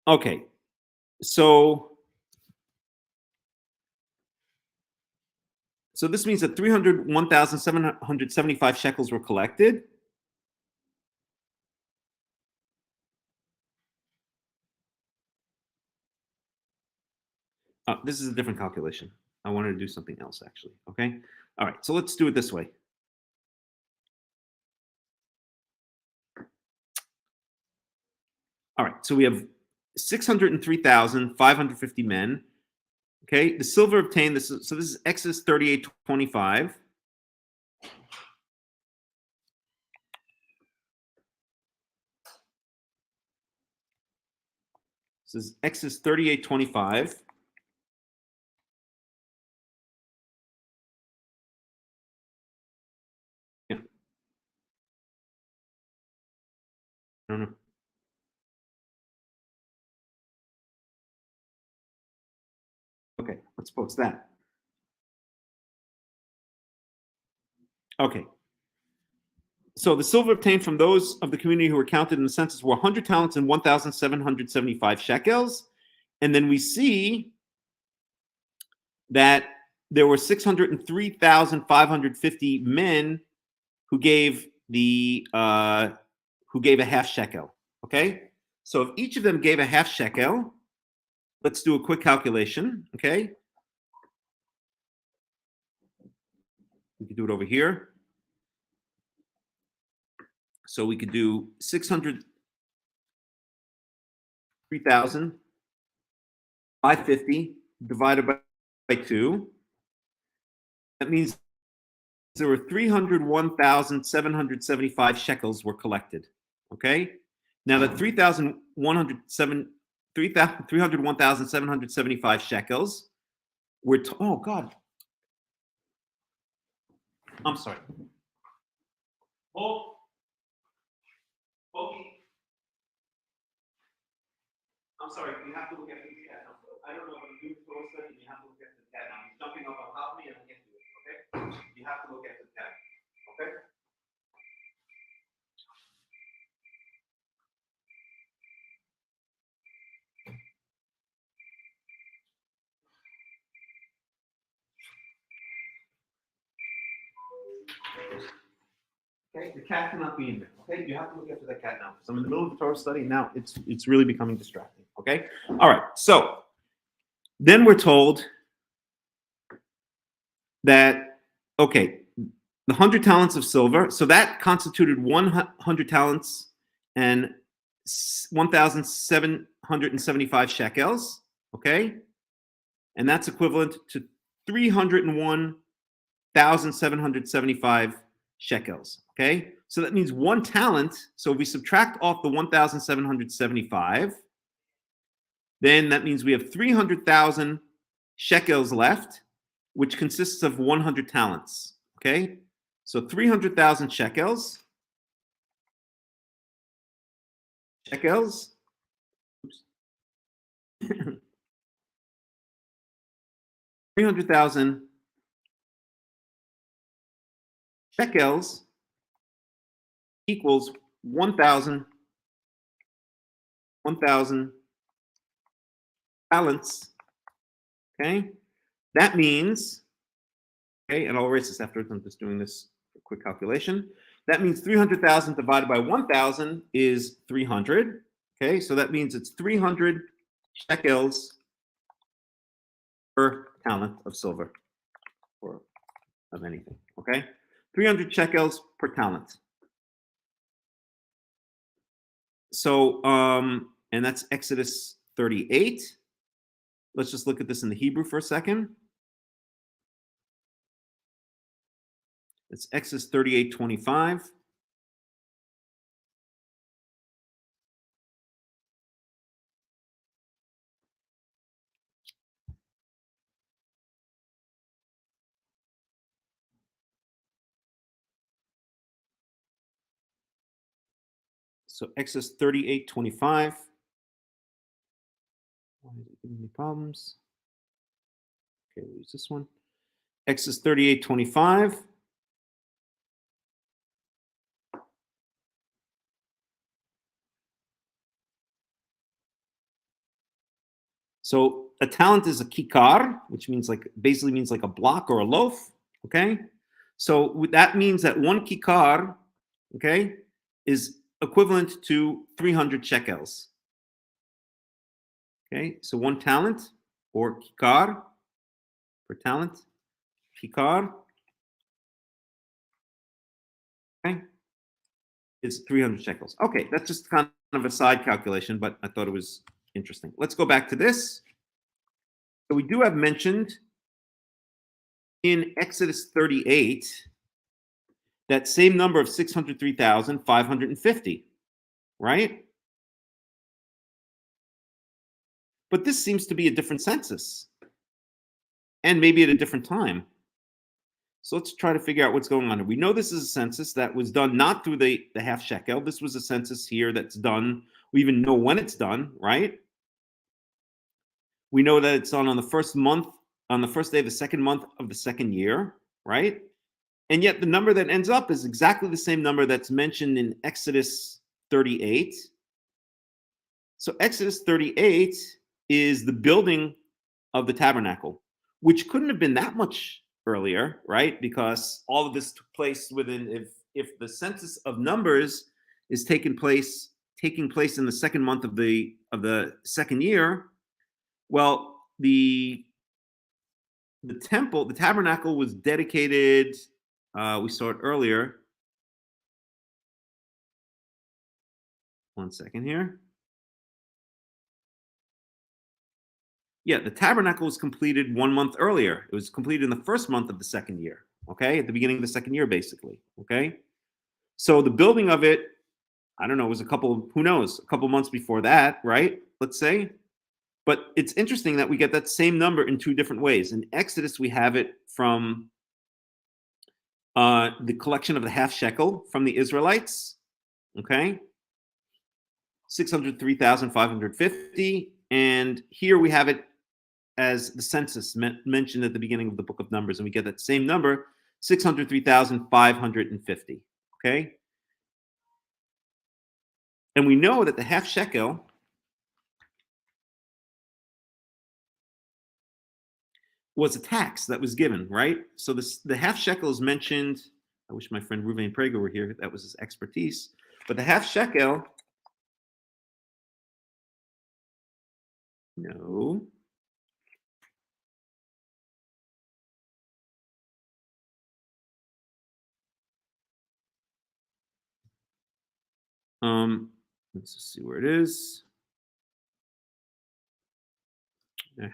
Speaker 3: Okay, so this means that 301,775 shekels were collected. This is a different calculation. I wanted to do something else, actually. Okay. All right. So let's do it this way. All right. So we have 603,550 men. Okay. The silver obtained. This is Exodus 38:25. This is Exodus 38:25. Yeah. I don't know. Okay, let's post that. Okay. So the silver obtained from those of the community who were counted in the census were 100 talents and 1,775 shekels. And then we see that there were 603,550 men who gave a half shekel. Okay, so if each of them gave a half shekel, let's do a quick calculation. Okay, we could do it over here. So we could do 603,550 divided by 2. That means there were 301,775 shekels were collected. Okay, now that 301,775 shekels were oh God, I'm sorry. Oh, okay. I'm sorry. You have to look at the cat now. I don't know what you do the Torah study. You have to look at the cat now. He's jumping up on top of me, and I can't do it. Okay. You have to look at the cat. Okay. Okay, the cat cannot be in there. Okay, you have to look after that cat now. So I'm in the middle of the Torah study now. It's really becoming distracting. Okay, all right. So then we're told that okay, the 100 talents of silver. So that constituted 100 talents and 1,775 shekels. Okay, and that's equivalent to 301,775 shekels. Okay, so that means 1 talent. So if we subtract off the 1,775, then that means we have 300,000 shekels left, which consists of 100 talents. Okay, so 300,000 shekels. Oops. 300,000 shekels equals 1,000 talents. Okay, that means, okay, and I'll erase this afterwards. I'm just doing this for quick calculation. That means 300,000 divided by 1,000 is 300. Okay, so that means it's 300 shekels per talent of silver or of anything. Okay, 300 shekels per talent. So, and that's Exodus 38. Let's just look at this in the Hebrew for a second. It's Exodus 38:25. So Exodus 38:25. Why is it giving me problems? Okay, we'll use this one. Exodus 38:25. So a talent is a kikar, which means basically means like a block or a loaf. Okay. So that means that one kikar, okay, is equivalent to 300 shekels. Okay. So one talent or kikar for talent, kikar, okay, is 300 shekels. Okay. That's just kind of a side calculation, but I thought it was interesting. Let's go back to this. So we do have mentioned in Exodus 38 that same number of 603,550, right? But this seems to be a different census and maybe at a different time. So let's try to figure out what's going on. We know this is a census that was done not through the half shekel. This was a census here that's done. We even know when it's done, right? We know that it's done on the first month, on the first day of the second month of the second year, right? And yet the number that ends up is exactly the same number that's mentioned in Exodus 38. So Exodus 38 is the building of the tabernacle, which couldn't have been that much earlier, right? Because all of this took place within, if the census of numbers is taking place in the second month of the second year, well, the temple, the tabernacle was dedicated. We saw it earlier. One second here. Yeah, the tabernacle was completed 1 month earlier. It was completed in the first month of the second year, okay? At the beginning of the second year, basically, okay? So the building of it, I don't know, was a couple months before that, right? Let's say. But it's interesting that we get that same number in two different ways. In Exodus, we have it from the collection of the half shekel from the Israelites, okay? 603,550. And here we have it as the census mentioned at the beginning of the book of Numbers, and we get that same number, 603,550, okay? And we know that the half shekel was a tax that was given, right? So the half shekel is mentioned. I wish my friend Ruvain Prager were here. That was his expertise. But the half shekel, no. Let's just see where it is. The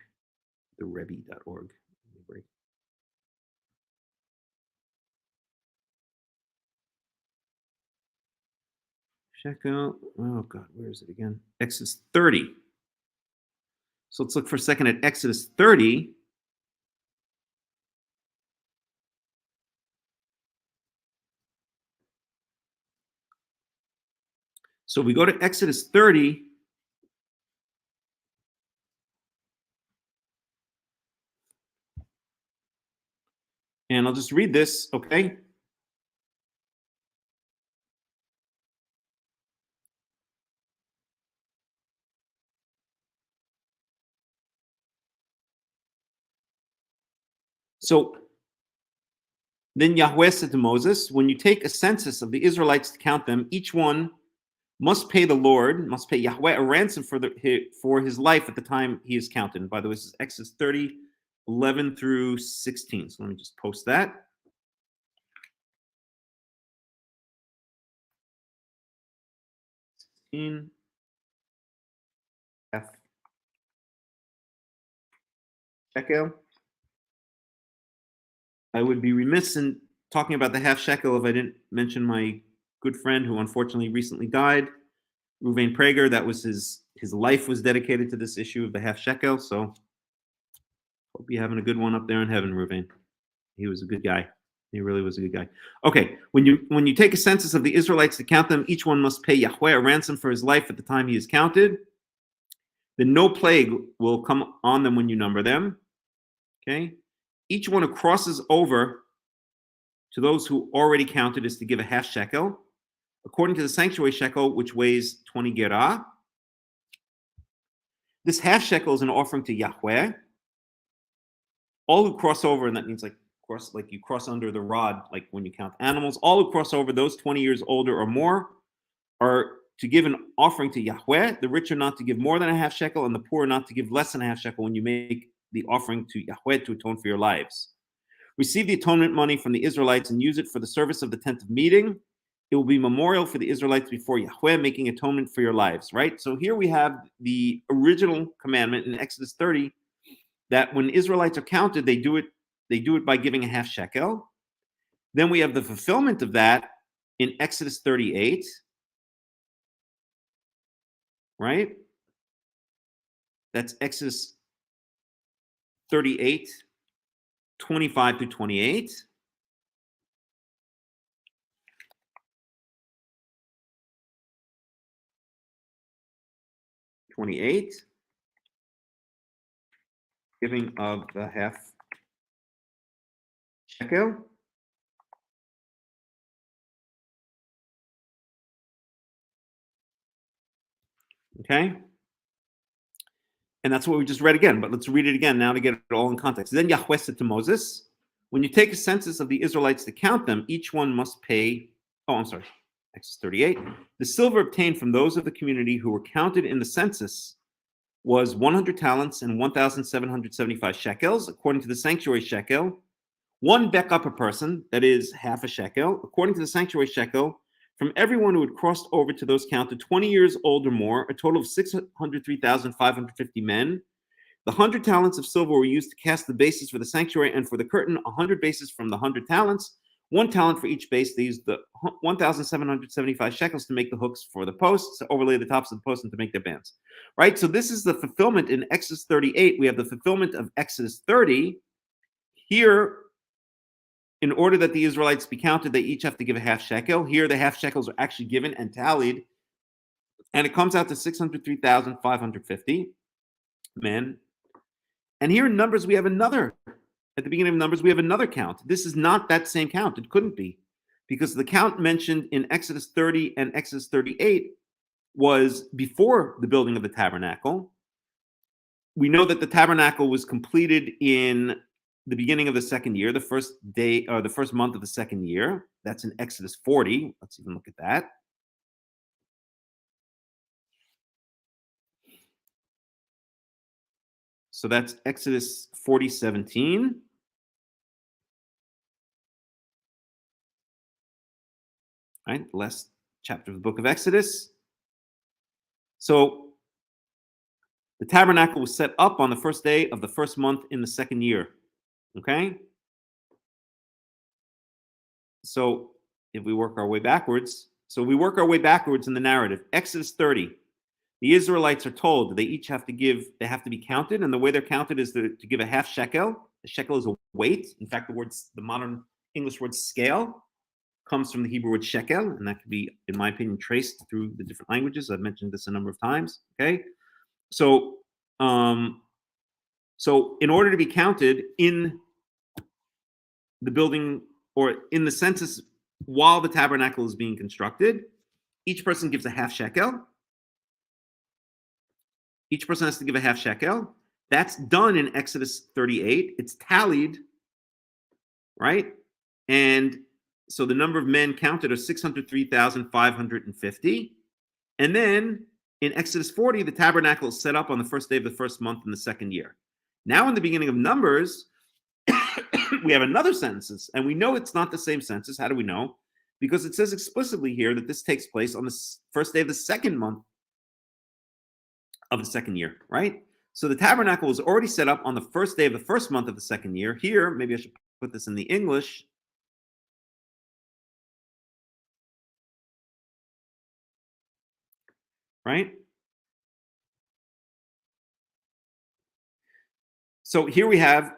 Speaker 3: Rebbe.org. Shekel. Oh God, where is it again? Exodus 30. So let's look for a second at Exodus 30. So we go to Exodus 30. And I'll just read this, okay? So then Yahweh said to Moses, when you take a census of the Israelites to count them, each one must pay the Lord, must pay Yahweh a ransom for his life at the time he is counted. And by the way, this is Exodus 30, 11 through 16. So let me just post that. F. Shekel. I would be remiss in talking about the half shekel if I didn't mention my good friend who unfortunately recently died, Ruvain Prager. That was his life was dedicated to this issue of the half shekel. So hope you're having a good one up there in heaven, Ruvain. He was a good guy. He really was a good guy. Okay, when you take a census of the Israelites to count them, each one must pay Yahweh a ransom for his life at the time he is counted. Then no plague will come on them when you number them. Okay? Each one who crosses over to those who already counted is to give a half shekel, according to the sanctuary shekel, which weighs 20 gerah. This half shekel is an offering to Yahweh. All who cross over, and that means like you cross under the rod, like when you count animals, all who cross over, those 20 years older or more, are to give an offering to Yahweh. The rich are not to give more than a half shekel, and the poor are not to give less than a half shekel when you make the offering to Yahweh to atone for your lives. Receive the atonement money from the Israelites and use it for the service of the tent of meeting. It will be memorial for the Israelites before Yahweh, making atonement for your lives, right? So here we have the original commandment in Exodus 30 that when Israelites are counted, they do it by giving a half shekel. Then we have the fulfillment of that in Exodus 38, right? That's Exodus 38, 25 to 28. Giving of the half shekel. Okay. And that's what we just read again, but let's read it again now to get it all in context. Then Yahweh said to Moses, when you take a census of the Israelites to count them, each one must pay, Exodus 38. The silver obtained from those of the community who were counted in the census was 100 talents and 1,775 shekels, according to the sanctuary shekel. One beck up a person, that is half a shekel, according to the sanctuary shekel, from everyone who had crossed over to those counted 20 years old or more, a total of 603,550 men. The 100 talents of silver were used to cast the bases for the sanctuary and for the curtain, 100 bases from the 100 talents, 1 talent for each base. They used the 1,775 shekels to make the hooks for the posts, to overlay the tops of the posts, and to make their bands. Right? So this is the fulfillment in Exodus 38. We have the fulfillment of Exodus 30. Here, in order that the Israelites be counted, they each have to give a half shekel. Here, the half shekels are actually given and tallied, and it comes out to 603,550 men. And here in Numbers, we have another. At the beginning of Numbers, we have another count. This is not that same count. It couldn't be, because the count mentioned in Exodus 30 and Exodus 38 was before the building of the tabernacle. We know that the tabernacle was completed in the beginning of the second year, the first day or the first month of the second year. That's in Exodus 40. Let's even look at that. So that's Exodus 40:17. Right, the last chapter of the book of Exodus. So the tabernacle was set up on the first day of the first month in the second year. Okay? So if we work our way backwards, in the narrative. Exodus 30. The Israelites are told they each have to give, they have to be counted, and the way they're counted is to give a half shekel. The shekel is a weight. In fact, the modern English word scale comes from the Hebrew word shekel, and that can be, in my opinion, traced through the different languages. I've mentioned this a number of times. Okay, so in order to be counted in the building or in the census while the tabernacle is being constructed, each person gives a half shekel. Each person has to give a half shekel. That's done in Exodus 38. It's tallied, right? And so the number of men counted are 603,550. And then in Exodus 40, the tabernacle is set up on the first day of the first month in the second year. Now in the beginning of Numbers, we have another census, and we know it's not the same census. How do we know? Because it says explicitly here that this takes place on the first day of the second month of the second year, right? So the tabernacle was already set up on the first day of the first month of the second year. Here, maybe I should put this in the English. Right? So here we have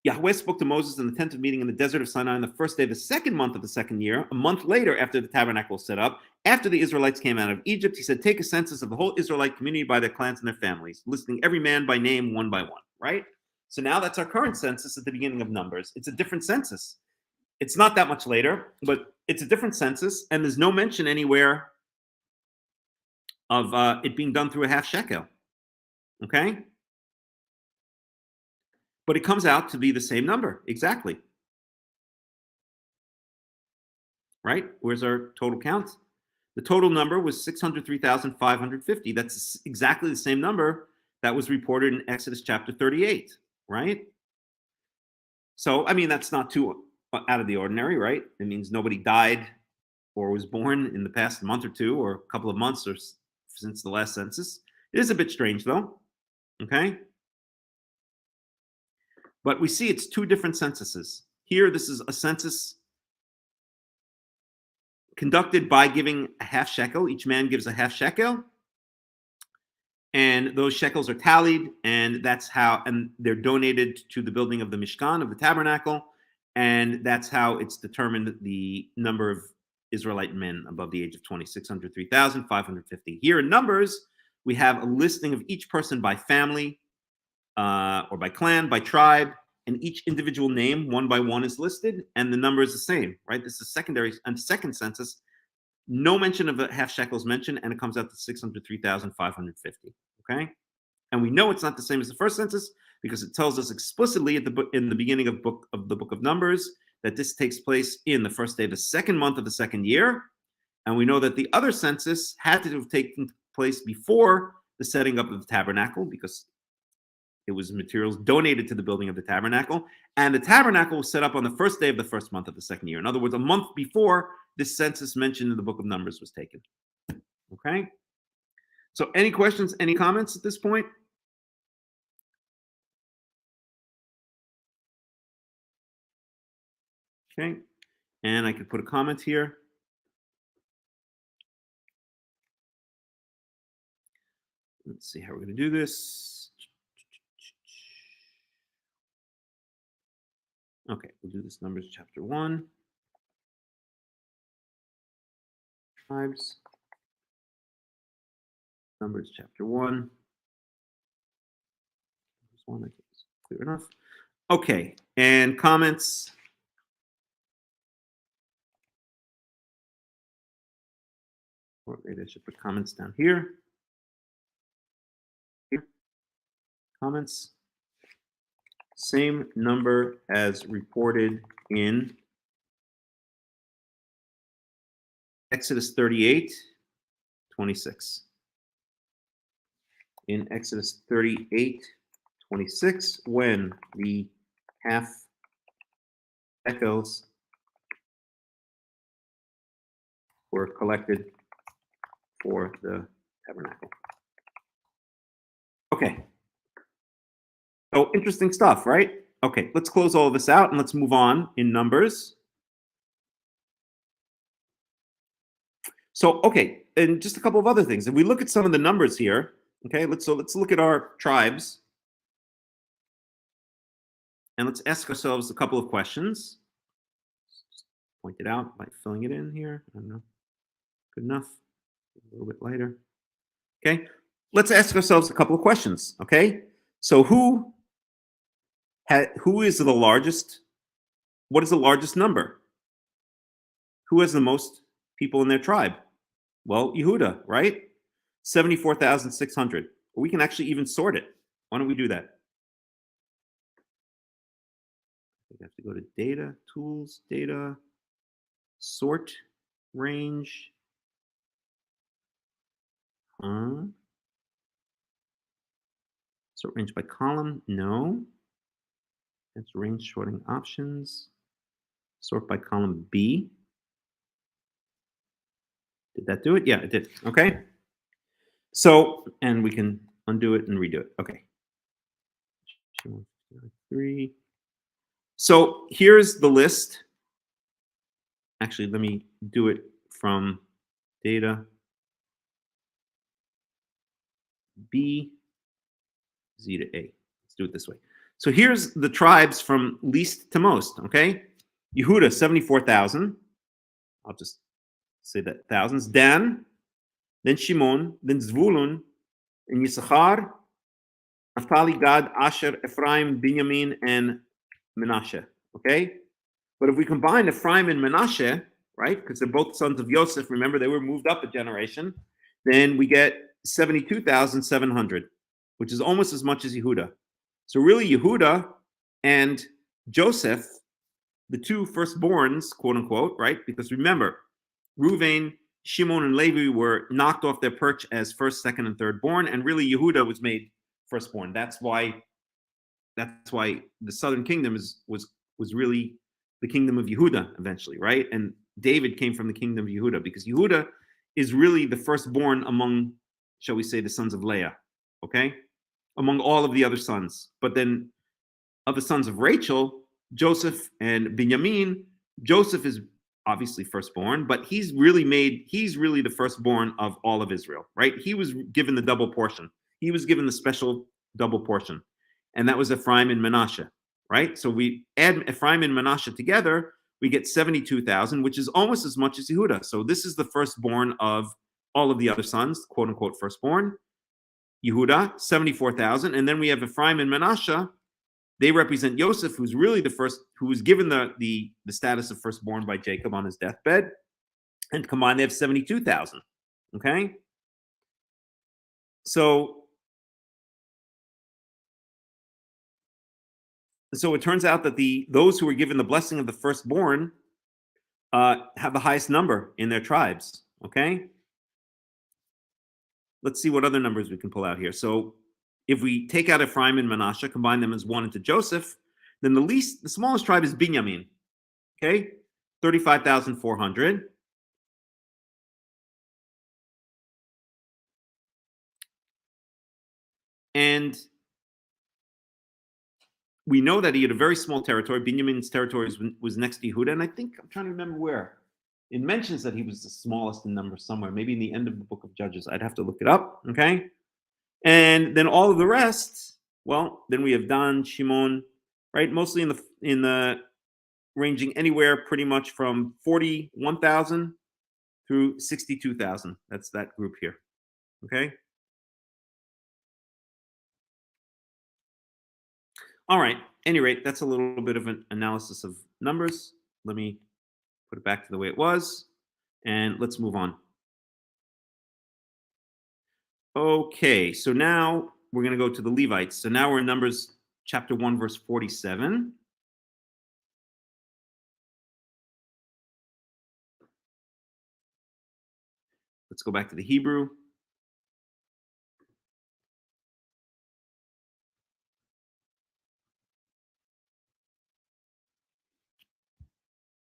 Speaker 3: Yahweh spoke to Moses in the tent of meeting in the desert of Sinai on the first day of the second month of the second year, a month later after the tabernacle was set up, after the Israelites came out of Egypt. He said, take a census of the whole Israelite community by their clans and their families, listing every man by name one by one, right? So now that's our current census at the beginning of Numbers. It's a different census. It's not that much later, but it's a different census, and there's no mention anywhere of it being done through a half shekel. Okay? But it comes out to be the same number, exactly. Right? Where's our total count? The total number was 603,550. That's exactly the same number that was reported in Exodus chapter 38, right? So, I mean, that's not too out of the ordinary, right? It means nobody died or was born in the past month or two or a couple of months or since the last census. It is a bit strange, though, okay? But we see it's two different censuses. Here, this is a census conducted by giving a half shekel. Each man gives a half shekel. And those shekels are tallied, and that's how, and they're donated to the building of the Mishkan, of the tabernacle. And that's how it's determined the number of Israelite men above the age of 20, 603,550. Here in Numbers, we have a listing of each person by family, or by clan, by tribe, and each individual name, one by one, is listed, and the number is the same, right? This is secondary and second census. No mention of the half shekels mentioned, and it comes out to 603,550. Okay, and we know it's not the same as the first census because it tells us explicitly in the beginning of the book of Numbers that this takes place in the first day of the second month of the second year, and we know that the other census had to have taken place before the setting up of the tabernacle because it was materials donated to the building of the tabernacle, and the tabernacle was set up on the first day of the first month of the second year. In other words, a month before this census mentioned in the book of Numbers was taken. Okay? So any questions, any comments at this point? Okay. And I could put a comment here. Let's see how we're going to do this. Okay, we'll do this Numbers chapter 1. Tribes. Numbers chapter 1. This one, I think is clear enough. Okay, and comments. Or maybe I should put comments down here. Comments. Same number as reported in Exodus 38, 26. In Exodus 38, 26, when the half shekels were collected for the tabernacle. Okay. So interesting stuff, right? Okay, let's close all of this out and let's move on in Numbers. So, okay, and just a couple of other things. If we look at some of the numbers here, okay, let's look at our tribes. And let's ask ourselves a couple of questions. Just point it out by filling it in here. I don't know. Good enough. A little bit later. Okay, let's ask ourselves a couple of questions. Okay, so who is the largest? What is the largest number? Who has the most people in their tribe? Well, Yehuda, right? 74,600. We can actually even sort it. Why don't we do that? We have to go to data, tools, data, sort, range. Sort range by column? No. That's range sorting options. Sort by column B. Did that do it? Yeah, it did. Okay. So, and we can undo it and redo it. Okay. 3. So here's the list. Actually, let me do it from data B, Z to A. Let's do it this way. So here's the tribes from least to most, okay? Yehuda, 74,000. I'll just say that thousands. Dan, then Shimon, then Zvulun, and Yisachar, Naphtali, Gad, Asher, Ephraim, Binyamin, and Menashe, okay? But if we combine Ephraim and Menashe, right, because they're both sons of Yosef, remember they were moved up a generation, then we get 72,700. which is almost as much as Yehuda. So really, Yehuda and Joseph, the two firstborns, quote unquote, right? Because remember, Reuven, Shimon, and Levi were knocked off their perch as first, second, and third born, and really Yehuda was made firstborn. That's why the southern kingdom was really the kingdom of Yehuda eventually, right? And David came from the kingdom of Yehuda because Yehuda is really the firstborn among, shall we say, the sons of Leah, okay? Among all of the other sons. But then of the sons of Rachel, Joseph and Benjamin, Joseph is obviously firstborn, but he's really the firstborn of all of Israel, right? He was given the double portion. He was given the special double portion. And that was Ephraim and Manasseh, right? So we add Ephraim and Manasseh together, we get 72,000, which is almost as much as Yehuda. So this is the firstborn of all of the other sons, quote unquote firstborn. Yehuda, 74,000. And then we have Ephraim and Manasseh. They represent Joseph, who's really the first, who was given the status of firstborn by Jacob on his deathbed. And combined, they have 72,000. Okay? So it turns out that those who were given the blessing of the firstborn have the highest number in their tribes. Okay? Let's see what other numbers we can pull out here. So if we take out Ephraim and Manasseh, combine them as one into Joseph, then the smallest tribe is Binyamin. Okay? 35,400. And we know that he had a very small territory. Binyamin's territory was next to Yehuda, and I think, I'm trying to remember where. It mentions that he was the smallest in number somewhere, maybe in the end of the book of Judges. I'd have to look it up, okay? And then all of the rest, well, then we have Dan, Shimon, right? Mostly in the ranging anywhere pretty much from 41,000 through 62,000. That's that group here, okay? All right, any rate, that's a little bit of an analysis of numbers. Let me put it back to the way it was, and let's move on. Okay, so now we're going to go to the Levites. So now we're in Numbers chapter 1, verse 47. Let's go back to the Hebrew.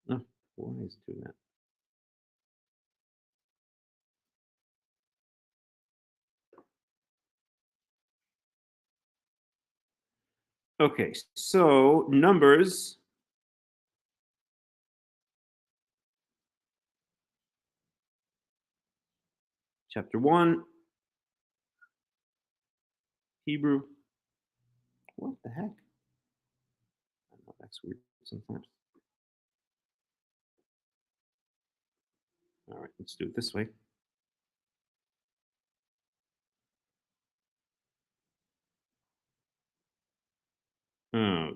Speaker 3: Oh, why is it doing that? Okay, so Numbers chapter 1, Hebrew. What the heck? I don't know, that's weird sometimes. All right, let's do it this way. Oh,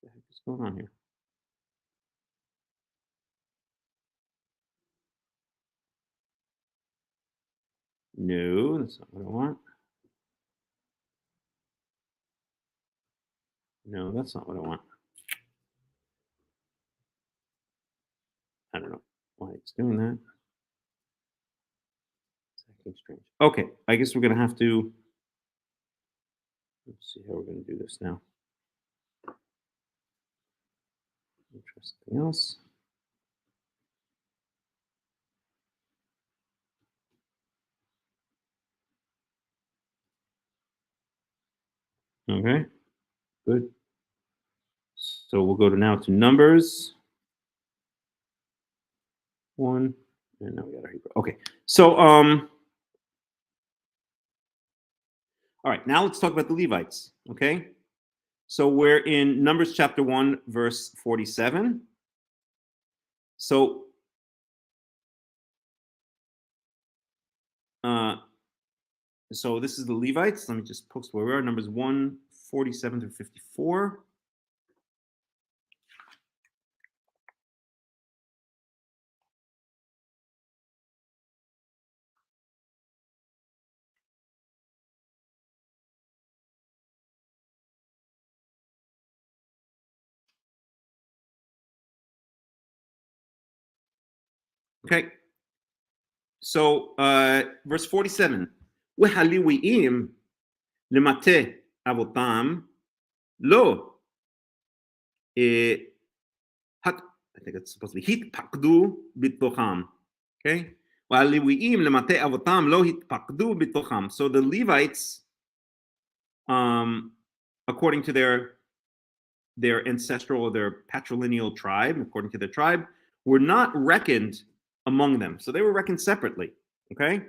Speaker 3: what the heck is going on here? No, that's not what I want. No, that's not what I want. I don't know why it's doing that. It's acting strange. Okay, I guess we're going to have to. Let's see how we're going to do this now. Interesting else. Okay, good. So we'll go now to Numbers 1, and now we got our Hebrew. Okay, so all right, now let's talk about the Levites. Okay, so we're in Numbers chapter 1, verse 47. So so this is the Levites. Let me just post where we are. Numbers 147 through 54. Okay. So verse 47. وَحَلِوِئِيم لِمَتَّ أَبُطَامْ لو I think it's supposed to be hitpakdu bitocham. Okay. So the Levites, according to their ancestral or their patrilineal tribe, according to their tribe, were not reckoned among them. So they were reckoned separately. Okay.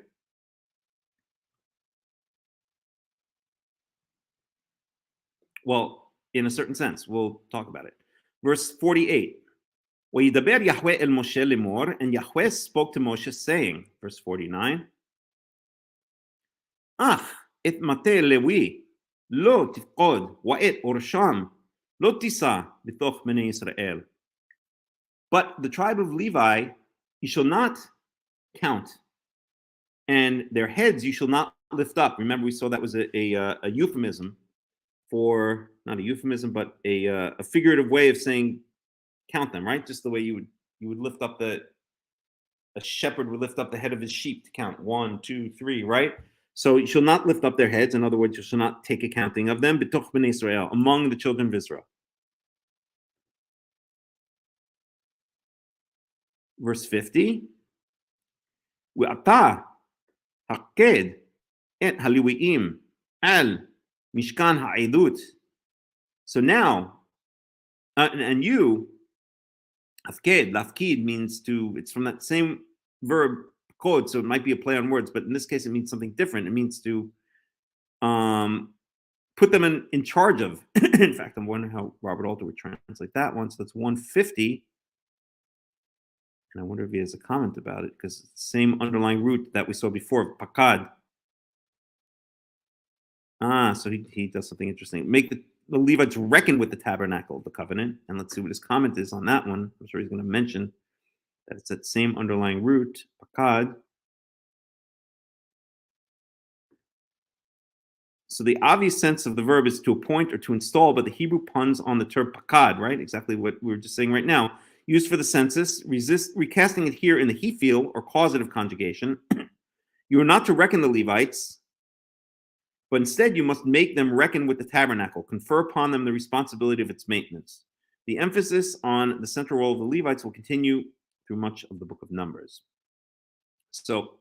Speaker 3: Well, in a certain sense, we'll talk about it. Verse 48. وَيِدَبَرْ Yahweh el Moshe lemor, and Yahweh spoke to Moshe saying, verse 49, Ach, et mate Lewi, lo tifqod, wa et orsham, lo tisa b'toch bnei Israel. But the tribe of Levi you shall not count, and their heads you shall not lift up. Remember, we saw that was a euphemism for, not a euphemism, but a figurative way of saying count them, right? Just the way you would lift up a shepherd would lift up the head of his sheep to count 1, 2, 3, right? So you shall not lift up their heads. In other words, you shall not take accounting of them, b'toch bnei Israel, among the children of Israel. Verse 50. Ve'ata haked et haliwiim al mishkan ha'edut. So now, and you, Afked, lafkid means to, it's from that same verb, code, so it might be a play on words, but in this case it means something different. It means to put them in charge of. In fact, I'm wondering how Robert Alter would translate that one. So that's 150. And I wonder if he has a comment about it, because it's the same underlying root that we saw before, pakad. So he does something interesting. Make the Levites reckon with the tabernacle of the covenant. And let's see what his comment is on that one. I'm sure he's going to mention that it's that same underlying root, pakad. So the obvious sense of the verb is to appoint or to install, but the Hebrew puns on the term pakad, right? Exactly what we were just saying right now. Used for the census, recasting it here in the he feel or causative conjugation. You are not to reckon the Levites, but instead you must make them reckon with the tabernacle, confer upon them the responsibility of its maintenance. The emphasis on the central role of the Levites will continue through much of the book of Numbers. So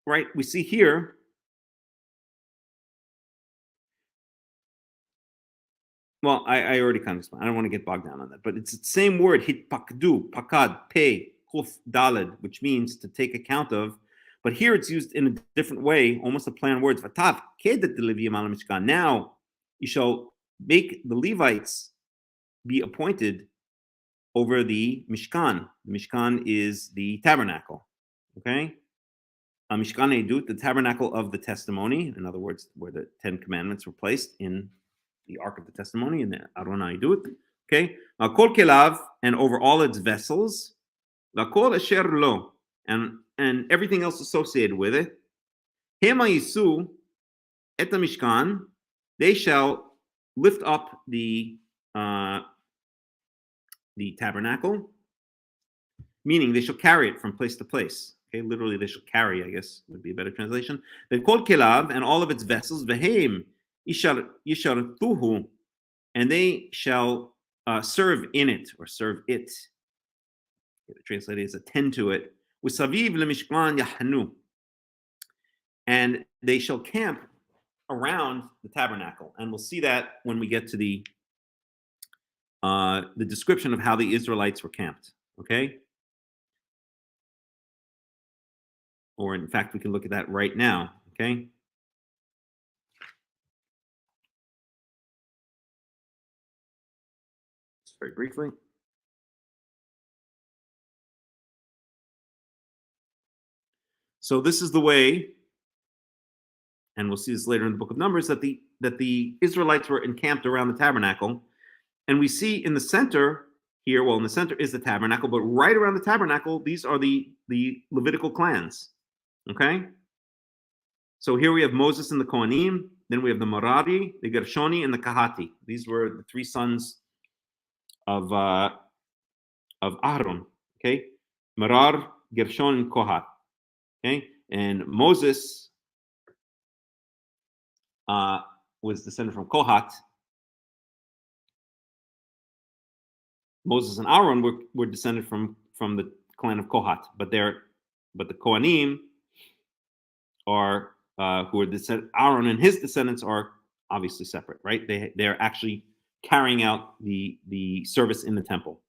Speaker 3: right, we see here, well, I already kind of explained. I don't want to get bogged down on that, but it's the same word, hitpakdu, pakad, pei, kuf, daled, which means to take account of. But here it's used in a different way, almost a play on words. Now you shall make the Levites be appointed over the Mishkan. The Mishkan is the tabernacle. Okay? Mishkan Edut, the tabernacle of the testimony. In other words, where the 10 Commandments were placed in the Ark of the Testimony, in the Aron Edut. Okay? Kol Kelav, and over all its vessels. Lakol Asher Lo, and everything else associated with it. Hema Yisu et Mishkan, they shall lift up the tabernacle, meaning they shall carry it from place to place. Okay, literally they shall carry, I guess would be a better translation. They called Kelav and all of its vessels, Vehem Yishartuhu, and they shall serve in it or serve it. Translated as attend to it. Usaviv lemishkan yahanu, and they shall camp around the tabernacle, and we'll see that when we get to the description of how the Israelites were camped. Okay, or in fact, we can look at that right now. Okay. Just very briefly. So this is the way, and we'll see this later in the book of Numbers, that the Israelites were encamped around the tabernacle. And we see in the center here, well, in the center is the tabernacle, but right around the tabernacle, these are the Levitical clans. Okay? So here we have Moses and the Kohanim, then we have the Merari, the Gershoni, and the Kahati. These were the three sons of of Aaron. Okay, Merar, Gershon, and Kohat. Okay, and Moses was descended from Kohat. Moses and Aaron were descended from the clan of Kohat, but the Kohanim are who are descended. Aaron and his descendants are obviously separate, right? They're actually carrying out the service in the temple,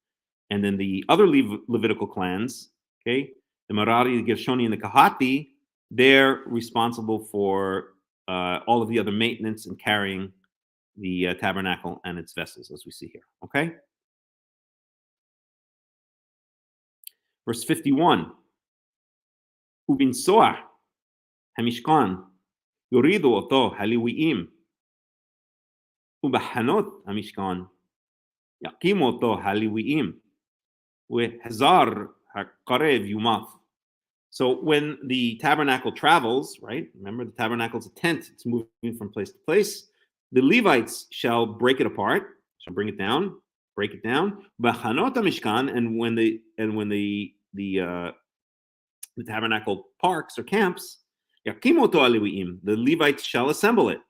Speaker 3: and then the other Levitical clans, okay, the Merari, the Gershoni, and the Kahati, they're responsible for all of the other maintenance and carrying the tabernacle and its vessels, as we see here. Okay. Verse 51. Ubin soah hamishkan yoridu oto haliwiim ubahanot hamishkan yaqimu oto haliwiim wehazar haqarev yumath. So when the tabernacle travels, right? Remember, the tabernacle is a tent; it's moving from place to place. The Levites shall break it apart, shall bring it down, break it down. Bachanot mishkan, and when the tabernacle parks or camps, yakimoto aleviim, the Levites shall assemble it.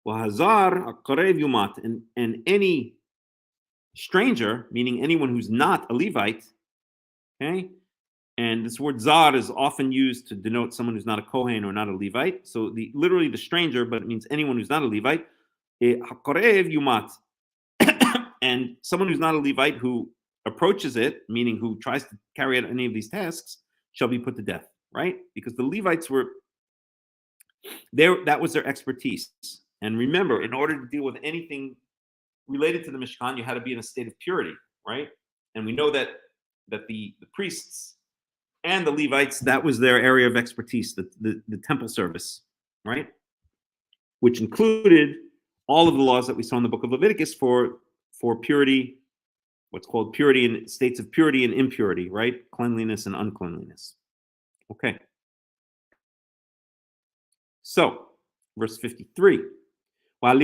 Speaker 3: Wahazar akarev yumat, and any stranger, meaning anyone who's not a Levite, okay. And this word zar is often used to denote someone who's not a Kohen or not a Levite. So literally the stranger, but it means anyone who's not a Levite. Hakarev yumat. And someone who's not a Levite who approaches it, meaning who tries to carry out any of these tasks, shall be put to death, right? Because the Levites were there, that was their expertise. And remember, in order to deal with anything related to the Mishkan, you had to be in a state of purity, right? And we know that the priests and the Levites, that was their area of expertise, the temple service, right? Which included all of the laws that we saw in the book of Leviticus for purity, what's called purity and states of purity and impurity, right? Cleanliness and uncleanliness. Okay. So, verse 53. And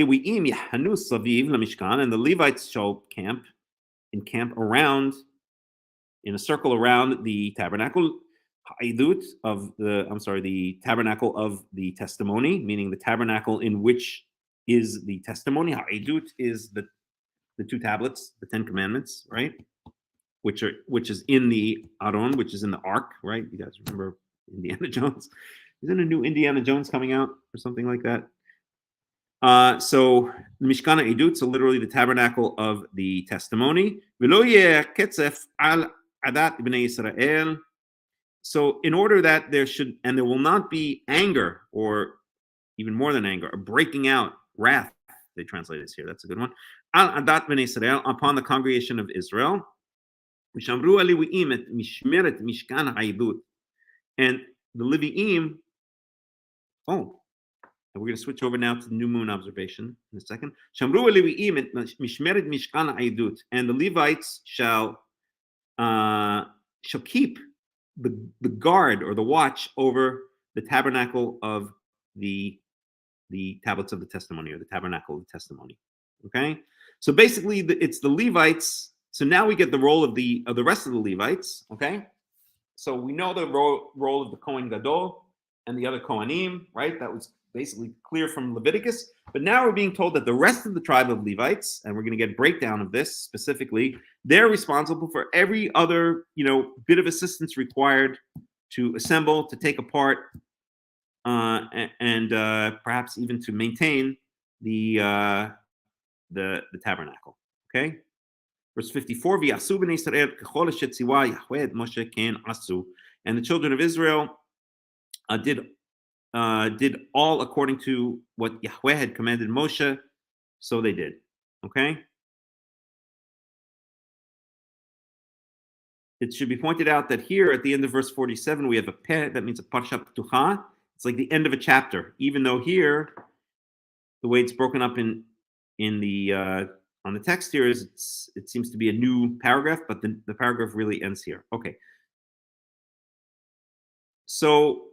Speaker 3: the Levites shall camp around, in a circle around the tabernacle, the tabernacle of the testimony, meaning the tabernacle in which is the testimony. Ha'idut is the two tablets, the 10 commandments, right? Which is in the Aron, which is in the Ark, right? You guys remember Indiana Jones? Isn't a new Indiana Jones coming out or something like that? So Mishkan Ha'idut, so literally the tabernacle of the testimony. So in order that there will not be anger, or even more than anger, a breaking out, wrath, they translate this here, that's a good one, upon the congregation of Israel. And the Levi'im, and we're going to switch over now to the new moon observation in a second. And the Levites shall keep the guard or the watch over the tabernacle of the tablets of the testimony, or the tabernacle of the testimony. Okay, so basically it's the Levites. So now we get the role of the rest of the Levites. Okay, so we know the role of the Kohen Gadol and the other Kohanim, right? That was basically clear from Leviticus. But now we're being told that the rest of the tribe of Levites, and we're going to get a breakdown of this specifically, they're responsible for every other, bit of assistance required to assemble, to take apart, and perhaps even to maintain the tabernacle. Okay, verse 54. And the children of Israel did all according to what Yahweh had commanded Moshe, so they did. Okay. It should be pointed out that here at the end of verse 47, we have a peh, that means a parsha ptucha. It's like the end of a chapter, even though here, the way it's broken up in the on the text here is it seems to be a new paragraph, but the paragraph really ends here. Okay. So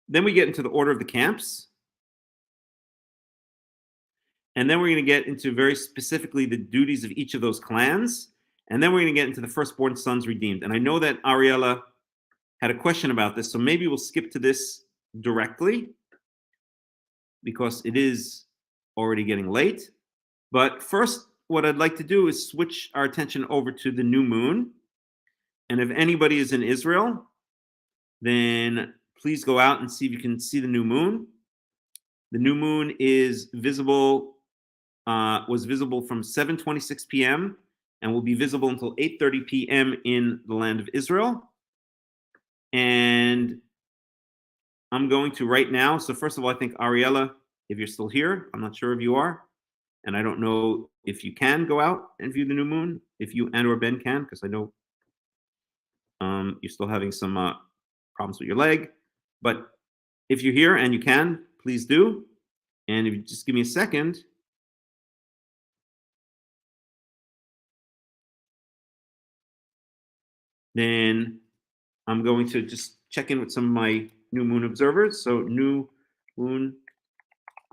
Speaker 3: then we get into the order of the camps. and then we're going to get into very specifically the duties of each of those clans, and then we're going to get into the firstborn sons redeemed. And I know that Ariella had a question about this, so maybe we'll skip to this directly because it is already getting late. But first, what I'd like to do is switch our attention over to the new moon. And if anybody is in Israel, then please go out and see if you can see the new moon. The new moon is visible, was visible from 7:26 p.m. and will be visible until 8:30 p.m. in the land of Israel. And I'm going to right now. So first of all, I think Ariella, if you're still here, I'm not sure if you are, and I don't know if you can go out and view the new moon. If you and or Ben can, because I know you're still having some problems with your leg. But if you're here and you can, please do. And if you just give me a second. Then I'm going to just check in with some of my new moon observers. So new moon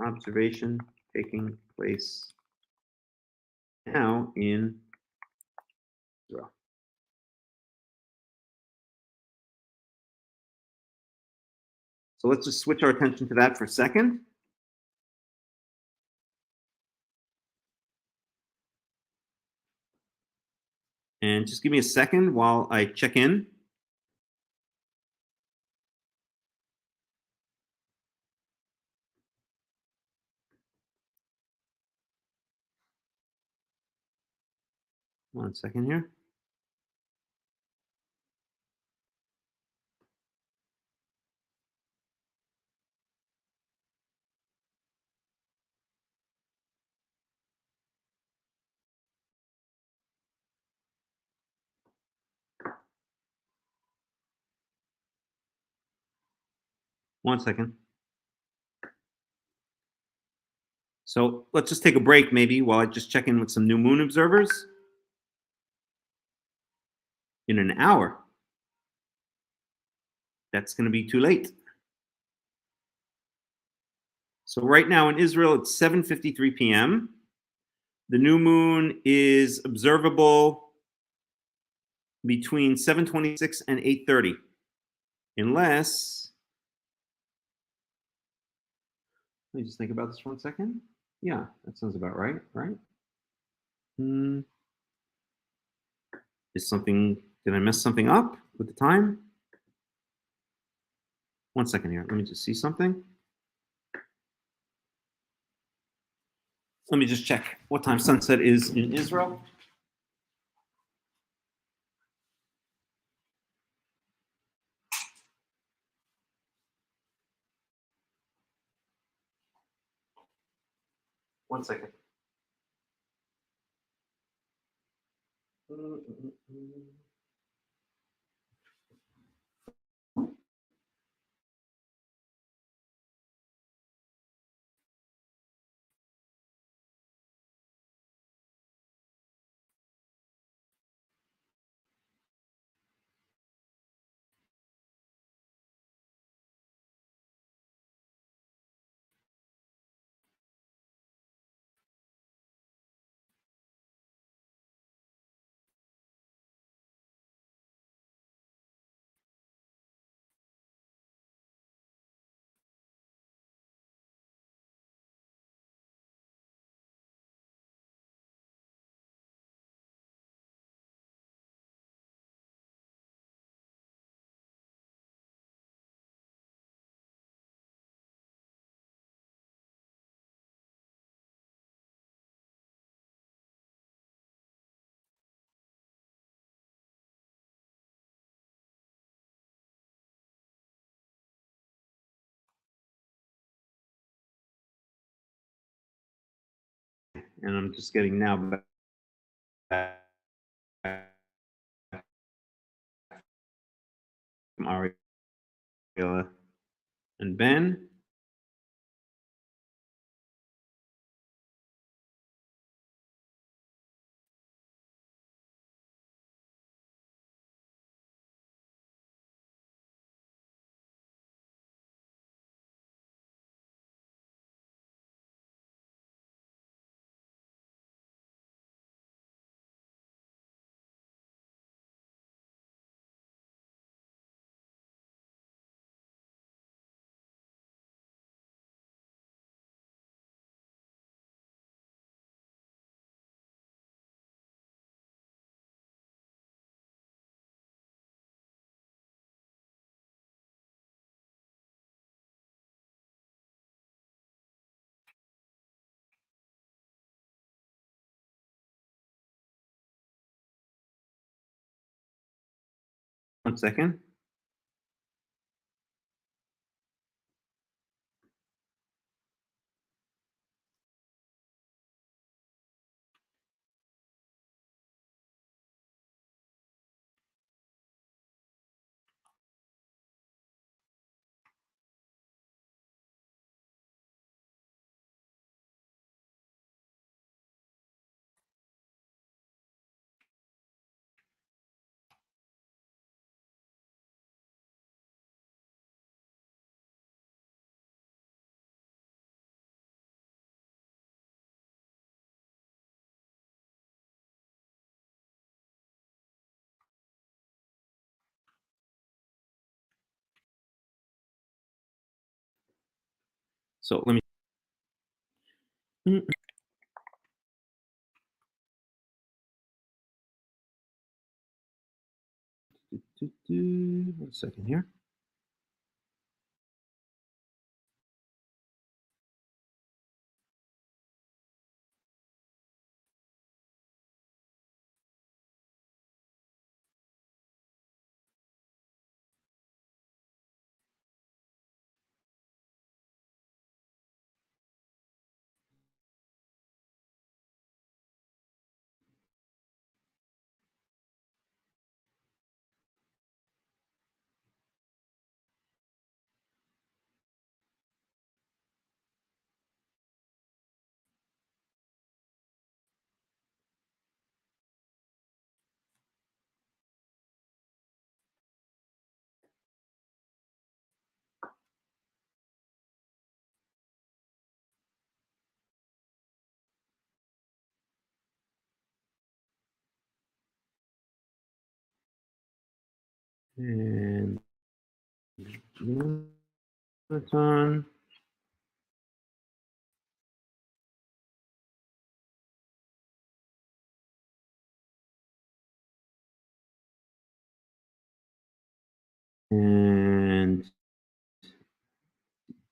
Speaker 3: observation taking place now in Israel. So let's just switch our attention to that for a second. And just give me a second while I check in. One second here. One second. So let's just take a break maybe while I just check in with some new moon observers. In an hour. That's going to be too late. So right now in Israel, it's 7:53 p.m. The new moon is observable between 7:26 and 8:30, unless, let me just think about this for 1 second. Yeah, that sounds about right, right? Did I mess something up with the time? 1 second here, let me just see something. Let me just check what time sunset is in Israel. One second. And I'm just getting now back from Ariella and Ben. 1 second. So let me. One second here. And that's on. And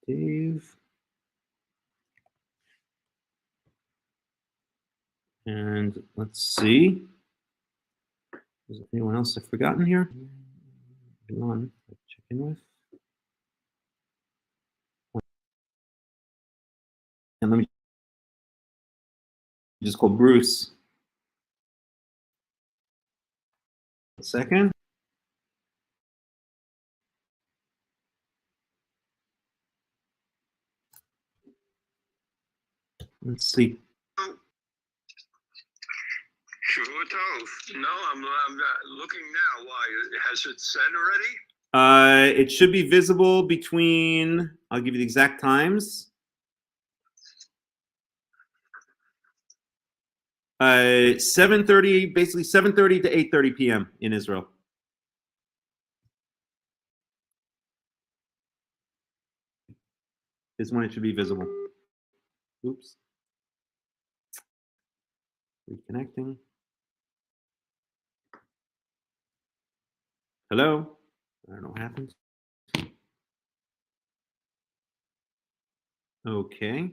Speaker 3: Dave. And let's see. Is there anyone else I've forgotten here? One I'll check in with. And let me just call Bruce. 1 second. Let's see.
Speaker 4: No, I'm looking now. Why? Has it said already?
Speaker 3: It should be visible between, I'll give you the exact times. 7:30, basically 7:30 to 8:30 p.m. in Israel. Is when it should be visible. Oops. Reconnecting. Hello? I don't know what happened. Okay.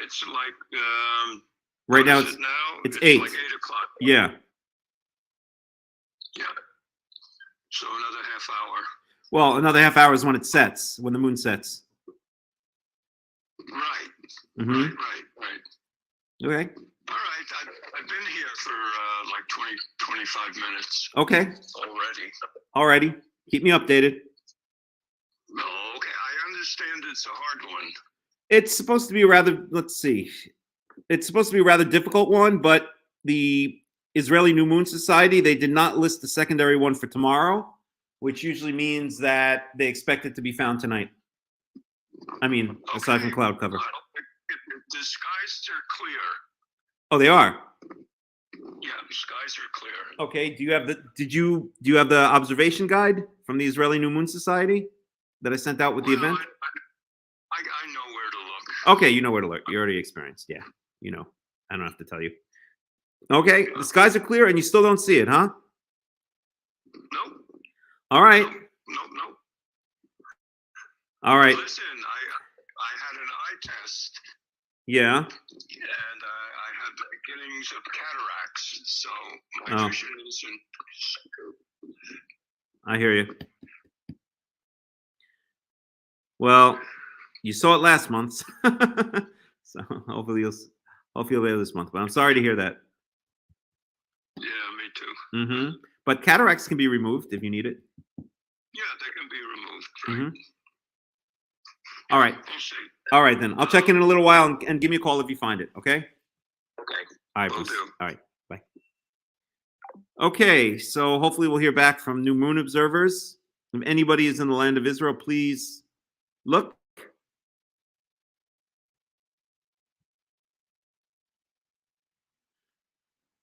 Speaker 4: It's like
Speaker 3: Right now
Speaker 4: what is
Speaker 3: it's
Speaker 4: it now?
Speaker 3: it's 8.
Speaker 4: Like 8:00.
Speaker 3: Yeah.
Speaker 4: Yeah. So another half hour.
Speaker 3: Well, another half hour is when it sets, when the moon sets.
Speaker 4: Right.
Speaker 3: Mm-hmm.
Speaker 4: Right.
Speaker 3: Okay.
Speaker 4: All right. I've been here for like 25 minutes
Speaker 3: Okay.
Speaker 4: already.
Speaker 3: Alrighty. Keep me updated.
Speaker 4: No, okay. I understand it's a hard one.
Speaker 3: It's supposed to be a rather, let's see. It's supposed to be a rather difficult one, but the Israeli New Moon Society, they did not list the secondary one for tomorrow, which usually means that they expect it to be found tonight. I mean, aside from cloud cover.
Speaker 4: I don't think the skies are clear.
Speaker 3: Oh, they are.
Speaker 4: Yeah, the skies are clear.
Speaker 3: Okay. Do you have the observation guide from the Israeli New Moon Society that I sent out with the event?
Speaker 4: I know where to look.
Speaker 3: Okay, you know where to look. You already experienced. Yeah, you know. I don't have to tell you. Okay, the skies are clear and you still don't see it, huh?
Speaker 4: Nope.
Speaker 3: All right.
Speaker 4: Nope.
Speaker 3: All right.
Speaker 4: Listen, I had an eye test.
Speaker 3: Yeah.
Speaker 4: And I had the beginnings of cataracts, so my vision isn't.
Speaker 3: I hear you. Well, you saw it last month, so hopefully you'll be able this month. But I'm sorry to hear that.
Speaker 4: Yeah, me too.
Speaker 3: Mm-hmm. But cataracts can be removed if you need it.
Speaker 4: Yeah, they can be removed. Right?
Speaker 3: Mm-hmm. All right.
Speaker 4: We'll see.
Speaker 3: All right, then. I'll check in a little while and give me a call if you find it, okay?
Speaker 4: Okay.
Speaker 3: All right,
Speaker 4: Will
Speaker 3: please.
Speaker 4: do.
Speaker 3: All right, bye. Okay, so hopefully we'll hear back from new moon observers. If anybody is in the land of Israel, please look.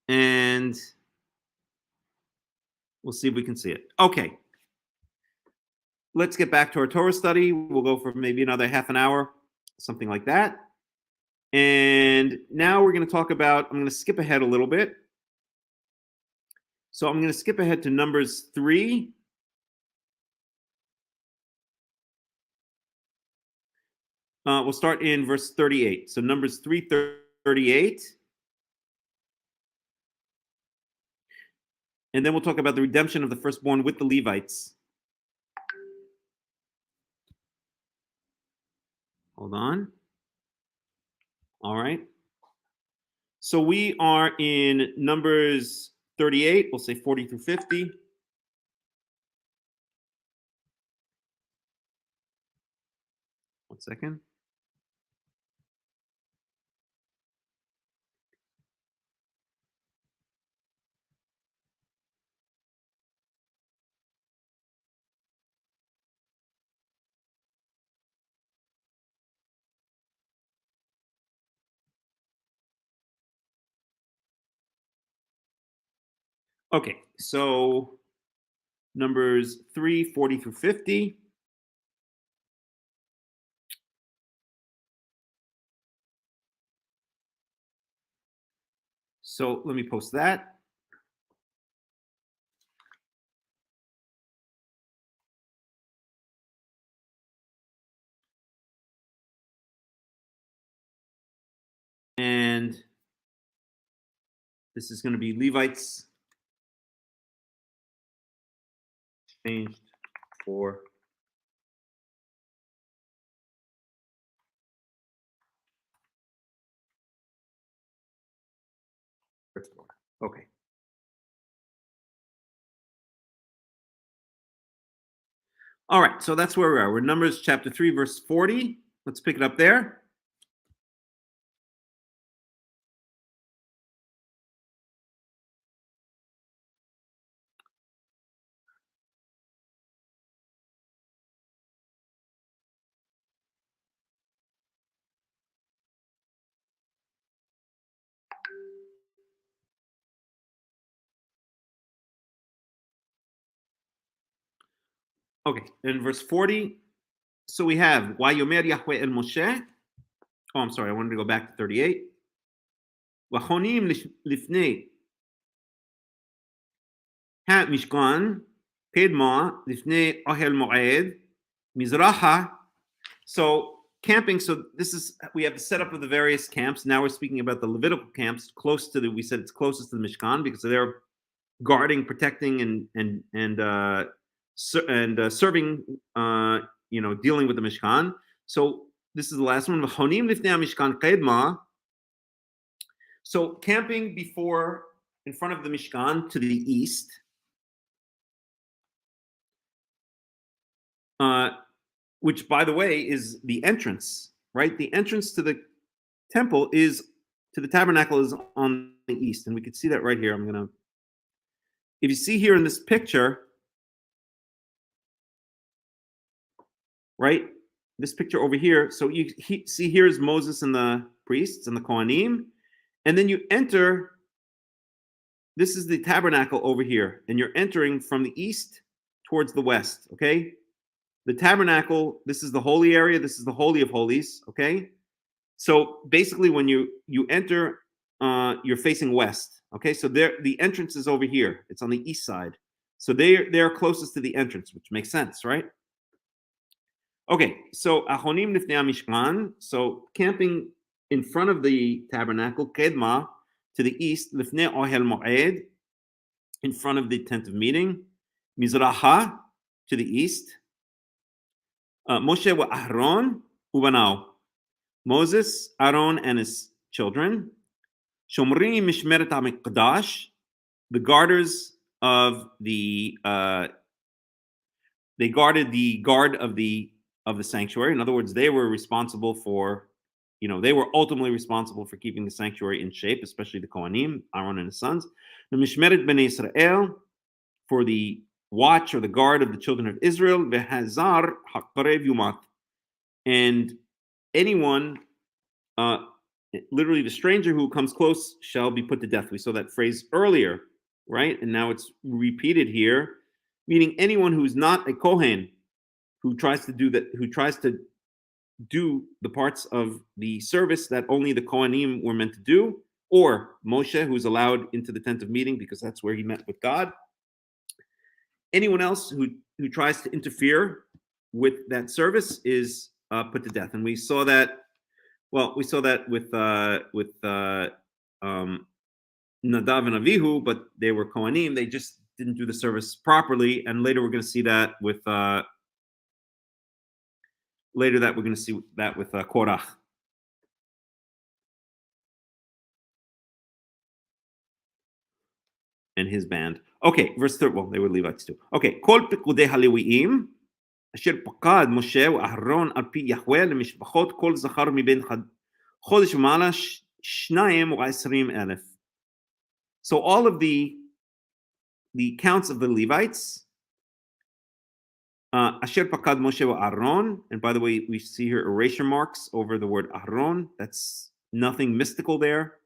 Speaker 3: And we'll see if we can see it. Okay. Let's get back to our Torah study. We'll go for maybe another half an hour, something like that. And now we're going to talk about, I'm going to skip ahead a little bit. So I'm going to skip ahead to Numbers 3. We'll start in verse 38. So Numbers 3:38. And then we'll talk about the redemption of the firstborn with the Levites. Hold on. All right. So we are in Numbers 38. We'll say 40 through 50. One second. Okay, so Numbers 3:40 through 50. So let me post that. And this is going to be Levites changed for okay. All right, so that's where we are. We're Numbers chapter 3, verse 40. Let's pick it up there. Okay, in verse 40, so we have Wayomer Yahweh el Moshe. Oh, I'm sorry, I wanted to go back to 38. Wachonim lifnei ha-mishkan kedma lifnei ohel moed mizraha. So camping, so this is, we have the setup of the various camps. Now we're speaking about the Levitical camps close to we said it's closest to the Mishkan because they're guarding, protecting, and serving, dealing with the Mishkan. So this is the last one. V'chonim lifnei Mishkan kedma. So camping before, in front of the Mishkan to the east. Which, by the way, is the entrance, right? The entrance to the temple to the tabernacle is on the east. And we can see that right here. If you see here in this picture, right? This picture over here. So you see here is Moses and the priests and the Kohanim. And then you enter. This is the tabernacle over here, and you're entering from the east towards the west, okay? The tabernacle, this is the holy area, this is the Holy of Holies, okay? So basically when you enter, you're facing west, okay? So the entrance is over here. It's on the east side. So they're closest to the entrance, which makes sense, right? Okay, so Ahonim Lifnei Mishkan, so camping in front of the tabernacle, Kedma, to the east, Lifnei Ohel Moed, in front of the tent of meeting, Mizraha, to the east, Moshe wa Aharon ubanao, Moses, Aaron, and his children, Shomri Mishmeret HaMikdash, the guarders of the they guarded the guard of the sanctuary. In other words, they were responsible for, they were ultimately responsible for keeping the sanctuary in shape, especially the Kohanim, Aaron and his sons. The Mishmeret Bnei Israel, for the watch or the guard of the children of Israel, Vehazar Hakarev Yumat, and anyone, literally the stranger who comes close shall be put to death. We saw that phrase earlier, right? And now it's repeated here, meaning anyone who's not a Kohen, who tries to do the parts of the service that only the Kohanim were meant to do, or Moshe, who's allowed into the tent of meeting because that's where he met with God. Anyone else who tries to interfere with that service is put to death. And we saw that. Well, we saw that with Nadav and Avihu, but they were Kohanim. They just didn't do the service properly. And later we're going to see that with Korach. And his band. Okay, verse 3. Well, they were Levites too. Okay, Kol Pikudei HaLewiim, Asher Pakad Moshe וأהרון על פי יהוה למשפחות כל זכר מבין חודש ומעלה 22,000. So all of the counts of the Levites, Asher Pakad Moshe וأהרון, and by the way, we see here erasure marks over the word Aharon. That's nothing mystical there.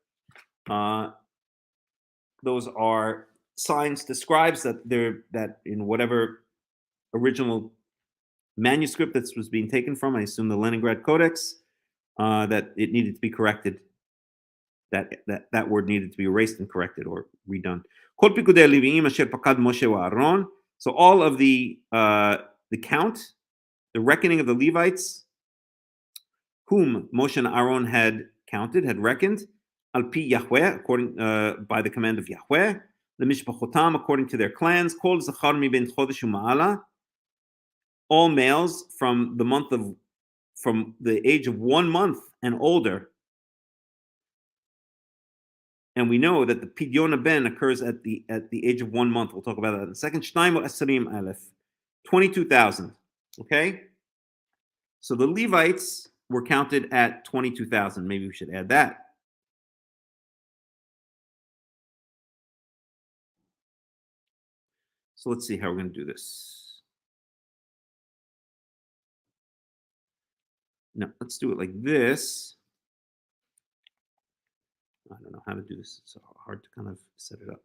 Speaker 3: Those are signs to scribes that in whatever original manuscript that was being taken from, I assume the Leningrad Codex, that it needed to be corrected. That word needed to be erased and corrected or redone. So all of the count, the reckoning of the Levites, whom Moshe and Aaron had counted, had reckoned, al pi Yahweh, according by the command of Yahweh, the mishpachotam, according to their clans, kol zachar mi ben chodesh u'ma'ala, all males from the age of 1 month and older. And we know that the pidyon ben occurs at the age of 1 month. We'll talk about that in a second. 22,000. Okay, so the Levites were counted at 22,000. Maybe we should add that. So let's see how we're going to do this. No, let's do it like this. I don't know how to do this. It's hard to kind of set it up.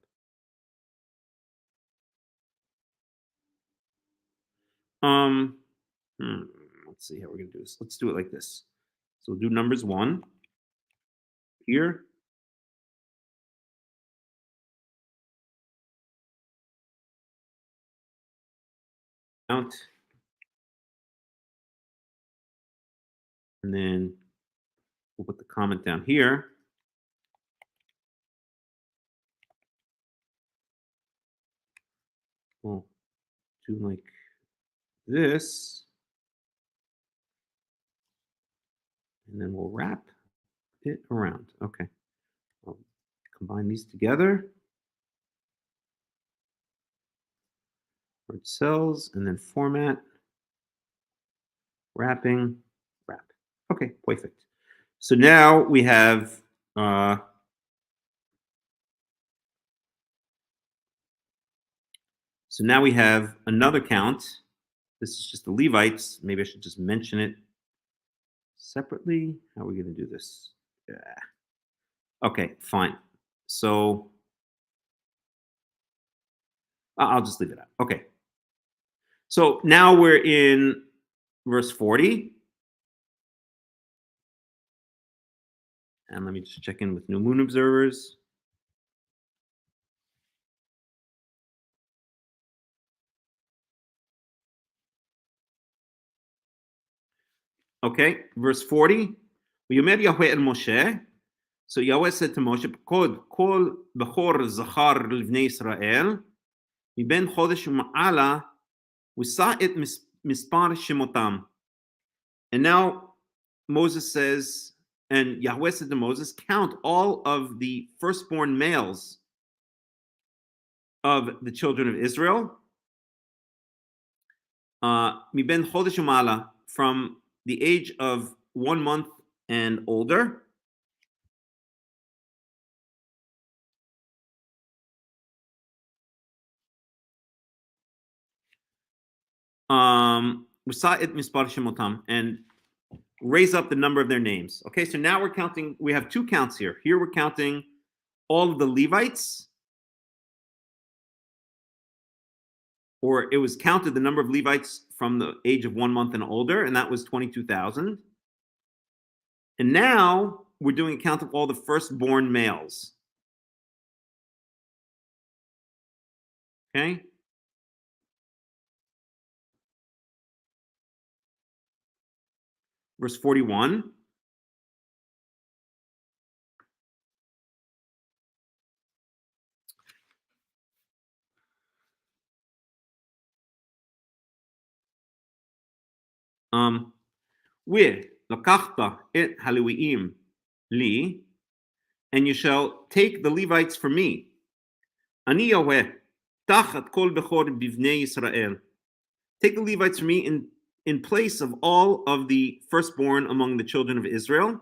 Speaker 3: Let's see how we're going to do this. Let's do it like this. So we'll do numbers 1 here. Count. And then we'll put the comment down here. We'll do like this. And then we'll wrap it around. Okay. I'll combine these together. Word cells, and then format, wrapping, wrap. Okay, perfect. So now we have another count. This is just the Levites. Maybe I should just mention it separately. How are we going to do this? Yeah. Okay, fine. So I'll just leave it out. Okay. So now we're in verse 40. And let me just check in with new moon observers. Okay, verse 40. Yomer Yahweh el Moshe. So Yahweh said to Moshe, Kol bechor zachar livnei Israel, miben chodesh u'ma'ala, usa et mispar shemotam. And now Moses says, and Yahweh said to Moses, count all of the firstborn males of the children of Israel, miben chodesh u'ma'ala, from the age of 1 month and older. And raise up the number of their names. Okay, so now we're counting, we have 2 counts here. Here we're counting all of the Levites, or it was counted the number of Levites from the age of 1 month and older, and that was 22,000. And now we're doing a count of all the firstborn males. Okay. Verse 41. With lakachta et halewiim li, and you shall take the Levites for me. Ani Yahweh, tachat kol bechor bivnei Yisrael. Take the Levites for me in place of all of the firstborn among the children of Israel.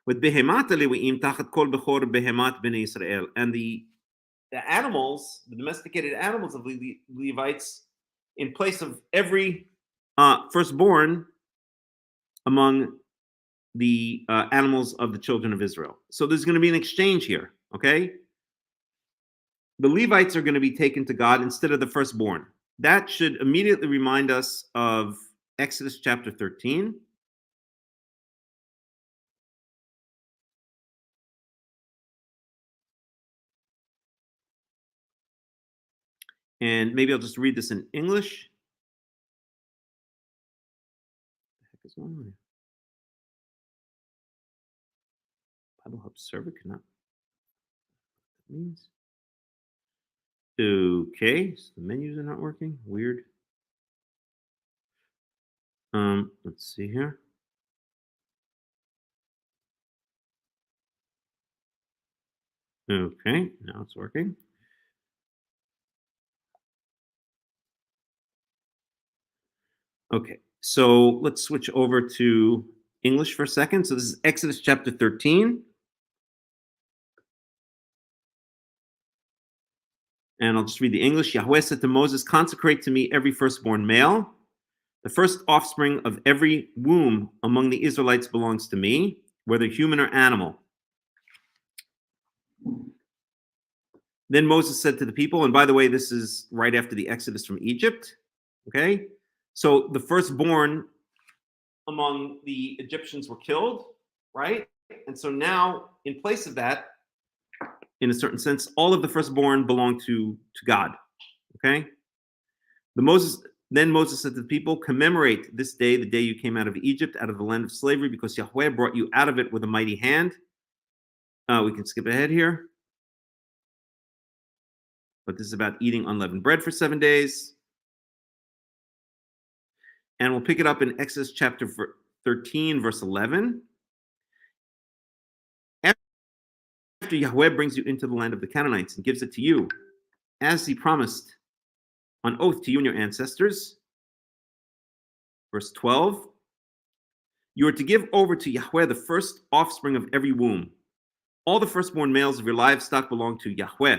Speaker 3: With behemat lewiim tachat kol bechor behemat bnei Israel, and the animals, the domesticated animals of the Levites, in place of every firstborn among the animals of the children of Israel. So there's going to be an exchange here, okay? The Levites are going to be taken to God instead of the firstborn. That should immediately remind us of Exodus chapter 13. And maybe I'll just read this in English. What the heck is going on here? Bible Hub server cannot. That means. Okay, so the menus are not working. Weird. Let's see here. Okay, now it's working. Okay, so let's switch over to English for a second. So this is Exodus chapter 13. And I'll just read the English. Yahweh said to Moses, consecrate to me every firstborn male. The first offspring of every womb among the Israelites belongs to me, whether human or animal. Then Moses said to the people, and by the way, this is right after the Exodus from Egypt. Okay, so the firstborn among the Egyptians were killed, right? And so now, in place of that, in a certain sense, all of the firstborn belong to God. Okay? Then Moses said to the people, commemorate this day, the day you came out of Egypt, out of the land of slavery, because Yahweh brought you out of it with a mighty hand. We can skip ahead here. But this is about eating unleavened bread for 7 days. And we'll pick it up in Exodus chapter 13, verse 11. After Yahweh brings you into the land of the Canaanites and gives it to you, as he promised on oath to you and your ancestors. Verse 12. You are to give over to Yahweh the first offspring of every womb. All the firstborn males of your livestock belong to Yahweh.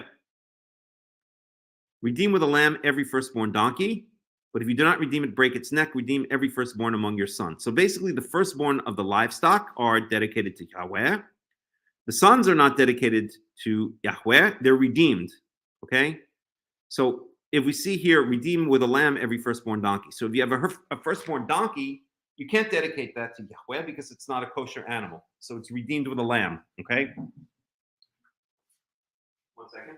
Speaker 3: Redeem with a lamb every firstborn donkey, but if you do not redeem it, break its neck. Redeem every firstborn among your sons. So basically, the firstborn of the livestock are dedicated to Yahweh. The sons are not dedicated to Yahweh, they're redeemed. Okay? So if we see here, redeem with a lamb every firstborn donkey. So if you have a firstborn donkey, you can't dedicate that to Yahweh because it's not a kosher animal. So it's redeemed with a lamb. Okay? 1 second.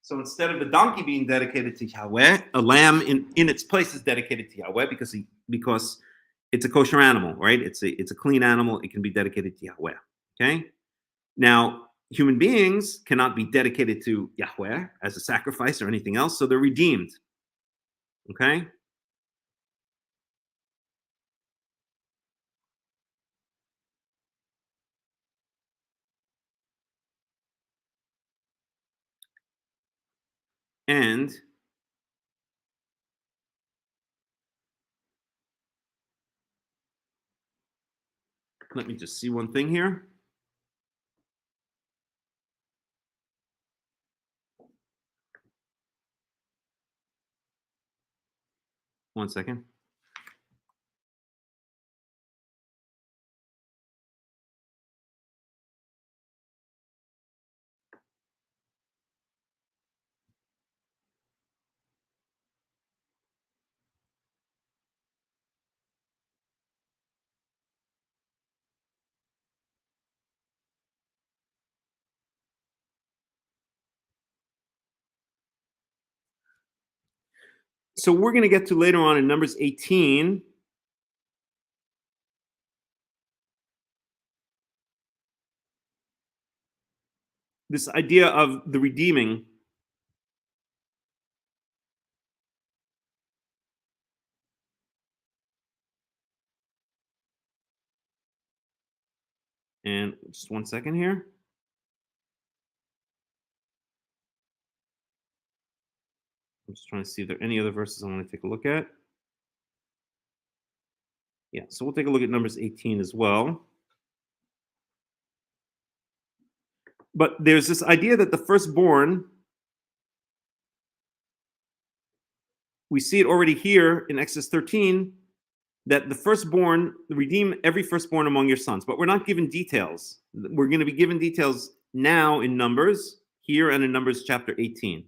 Speaker 3: So instead of the donkey being dedicated to Yahweh, a lamb in its place is dedicated to Yahweh because it's a kosher animal, right? It's a clean animal. It can be dedicated to Yahweh. Okay? Now, human beings cannot be dedicated to Yahweh as a sacrifice or anything else, so they're redeemed. Okay? And let me just see one thing here. One second. So we're going to get to later on in Numbers 18. This idea of the redeeming. And just 1 second here. I'm just trying to see if there are any other verses I want to take a look at. Yeah, so we'll take a look at Numbers 18 as well. But there's this idea that the firstborn, we see it already here in Exodus 13, that the firstborn, redeem every firstborn among your sons. But we're not given details. We're going to be given details now in Numbers, here and in Numbers chapter 18.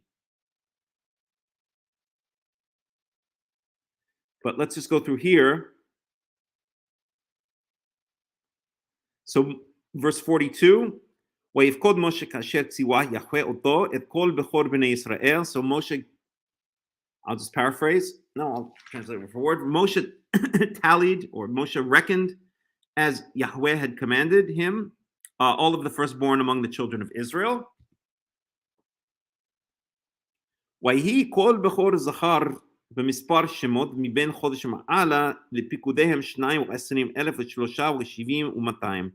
Speaker 3: But let's just go through here. So verse 42, ויפקוד משה כאשר ציווה יחווה אותו את כל בכור בני ישראל. So Moshe, I'll just paraphrase. No, I'll translate word for word. Moshe tallied, or Moshe reckoned, as Yahweh had commanded him, all of the firstborn among the children of Israel. ויהי כל בכור זכר במספר שמות מבין חודש מעלה לפיקודיהם 22,000 ל73 ו200.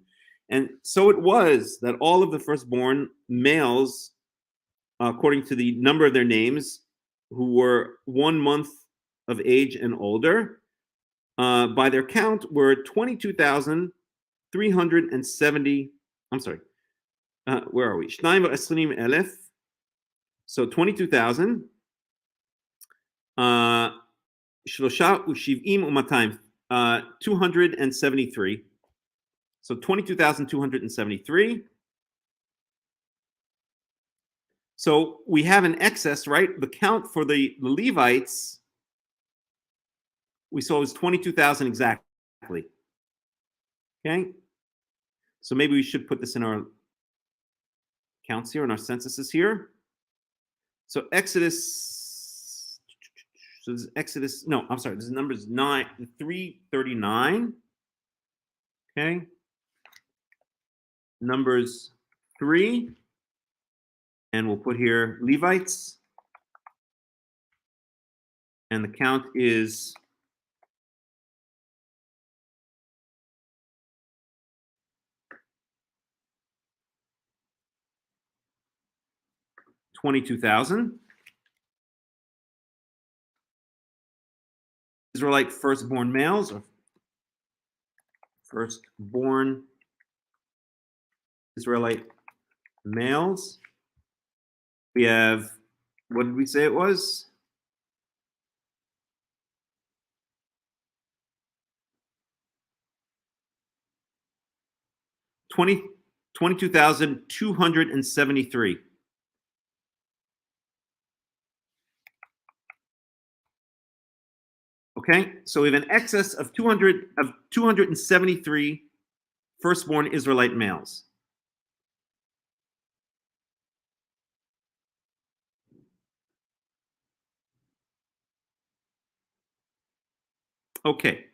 Speaker 3: And so it was that all of the firstborn males, according to the number of their names, who were 1 month of age and older, by their count were 22,370. I'm sorry. Where are we? 22,000. So 22,000. 273. So 22,273. So we have an excess, right? The count for the Levites, we saw was 22,000 exactly. Okay? So maybe we should put this in our counts here, in our censuses here. So Exodus, so this is Exodus, no, I'm sorry, this is Numbers 339. Okay? Numbers 3. And we'll put here Levites. And the count is 22,000. Israelite firstborn males, or firstborn Israelite males. We have, what did we say it was? 22,273. Okay, so we have an excess of 273 firstborn Israelite males. Okay.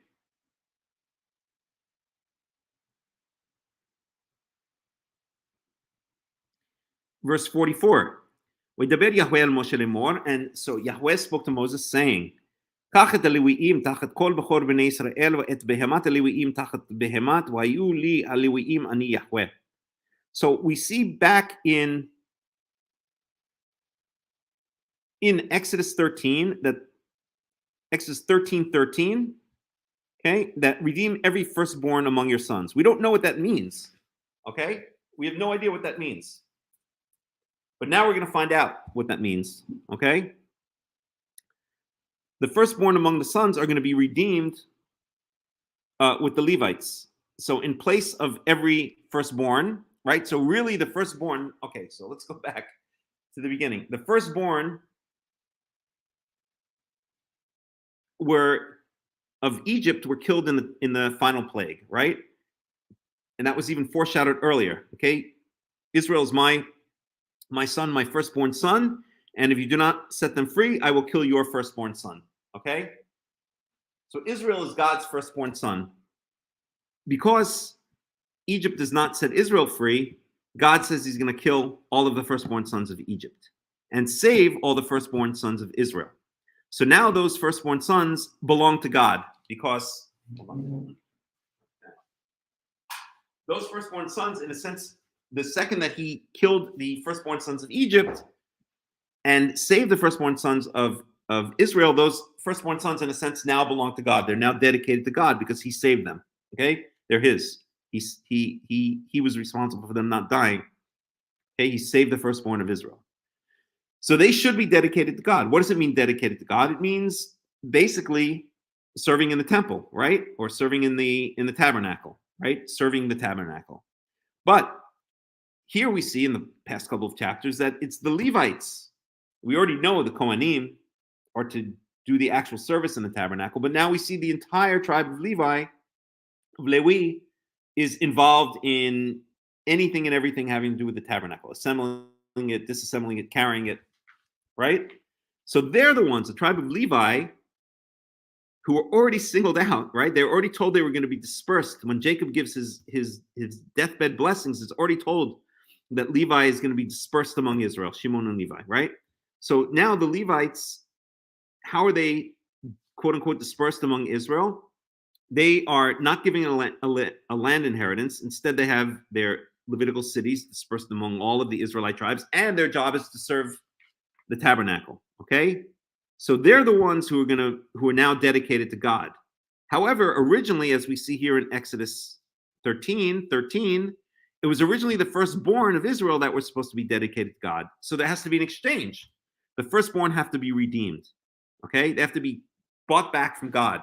Speaker 3: Verse 44. וידבר יהוה אל משה לאמור, and so Yahweh spoke to Moses saying, קח את הלוויים תחת כל בכור בני ישראל ואת בהמת הלוויים תחת בהמת והיו לי הלוויים אני יהוה. So we see back in Exodus 13 that Exodus 13:13, okay, that redeem every firstborn among your sons. We don't know what that means. Okay? We have no idea what that means. But now we're going to find out what that means. Okay? The firstborn among the sons are going to be redeemed with the Levites. So in place of every firstborn, right? So really the firstborn, okay, so let's go back to the beginning. The firstborn of Egypt were killed in the final plague, right? And that was even foreshadowed earlier. Okay, Israel is my son, my firstborn son, and if you do not set them free, I will kill your firstborn son. Okay, so Israel is God's firstborn son. Because Egypt does not set Israel free, God says He's going to kill all of the firstborn sons of Egypt and save all the firstborn sons of Israel. So now those firstborn sons belong to God because those firstborn sons, in a sense, the second that He killed the firstborn sons of Egypt and saved the firstborn sons of Israel, those firstborn sons, in a sense, now belong to God. They're now dedicated to God because He saved them. Okay, they're His. He was responsible for them not dying. Okay, He saved the firstborn of Israel. So they should be dedicated to God. What does it mean, dedicated to God? It means basically serving in the temple, right? Or serving in the tabernacle, right? Serving the tabernacle. But here we see in the past couple of chapters that it's the Levites. We already know the Kohanim are to do the actual service in the tabernacle, but now we see the entire tribe of Levi, of Lewi, is involved in anything and everything having to do with the tabernacle, assembling it, disassembling it, carrying it, right? So they're the ones, the tribe of Levi, who were already singled out, right? They were already told they were going to be dispersed. When Jacob gives his deathbed blessings, it's already told that Levi is going to be dispersed among Israel, Shimon and Levi, right? So now the Levites, how are they, quote unquote, dispersed among Israel? They are not giving a land inheritance. Instead, they have their Levitical cities dispersed among all of the Israelite tribes, and their job is to serve the tabernacle. Okay, so they're the ones who are now dedicated to God. However, originally, as we see here in Exodus 13, it was originally the firstborn of Israel that were supposed to be dedicated to God. So there has to be an exchange. The firstborn have to be redeemed. Okay, they have to be bought back from God.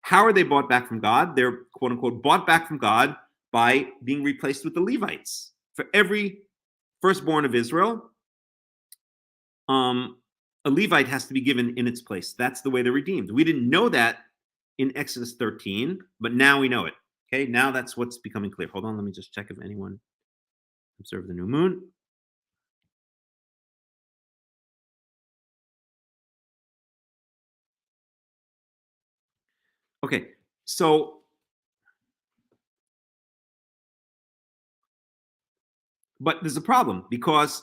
Speaker 3: How are they bought back from God? They're, quote unquote, bought back from God by being replaced with the Levites. For every firstborn of Israel, a Levite has to be given in its place. That's the way they're redeemed. We didn't know that in Exodus 13, but now we know it. Okay, now that's what's becoming clear. Hold on, let me just check if anyone observed the new moon. Okay, so but there's a problem because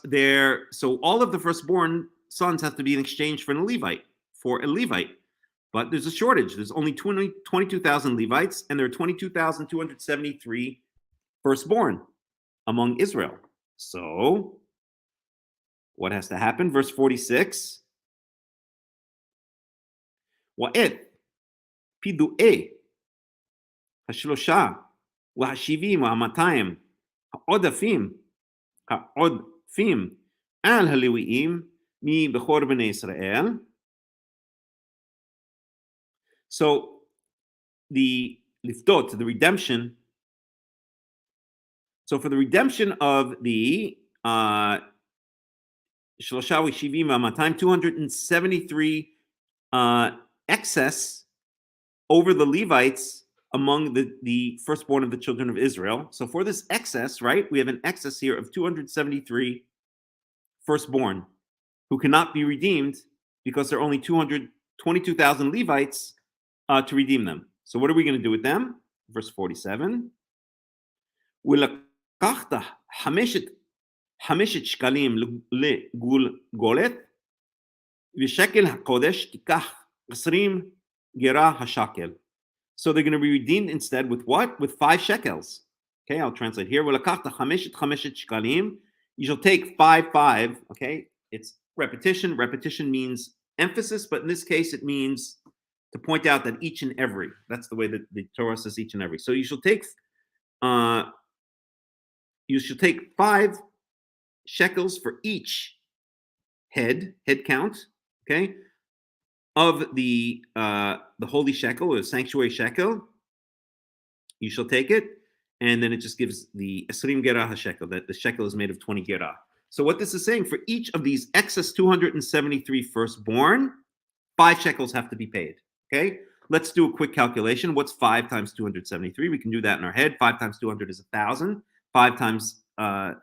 Speaker 3: so all of the firstborn sons have to be in exchange for a Levite. But there's a shortage. There's only 22,000 Levites, and there are 22,273 firstborn among Israel. So what has to happen? Verse 46. Wa'et pidu'e hashlosha wa'ashivim wa'amatayim ha'odafim al halewiim mi bechor b'nei Israel. So the liftot, the redemption So for the redemption of the Shlosha Shivima time 273 excess over the Levites among the firstborn of the children of Israel. So for this excess, right, we have an excess here of 273 firstborn who cannot be redeemed because there are only 222,000 Levites to redeem them. So what are we going to do with them? Verse 47. ולקחת חמשת שקלים לגולגולת, ושקל הקודש תיקח 20 גרה השקל. So they're going to be redeemed instead with what? With 5 shekels. Okay, I'll translate here. ולקחת חמשת שקלים. You shall take 5. Okay, it's repetition. Repetition means emphasis, but in this case it means to point out that each and every. That's the way that the Torah says each and every. So you shall take 5 shekels for each head count, okay, of the holy shekel or sanctuary shekel. You shall take it, and then it just gives the 20 gerah shekel, that the shekel is made of 20 gerah. So what this is saying, for each of these excess 273 firstborn, 5 shekels have to be paid. Okay, let's do a quick calculation. What's 5 times 273? We can do that in our head. 5 times 200 is 1,000. 5 times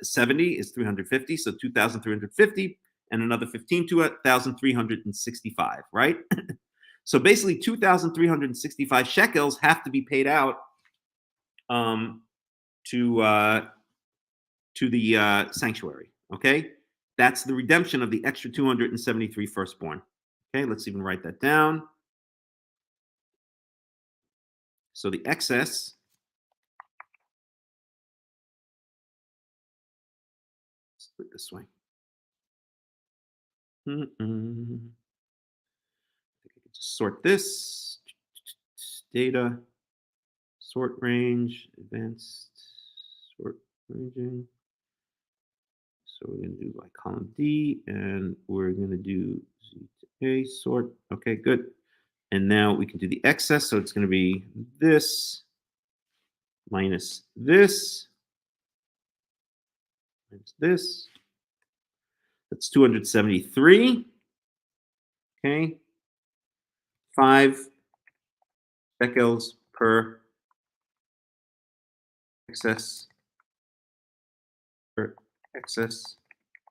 Speaker 3: 70 is 350. So 2,350 and another 15, 2,365, right? So basically 2,365 shekels have to be paid out to the sanctuary. Okay, that's the redemption of the extra 273 firstborn. Okay, let's even write that down. So the excess, let's put it this way. I think I could just sort this. Data, sort range, advanced, sort ranging. So we're going to do like column D, and we're going to do Z to A sort. Okay, good. And now we can do the excess. So it's going to be this minus this minus this. That's 273. Okay. 5 shekels per excess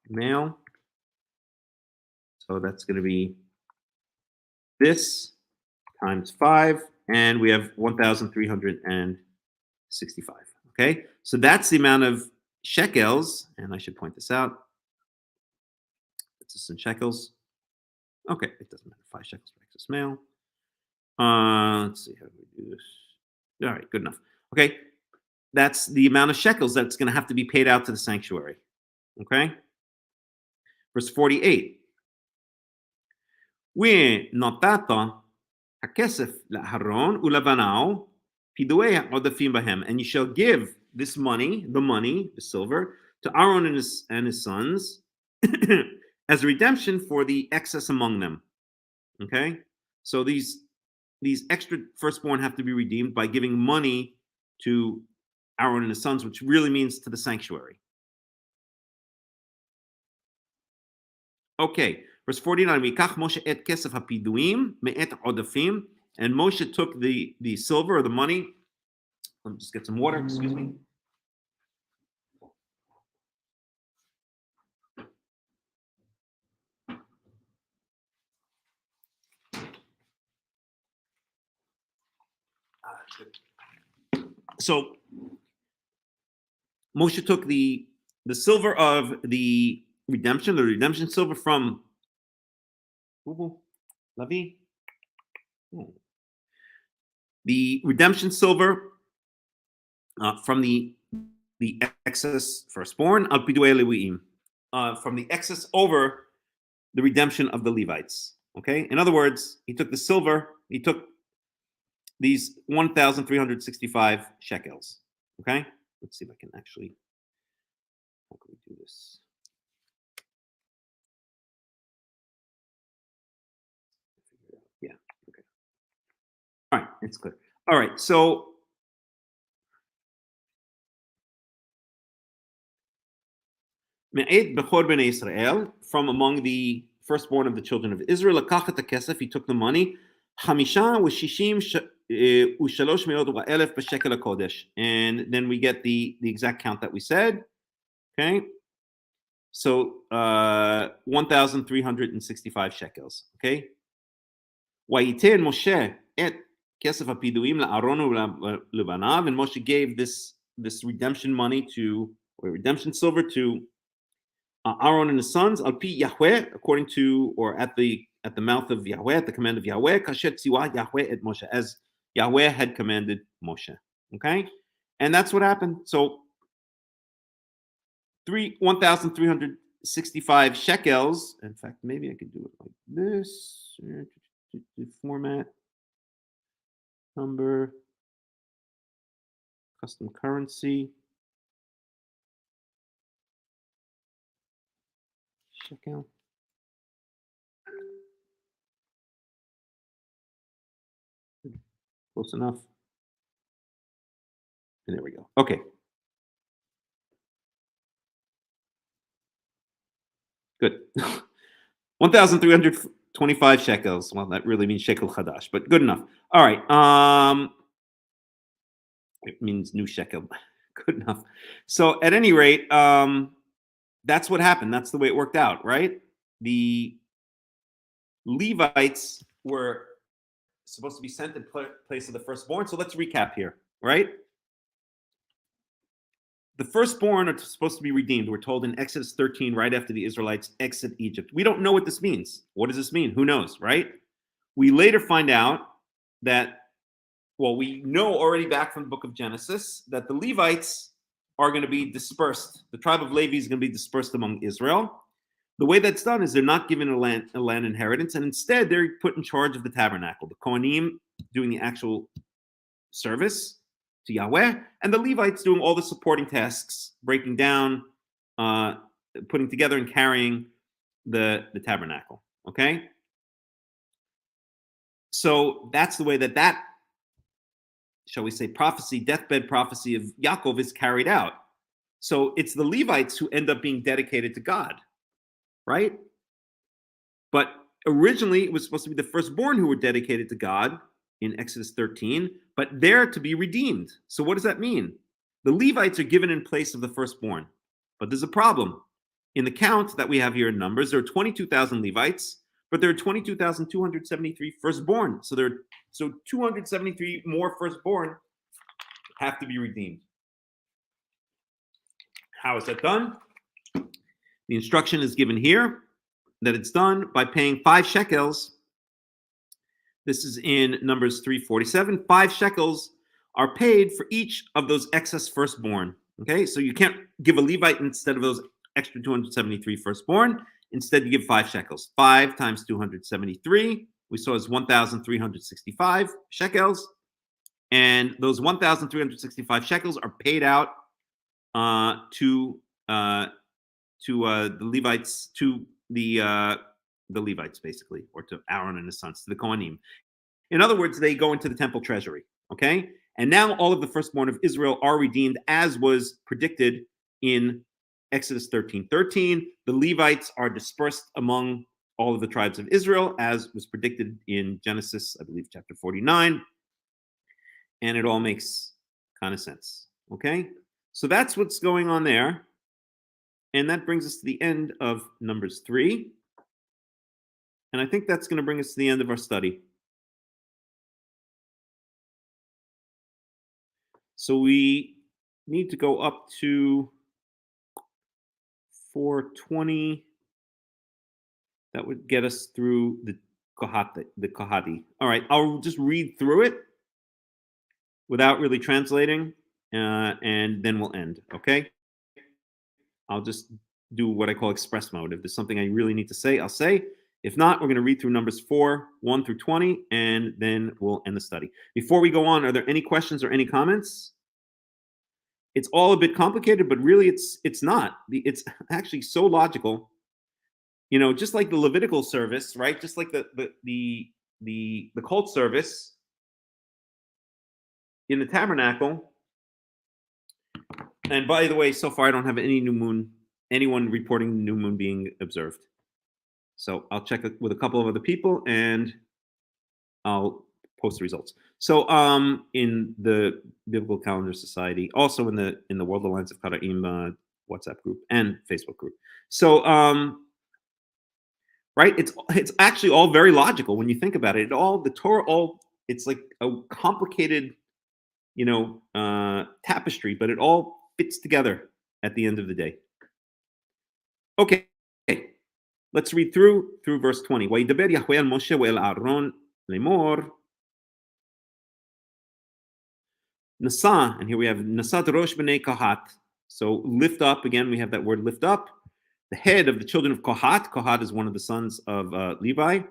Speaker 3: male. So that's going to be this times 5, and we have 1,365. Okay, so that's the amount of shekels, and I should point this out. This is in shekels. Okay, it doesn't matter. 5 shekels per excess male. Let's see how do we do this. All right, good enough. Okay, that's the amount of shekels that's going to have to be paid out to the sanctuary. Okay, verse 48. ונתת הכסף לאהרון ולבניו פידויי העודפים בהם, and you shall give this money, the silver, to Aaron and his sons as a redemption for the excess among them. Okay, so these extra firstborn have to be redeemed by giving money to Aaron and his sons, which really means to the sanctuary. Okay, verse 49. ויקח משה את כסף הפידויים מאת עודפים, and Moshe took the silver or the money. Let me just get some water. Excuse me. So Moshe took the silver of the redemption silver from Lavi. The redemption silver from the excess firstborn, al pidui leviim, from the excess over the redemption of the Levites. Okay, in other words, he took the silver. He took these 1,365 shekels. Okay, let's see if I can actually. How can we do this? Yeah. Okay. All right, it's clear. All right, so Me'ed bechor bnei Israel, from among the firstborn of the children of Israel. Lakach et hakesef, he took the money. Chamisha u'shishim u'shalosh me'od u'elef b'shekel hakodesh. And then we get the exact count that we said. Okay. So 1,365 shekels. Okay. Vayiten Moshe et kesef hapiduim la'aron u'lebanav, and Moshe gave this redemption money or redemption silver to Aaron and his sons, al pi Yahweh, according to, or at the mouth of Yahweh, at the command of Yahweh, kashet tziwa Yahweh et Moshe, as Yahweh had commanded Moshe. Okay, and that's what happened. So 1,365 shekels. In fact, maybe I could do it like this. Format, number, custom currency. Shekel. Close enough. And there we go. Okay. Good. 1,325 shekels. Well, that really means shekel chadash, but good enough. All right. It means new shekel. Good enough. So at any rate, that's what happened. That's the way it worked out, right? The Levites were supposed to be sent in place of the firstborn. So let's recap here, right? The firstborn are supposed to be redeemed. We're told in Exodus 13, right after the Israelites exit Egypt. We don't know what this means. What does this mean? Who knows, right? We later find out that, well, we know already back from the book of Genesis that the Levites are going to be dispersed. The tribe of Levi is going to be dispersed among Israel. The way that's done is they're not given a land inheritance, and instead they're put in charge of the tabernacle. The Kohanim doing the actual service to Yahweh, and the Levites doing all the supporting tasks, breaking down, putting together and carrying the tabernacle. Okay? So that's the way that shall we say, prophecy, deathbed prophecy of Yaakov is carried out. So it's the Levites who end up being dedicated to God, right? But originally it was supposed to be the firstborn who were dedicated to God in Exodus 13, but they're to be redeemed. So what does that mean? The Levites are given in place of the firstborn, but there's a problem. In the count that we have here in Numbers, there are 22,000 Levites, but there are 22,273 firstborn. So 273 more firstborn have to be redeemed. How is that done? The instruction is given here that it's done by paying 5 shekels. This is in Numbers 3:47. 5 shekels are paid for each of those excess firstborn. Okay, so you can't give a Levite instead of those extra 273 firstborn. Instead, you give 5 shekels. 5 times 273, we saw is 1,365 shekels. And those 1,365 shekels are paid out to the Levites, to the Levites, basically, or to Aaron and his sons, to the Kohanim. In other words, they go into the temple treasury, okay? And now all of the firstborn of Israel are redeemed, as was predicted in Exodus 13:13. The Levites are dispersed among all of the tribes of Israel, as was predicted in Genesis, I believe, chapter 49. And it all makes kind of sense, okay? So that's what's going on there. And that brings us to the end of Numbers 3. And I think that's going to bring us to the end of our study. So we need to go up to 420. That would get us through the Kohati. All right, I'll just read through it without really translating, and then we'll end, okay? I'll just do what I call express mode. If there's something I really need to say, I'll say. If not, we're going to read through Numbers 4, 1 through 20, and then we'll end the study. Before we go on, are there any questions or any comments? It's all a bit complicated, but really it's not. It's actually so logical. You know, just like the Levitical service, right? Just like the cult service in the tabernacle. And by the way, so far I don't have any new moon anyone reporting the new moon being observed. So I'll check it with a couple of other people and I'll post the results. So in the Biblical Calendar Society, also in the World Alliance of Qara'im WhatsApp group and Facebook group. So right, it's actually all very logical when you think about it. The Torah it's like a complicated, tapestry, but it all fits together at the end of the day. Okay, let's read through verse 20. וידבר יהוה אל משה ואל אהרון לאמור Nasa, and here we have Nasat Rosh B'nei Kohat. So lift up, again, we have that word lift up. The head of the children of Kohat. Kohat is one of the sons of Levi.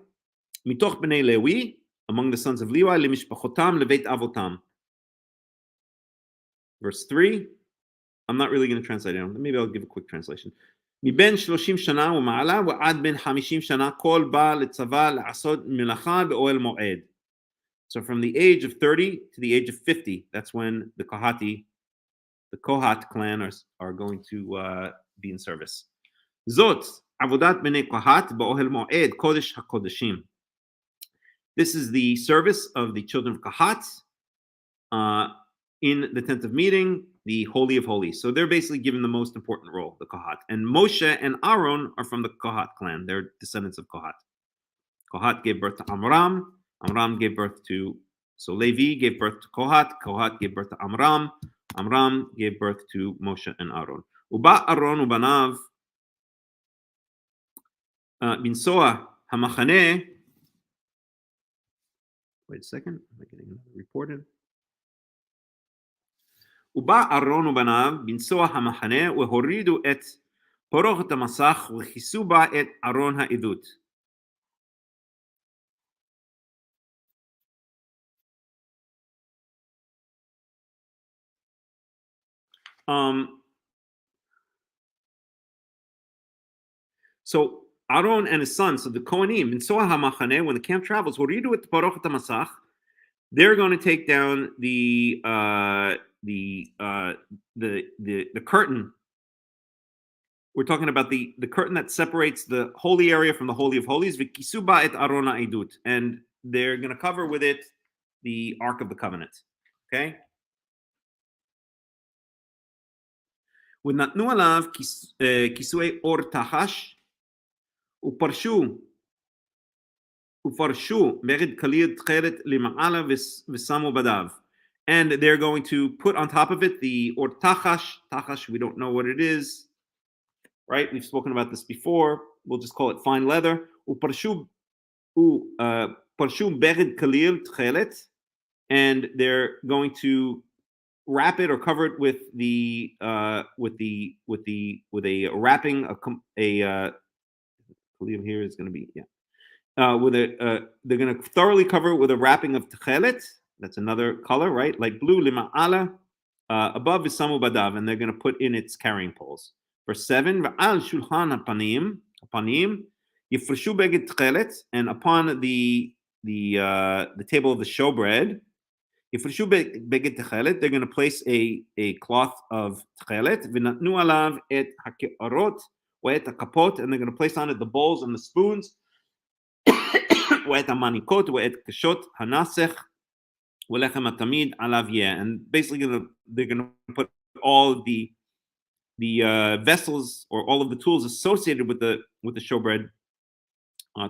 Speaker 3: Mitoch B'nei Lewi, among the sons of Levi, Lemishpachotam Leveit Avotam. Verse 3. I'm not really going to translate it. Maybe I'll give a quick translation. מבין 30 שנה ומעלה ועד בין 50 שנה כל בא לצבא לעשות מלאכה באוהל מועד. So from the age of 30 to the age of 50, that's when the Kohat clan are going to be in service. Zot, avodat bnei Kohat ba'ohel mo'ed kodesh hakodeshim. This is the service of the children of Kohat in the tent of meeting, the Holy of Holies. So they're basically given the most important role, the Kohat. And Moshe and Aaron are from the Kohat clan. They're descendants of Kohat. Kohat gave birth to Amram. Amram gave birth to, so Levi gave birth to Kohat. Kohat gave birth to Amram. Amram gave birth to Moshe and Aaron. Uba Aaron ubanav binsoa hamachane. Wait a second. Am I getting another reported? Uba Aaron ubanav binsoa hamachane vehoridu et porochet hamasach vechisu ba et Aaron ha'idut. So Aaron and his sons, so the Kohanim, in Soah HaMachane, when the camp travels, they're going to take down the curtain. We're talking about the curtain that separates the holy area from the Holy of Holies, Vikisuba et Aaron ha'idut, and they're going to cover with it the Ark of the Covenant. Okay. ונתנו עליו כיסוי אור תחש ופרשו בגד קליל תכלת למעלה ושמו בדיו. And they're going to put on top of it the or tachash. Tachash, we don't know what it is, right? We've spoken about this before. We'll just call it fine leather. ופרשו בגד קליל תכלת, and they're going to wrap it or cover it with a wrapping. Here is going to be they're going to thoroughly cover it with a wrapping of techelet. That's another color, right? Like blue lima'ala above visamu badav, and they're going to put in its carrying poles. Verse 7. Va'al shulchan hapanim yifreshu beged techelet, and upon the table of the showbread. Yifreshu beged techelet, they're going to place a cloth of techelet. V'natnu alav et hake'arot ve'et hakapot, and they're going to place on it the bowls and the spoons. Ve'et hamanikot ve'et kashot hanasech ve'lechem hatamid alav yeh, and basically they're going to put all the vessels or all of the tools associated with the showbread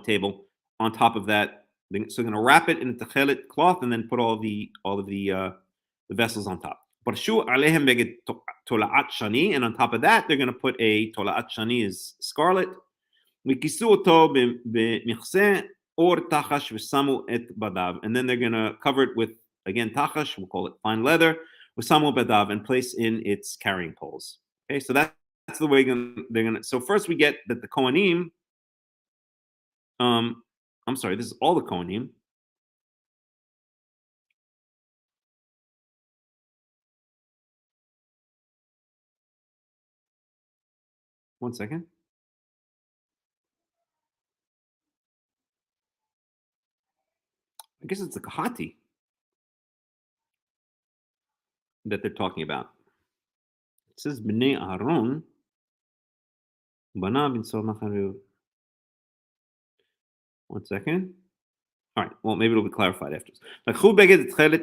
Speaker 3: table on top of that. So they're going to wrap it in a techelet cloth and then put all of the vessels on top. Parshu alehem beged tola'at shani, and on top of that they're going to put a tola'at shani is scarlet. Vikisu oto b'michse or tachash v'samu et badav, and then they're going to cover it with again tachash. We'll call it fine leather. V'samu badav, and place in its carrying poles. Okay, so that's the way they're going to. So first we get that the Kohanim. I'm sorry, this is all the Kohanim. One second. I guess it's the Kohati that they're talking about. It says Bnei Aaron. One second. All right. Well, maybe it'll be clarified after.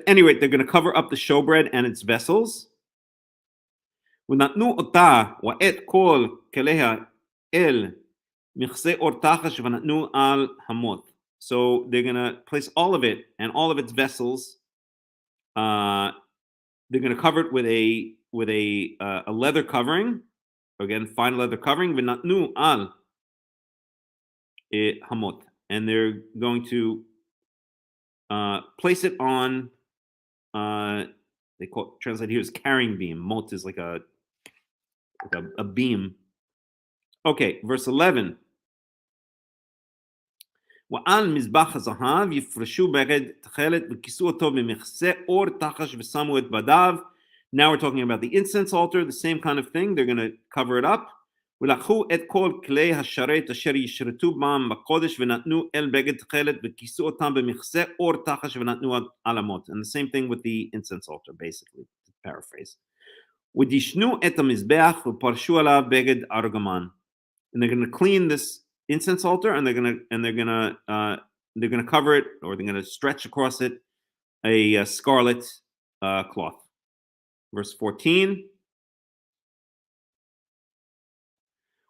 Speaker 3: Anyway, they're going to cover up the showbread and its vessels. ונתנו אותה ואת כל כליה אל מכסה אור תחש ונתנו על המות. So they're going to place all of it and all of its vessels. They're going to cover it with a leather covering. Again, fine leather covering. ונתנו על hamot. And they're going to place it on, they call it, translate here as carrying beam. Mot is like a beam. Okay, verse 11. ועל מזבח הזהב יפרשו בגד תכלת וכיסו אותו במכסה אור תחש ושמו את בדיו. Now we're talking about the incense altar, the same kind of thing. They're going to cover it up. ולקחו את כל כלי השרת אשר ישרתו בם בקודש ונתנו אל בגד תכלת וכיסו אותם במכסה אור תחש ונתנו על המות. And the same thing with the incense altar, basically, to paraphrase. ודישנו את המזבח ופרשו עליו בגד ארגמן. And they're going to clean this incense altar, and they're going to cover it, or they're going to stretch across it a scarlet cloth. Verse 14.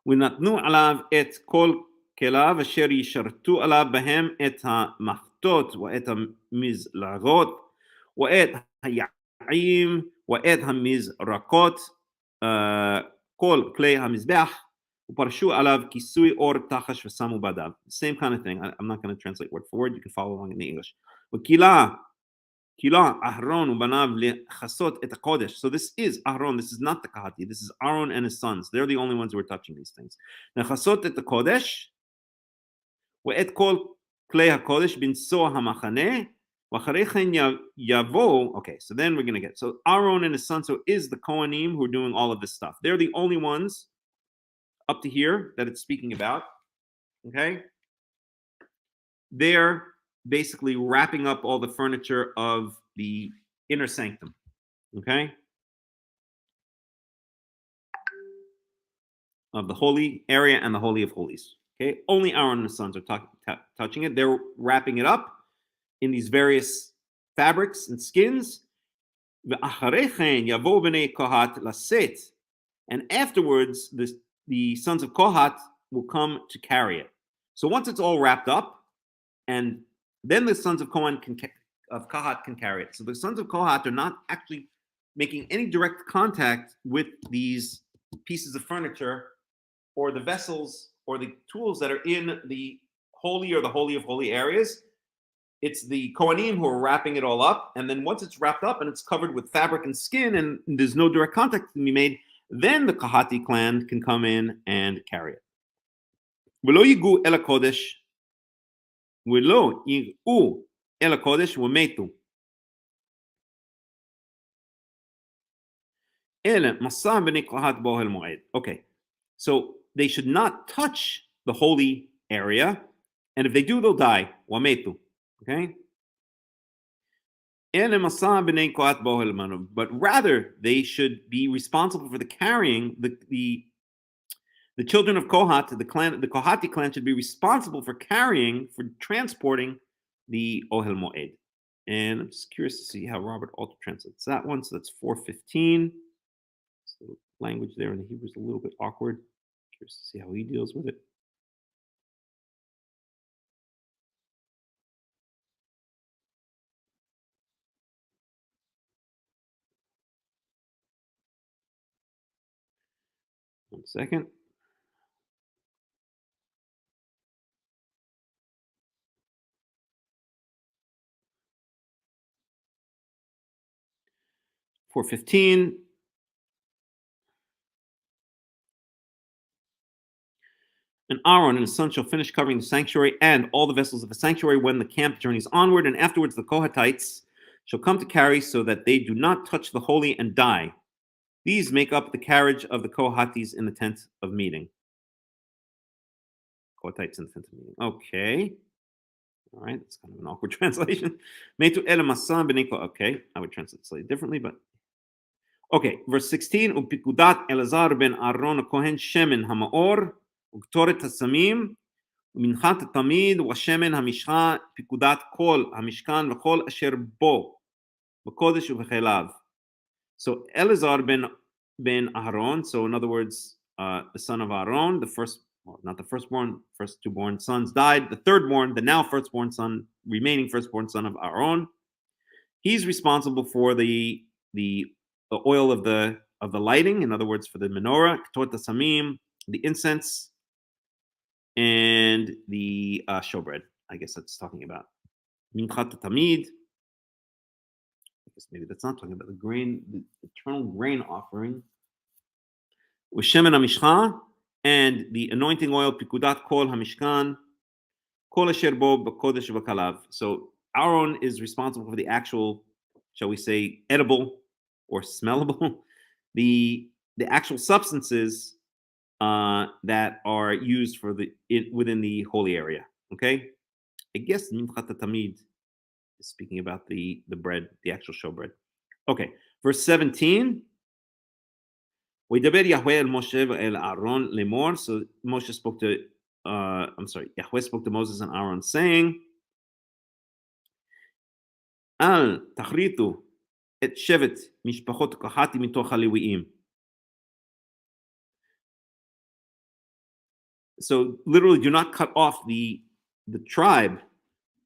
Speaker 3: ונתנו עליו את כל כליו אשר ישרתו עליו בהם את המחטות ואת המזלגות ואת היעים ואת המזרקות כל כלי המזבח ופרשו עליו כיסוי אור תחש ושמו בדיו. Same kind of thing. I'm not going to translate word for word. You can follow along in the English. וכילה Aharon ubanav lechasot et hakodesh. So this is Aharon. This is not the Kahati. This is Aaron and his sons. They're the only ones who are touching these things. Lechasot et hakodesh ve'et kol klei hakodesh binsoa hamachane v'acharei chen yavo. Okay, so then we're going to get, so Aaron and his sons, so is the Kohanim who are doing all of this stuff. They're the only ones up to here that it's speaking about. Okay, they're basically wrapping up all the furniture of the inner sanctum. Okay, of the holy area and the holy of holies. Okay, only Aaron and his sons are touching it. They're wrapping it up in these various fabrics and skins. And afterwards, the sons of Kohat will come to carry it. So once it's all wrapped up, and then the sons of Kohat can carry it. So the sons of Kohat are not actually making any direct contact with these pieces of furniture or the vessels or the tools that are in the holy or the holy of holy areas. It's the Kohanim who are wrapping it all up. And then once it's wrapped up and it's covered with fabric and skin and there's no direct contact to be made, then the Kohati clan can come in and carry it. V'lo yigu el hakodesh, v'lo yigu el hakodesh v'metu. Ele masa b'nei Kohat bo'el moed. Okay, so they should not touch the holy area, and if they do, they'll die. Wa'metu. Okay. But rather, they should be responsible for the carrying. The children of Kohat, the Kohati clan, should be responsible for carrying, for transporting the Ohel Moed. And I'm just curious to see how Robert Alter translates that one. So that's 4:15. So the language there in the Hebrew is a little bit awkward. Curious to see how he deals with it. One second. For 15. And Aaron and his son shall finish covering the sanctuary and all the vessels of the sanctuary when the camp journeys onward, and afterwards the Kohatites shall come to carry so that they do not touch the holy and die. These make up the carriage of the Kohatis in the tent of meeting. Kohatites in the tent of meeting. Okay. All right. That's kind of an awkward translation. Okay. I would translate slightly differently, but. Okay. Verse 16. Upikudat Elazar ben Aaron Kohen Shemen Hamaor וקטורת הסמים, ומנחת התמיד, ושמן המשחה, פקודת כל המשכן וכל אשר בו, בקודש ובחיליו. So Eleazar ben Aharon, so in other words, the son of Aaron, the first, well, not the firstborn, first two-born sons died. The thirdborn, the now firstborn son, remaining firstborn son of Aaron, he's responsible for the oil of the lighting, in other words, for the menorah, Ketot Samim, the incense, and the showbread. I guess that's talking about Minchat Tamid. I guess maybe that's not talking about the grain, the eternal grain offering. With Shemen HaMishcha, and the anointing oil, Pikudat Kol HaMishkan, Kol Asher Bo B'Kodesh V'Kalav. So Aaron is responsible for the actual, shall we say, edible or smellable, the actual substances that are used for within the holy area. Okay, I guess Minchat Tamid is speaking about the bread, the actual showbread. Okay, verse 17. וידבר יהוה אל משה ואל אהרון לאמור. So Moshe spoke to, Yahweh spoke to Moses and Aaron saying, אל תכריתו את שבט משפחות קהתי מתוך הלוויים. So literally, do not cut off the tribe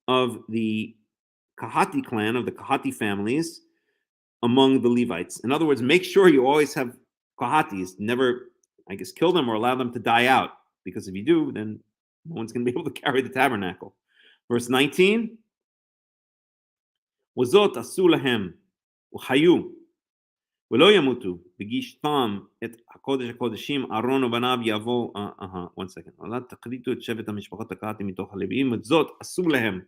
Speaker 3: of the Kahati clan, of the Kahati families among the Levites. In other words, make sure you always have Kahatis, never, I guess, kill them or allow them to die out, because if you do, then no one's going to be able to carry the tabernacle. Verse 19, وَزَوْتْ עשו להם וחיו ולא ימותו בגישתם את הקודש הקודשים אהרון ובניו יבוא, one second, אל תכריתו את שבט המשפחות הקהתי מתוך הלוויים וזאת עשו להם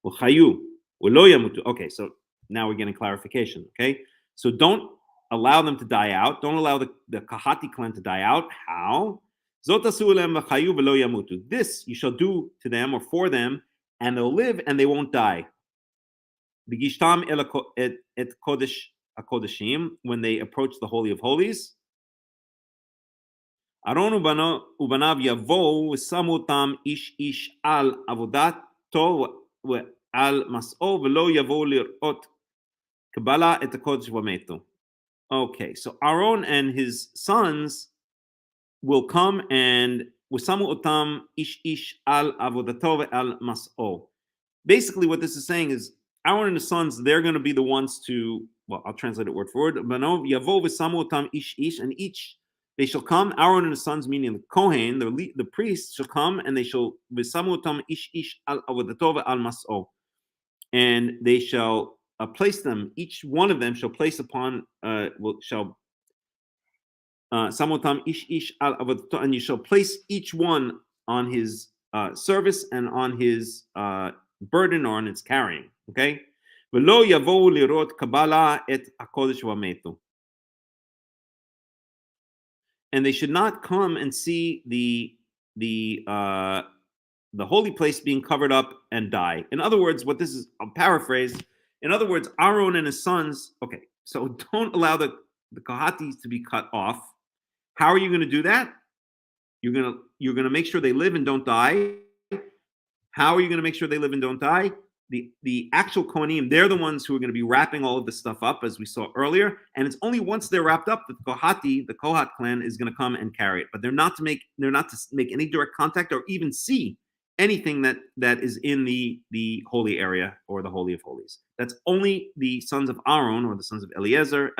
Speaker 3: וחיו ולא ימותו. Okay, so now we're getting clarification, okay? So don't allow them to die out. Don't allow the Kahati clan to die out. How? Zot asu lehem v'chayu v'lo yamutu. This you shall do to them or for them, and they'll live and they won't die. B'gishtam et kodesh hakodeshim, when they approach the Holy of Holies. Aaron ubanav yavo v'samu tam ish al avodato al mas'o v'lo yavo lir'ot kabbalah et kodesh v'metu. Okay, so Aaron and his sons will come and Wasamu otam ish al avodato al mas'o. Basically, what this is saying is Aaron and his sons, they're going to be the ones to, well, I'll translate it word for word. Yavo v'samu otam ish, and each they shall come. Aaron and his sons, meaning the Kohen, the priests, shall come and they shall v'samu otam ish al avodato al mas'o, and they shall place them, each one of them shall place upon, samotam ish al avodato, and you shall place each one on his service and on his burden or on its carrying. Okay, v'lo yavou lirot kabbalah et hakodesh v'metu, and they should not come and see the holy place being covered up and die. In other words, what this is, I'll paraphrase. In other words, Aaron and his sons, okay, so don't allow the Kahatis to be cut off. How are you going to do that? You're going to make sure they live and don't die. How are you going to make sure they live and don't die? The actual Kohanim, they're the ones who are going to be wrapping all of this stuff up, as we saw earlier. And it's only once they're wrapped up that the Kohat clan, is going to come and carry it. But they're not to make any direct contact or even see anything that is in the holy area or the Holy of Holies. That's only the sons of Aaron or the sons of Eleazar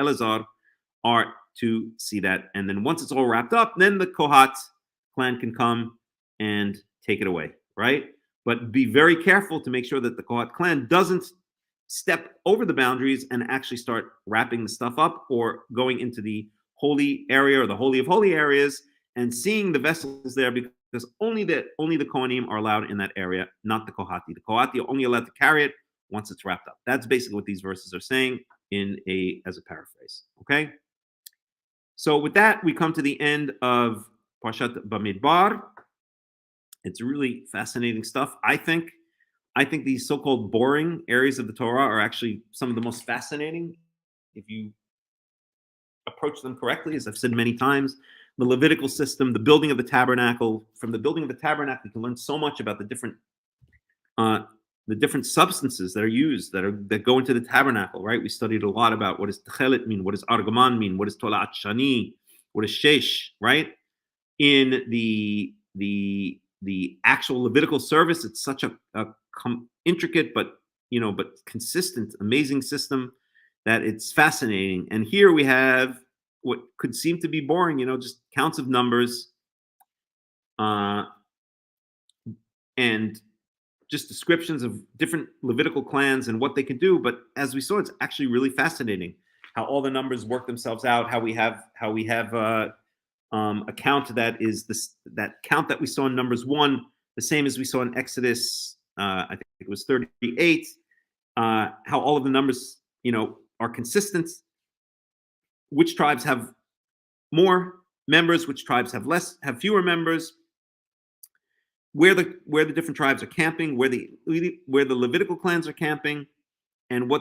Speaker 3: are to see that. And then once it's all wrapped up, then the Kohat clan can come and take it away, right? But be very careful to make sure that the Kohat clan doesn't step over the boundaries and actually start wrapping the stuff up or going into the holy area or the Holy of Holy areas and seeing the vessels there, because only the Kohanim are allowed in that area, not the Kohati. The Kohati are only allowed to carry it once it's wrapped up. That's basically what these verses are saying as a paraphrase. Okay? So with that, we come to the end of Parshat Bamidbar. It's really fascinating stuff. I think these so-called boring areas of the Torah are actually some of the most fascinating if you approach them correctly. As I've said many times, the Levitical system, the building of the tabernacle. From the building of the tabernacle, you can learn so much about the different substances that are used that go into the tabernacle. Right? We studied a lot about what does Techelet mean, what does Argaman mean, what does Tolat Shani, what is Shesh. Right? In the actual Levitical service, it's such a intricate but consistent, amazing system that it's fascinating. And here we have what could seem to be boring, just counts of numbers, and just descriptions of different Levitical clans and what they can do. But as we saw, it's actually really fascinating how all the numbers work themselves out. How we have a count that is that count that we saw in Numbers 1, the same as we saw in Exodus. I think it was 38. How all of the numbers, are consistent. Which tribes have more members? Which tribes have fewer members? Where the different tribes are camping? Where the Levitical clans are camping, and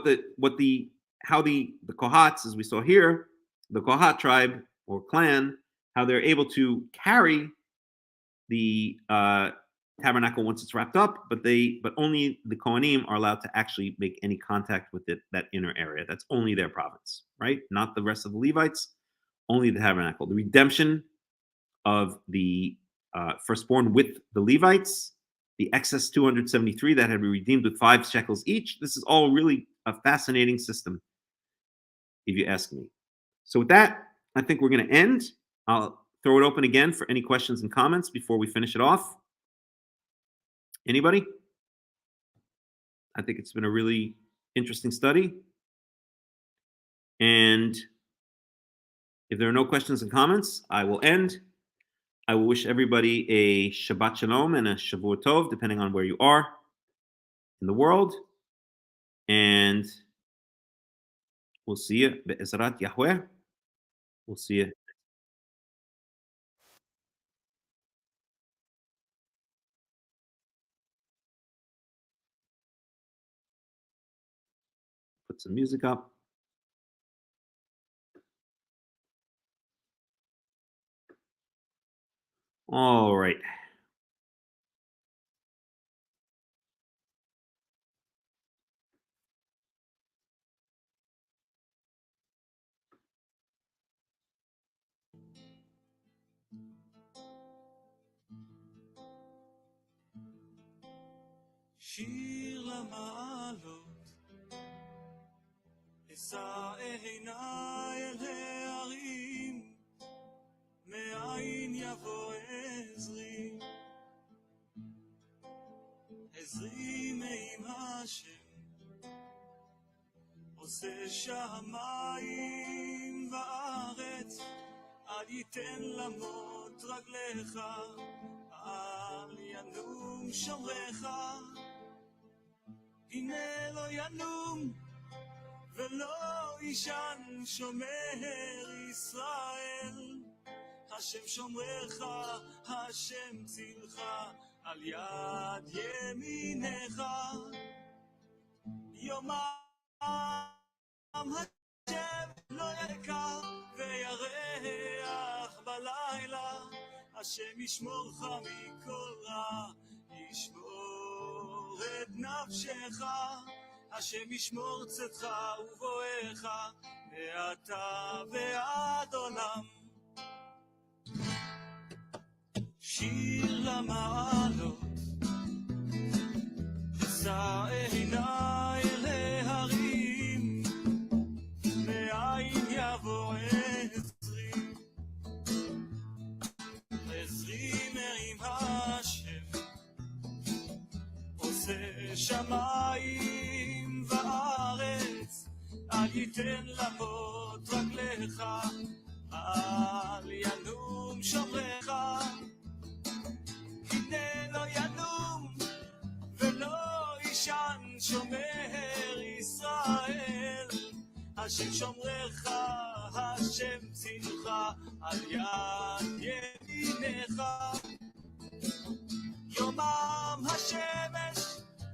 Speaker 3: how the Kohats, as we saw here, the Kohat tribe or clan, how they're able to carry the tabernacle once it's wrapped up, but only the Kohanim are allowed to actually make any contact with that inner area. That's only their province, right? Not the rest of the Levites, only the tabernacle. The redemption of the firstborn with the Levites, the excess 273 that had been redeemed with 5 shekels each. This is all really a fascinating system, if you ask me. So with that, I think we're going to end. I'll throw it open again for any questions and comments before we finish it off. Anybody? I think it's been a really interesting study. And if there are no questions and comments, I will end. I will wish everybody a Shabbat Shalom and a Shavua Tov, depending on where you are in the world. And we'll see you. Be'ezrat Yahweh. We'll see you. Put some music up. All right.
Speaker 1: שיר למעלות, אשא עיניי אל ההרים, מאין יבוא עזרי, עזרי מעם השם, עושה שמיים וארץ, אל ייתן למות רגליך, אל ינום שומרך, הנה לא ינום ולא ישן שומר ישראל, השם שומרך, השם צילך, על יד ימינך, יומם השם לא יקר וירח בלילה, השם ישמורך מכל רע, ישמור את נפשך, השם ישמור צאתך ובואך, מעתה ועד עולם. שיר למעלות, אשא עיניי אל ההרים, מאין יבוא עזרי, עזרי מעם השם, עושה שמיים וארץ, אל ייתן למות רגליך, אל ינום שומרך, הנה לא ינום ולא ישן שומר ישראל, השם שומרך, השם צילך, על יד ימינך, יומם השמש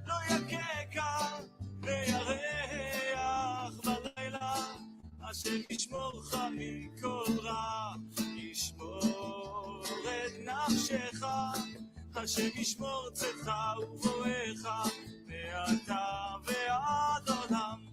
Speaker 1: לא יככה וירח בלילה, השם ישמורך מכל רע, ישמור השם ישמור צאתך ובואך מעתה ועד עולם.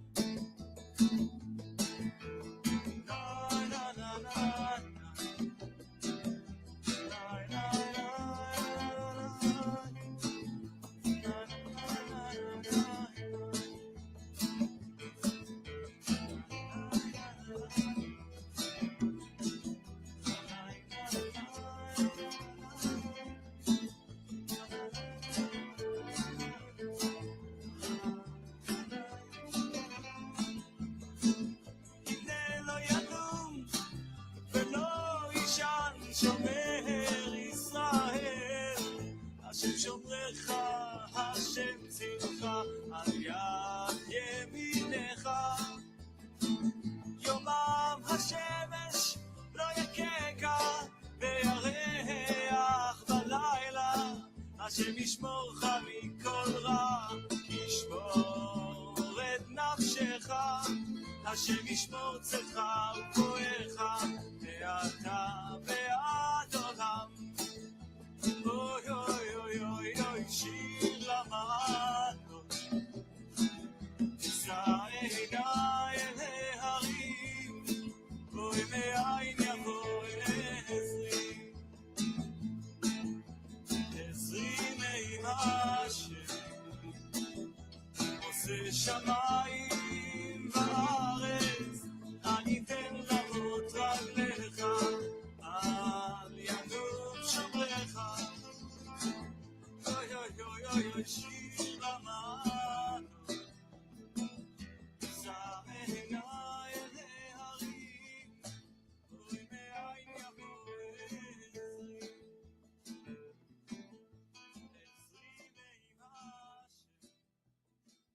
Speaker 1: שומר ישראל, השם שומרך, השם צילך, על יד ימינך. יומם השמש לא יככה, וירח בלילה, השם ישמורך מכל רע, ישמור את נפשך, השם ישמור צאתך ובואך מעתה ועד עולם. אוי אוי אוי אוי אוי שיר למעלות, אשא עיניי אל ההרים, אוי מאין יבוא עזרי, עזרי מעם השם עושה שמיים וארץ, אני תן למות רגליך, אל ינום שומרך. אוי אוי אוי אוי שיר